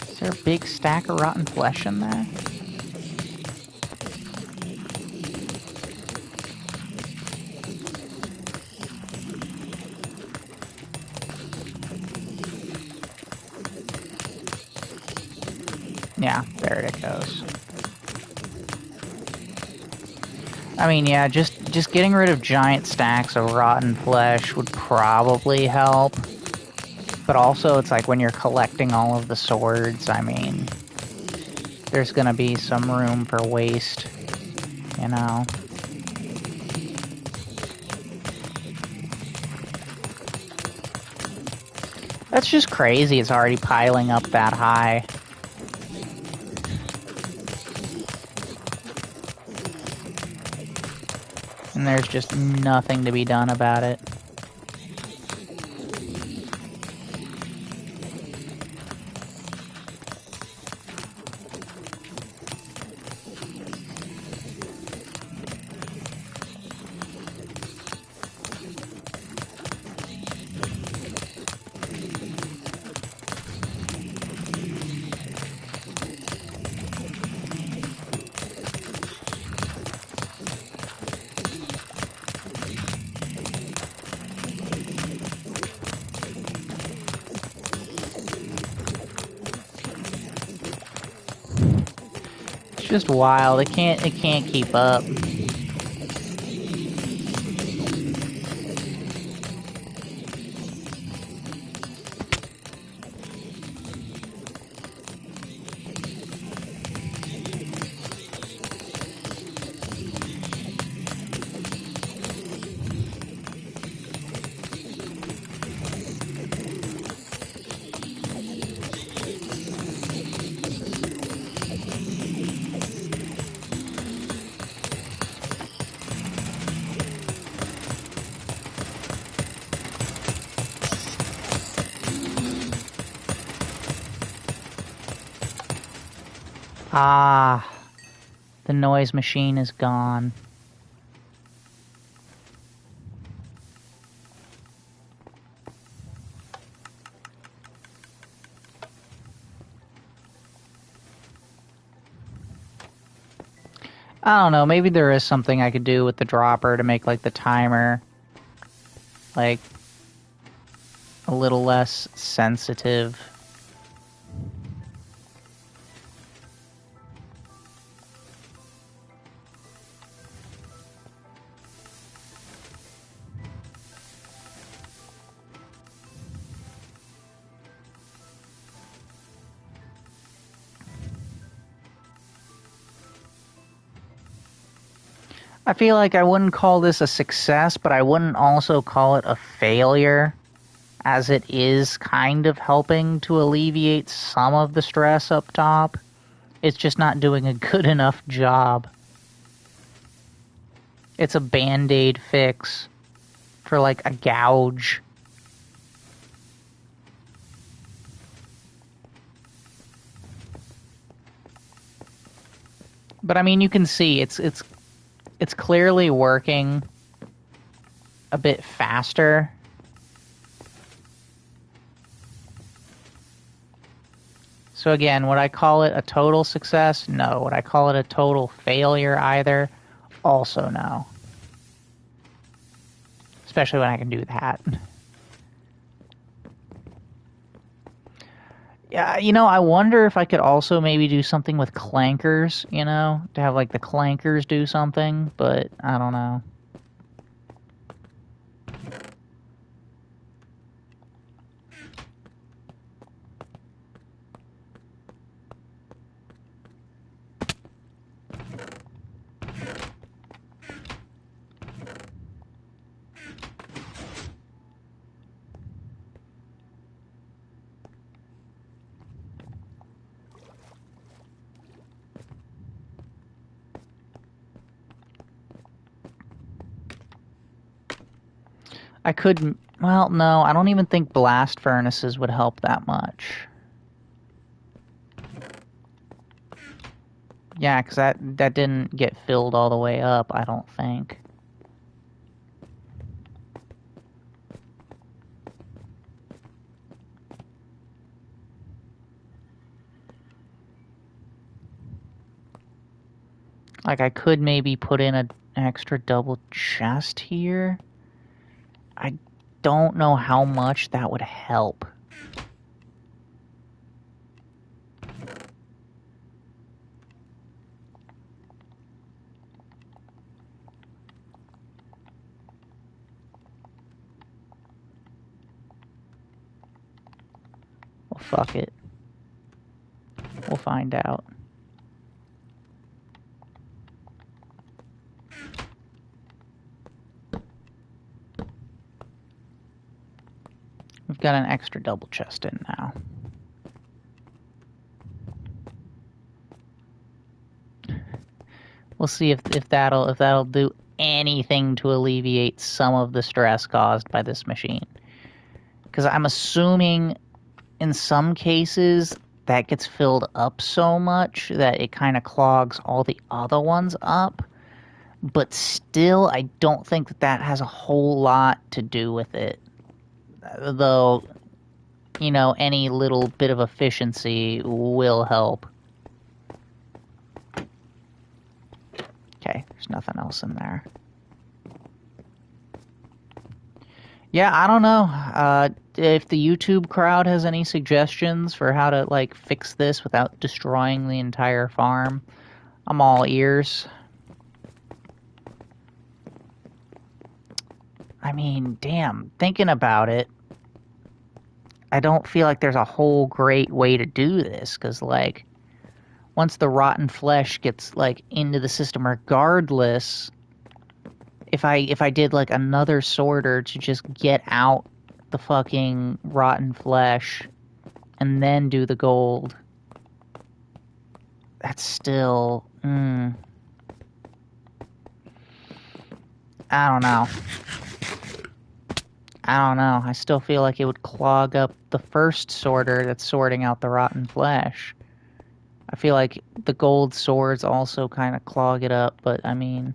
Is there a big stack of rotten flesh in there? Yeah, there it goes. I mean, yeah, just getting rid of giant stacks of rotten flesh would probably help. But also, it's like when you're collecting all of the swords, I mean, there's gonna be some room for waste, you know? That's just crazy, it's already piling up that high. And there's just nothing to be done about it. It's just wild. It can't keep up. Ah, the noise machine is gone. I don't know, maybe there is something I could do with the dropper to make, like, the timer, like, a little less sensitive. I feel like I wouldn't call this a success, but I wouldn't also call it a failure, as it is kind of helping to alleviate some of the stress up top. It's just not doing a good enough job. It's a band-aid fix for like a gouge. But I mean, you can see it's clearly working a bit faster. So again, would I call it a total success? No. Would I call it a total failure either? Also no. Especially when I can do that. Yeah, you know, I wonder if I could also maybe do something with clankers, you know? To have, like, the clankers do something, but I don't know. I couldn't... Well, no, I don't even think blast furnaces would help that much. Yeah, because that didn't get filled all the way up, I don't think. Like, I could maybe put in an extra double chest here. I don't know how much that would help. Well, fuck it. We'll find out. We've got an extra double chest in now. We'll see if that'll do anything to alleviate some of the stress caused by this machine. Because I'm assuming in some cases that gets filled up so much that it kind of clogs all the other ones up. But still, I don't think that has a whole lot to do with it. Though, you know, any little bit of efficiency will help. Okay, there's nothing else in there. Yeah, I don't know. If the YouTube crowd has any suggestions for how to, like, fix this without destroying the entire farm, I'm all ears. I mean, damn, thinking about it, I don't feel like there's a whole great way to do this, because, like, once the rotten flesh gets, like, into the system regardless, if I did, like, another sorter to just get out the fucking rotten flesh and then do the gold, that's still, I don't know. I still feel like it would clog up the first sorter that's sorting out the rotten flesh. I feel like the gold swords also kind of clog it up, but I mean,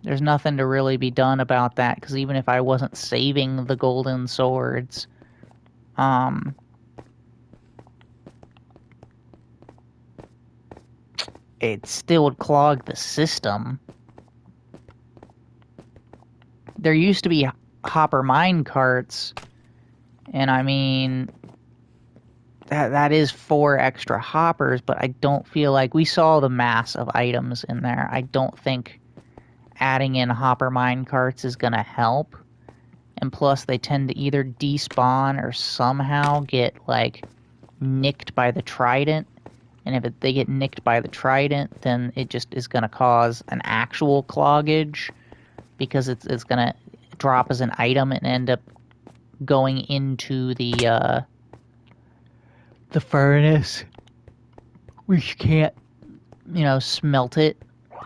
there's nothing to really be done about that, because even if I wasn't saving the golden swords, it still would clog the system. There used to be hopper mine carts, and I mean, that is 4 extra hoppers, but I don't feel like... We saw the mass of items in there. I don't think adding in hopper mine carts is gonna help. And plus, they tend to either despawn or somehow get, like, nicked by the trident. And if they get nicked by the trident, then it just is going to cause an actual cloggage, because it's going to drop as an item and end up going into the furnace, which you can't, smelt it,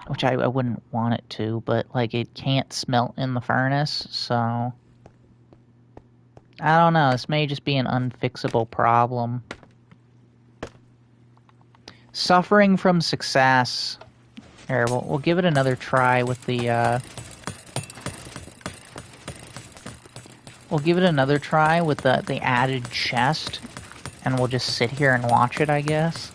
which I wouldn't want it to, but, like, it can't smelt in the furnace, so I don't know, this may just be an unfixable problem. Suffering from success. Here, we'll give it another try with the, we'll give it another try with the added chest, and we'll just sit here and watch it, I guess.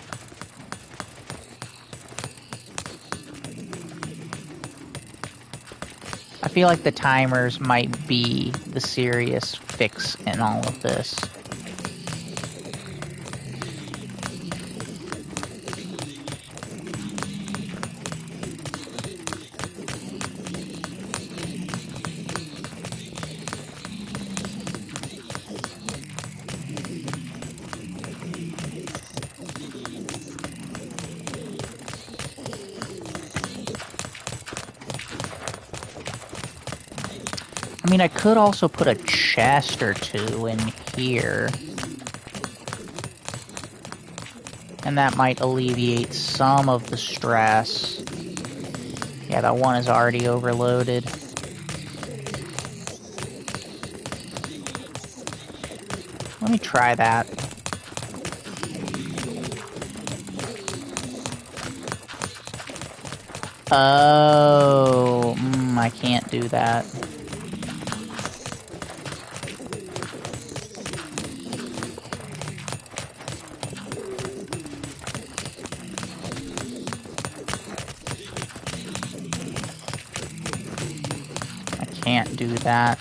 I feel like the timers might be the serious fix in all of this. I mean, I could also put a chest or two in here. And that might alleviate some of the stress. Yeah, that one is already overloaded. Let me try that. Oh, I can't do that. Can't do that.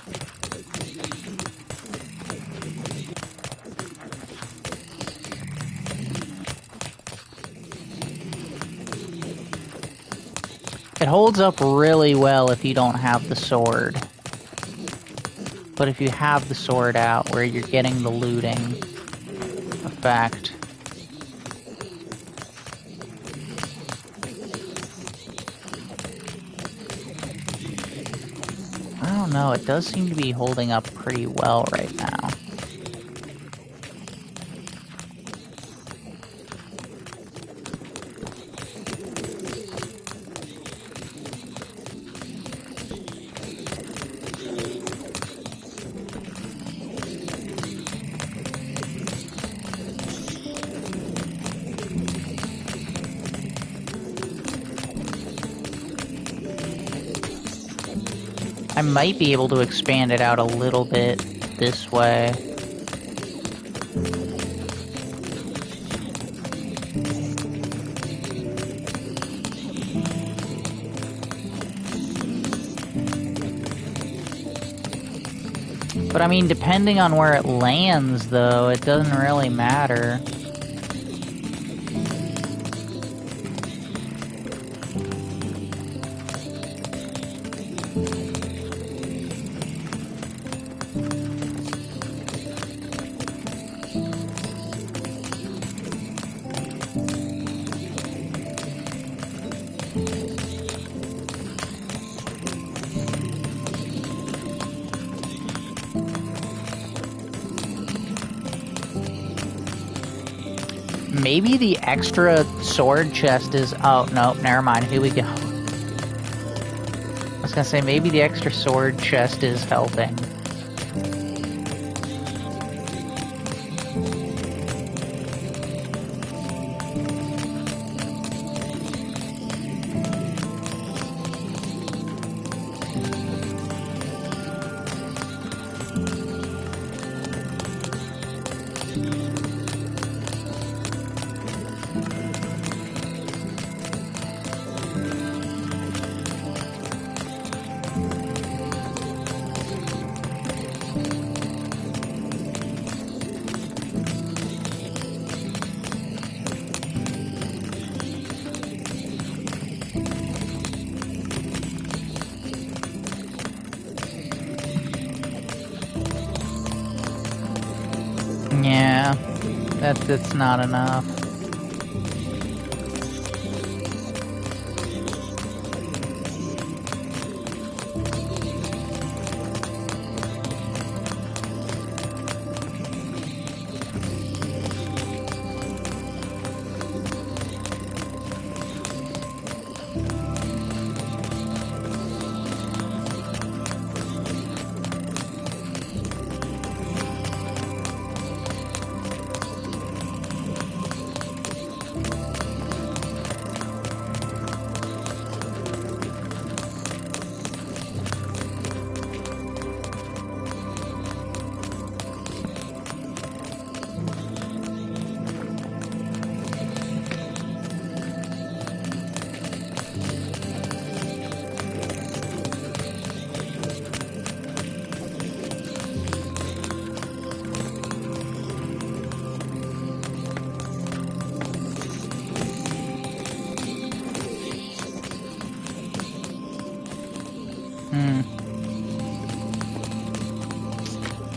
It holds up really well if you don't have the sword. But if you have the sword out, where you're getting the looting effect. No, it does seem to be holding up pretty well right now. I might be able to expand it out a little bit this way. But I mean, depending on where it lands, though, it doesn't really matter. Maybe the extra sword chest is... Oh, no, never mind. Here we go. I was gonna say, maybe the extra sword chest is helping. Yeah, that's not enough.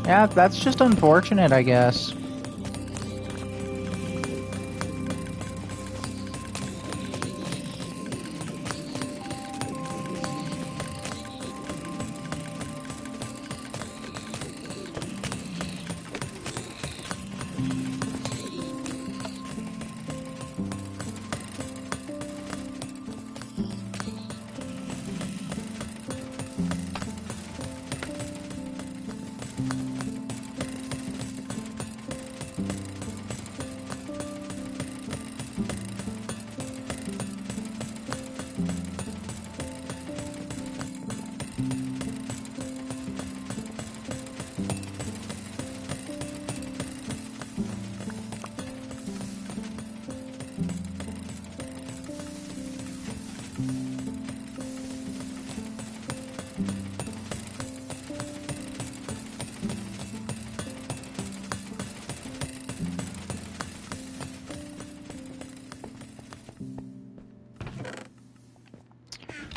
Yeah, that's just unfortunate, I guess.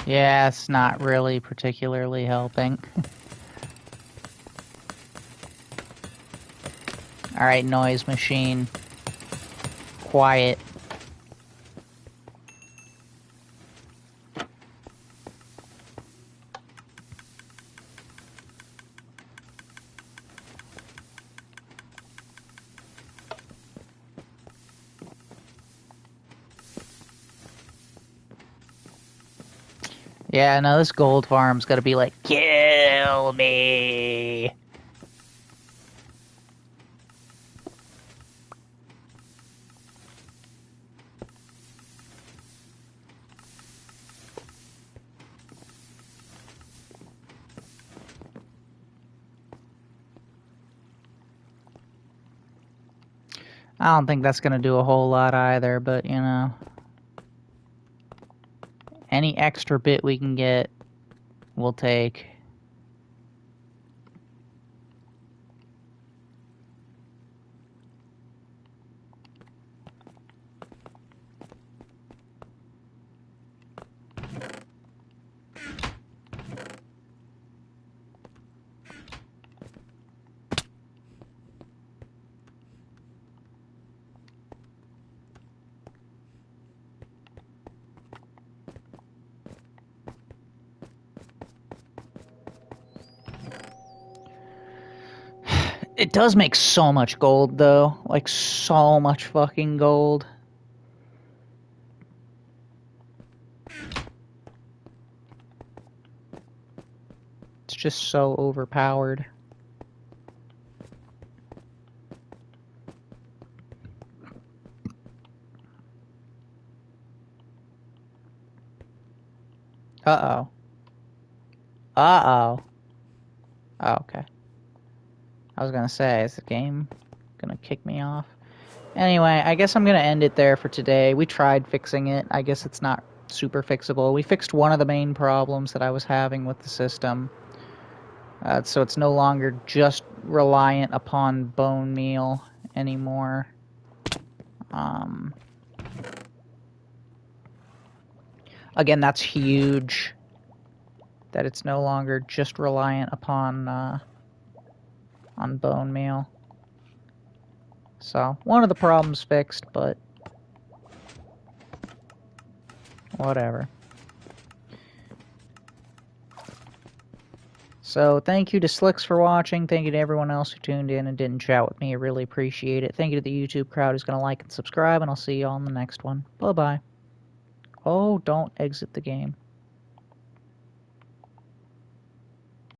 Yeah, it's not really particularly helping. Alright, noise machine. Quiet. Yeah, no, this gold farm's gotta be like, kill me! I don't think that's gonna do a whole lot either, but, you know. Any extra bit we can get, we'll take. It does make so much gold, though. Like, so much fucking gold. It's just so overpowered. Uh-oh. Uh-oh. Oh, okay. I was gonna say, is the game gonna kick me off? Anyway, I guess I'm gonna end it there for today. We tried fixing it. I guess it's not super fixable. We fixed one of the main problems that I was having with the system. So it's no longer just reliant upon bone meal anymore. Again, that's huge. That it's no longer just reliant upon on bone meal. So, one of the problems fixed, but whatever. So, thank you to Slicks for watching. Thank you to everyone else who tuned in and didn't chat with me. I really appreciate it. Thank you to the YouTube crowd who's going to like and subscribe, and I'll see you all in the next one. Bye-bye. Oh, don't exit the game.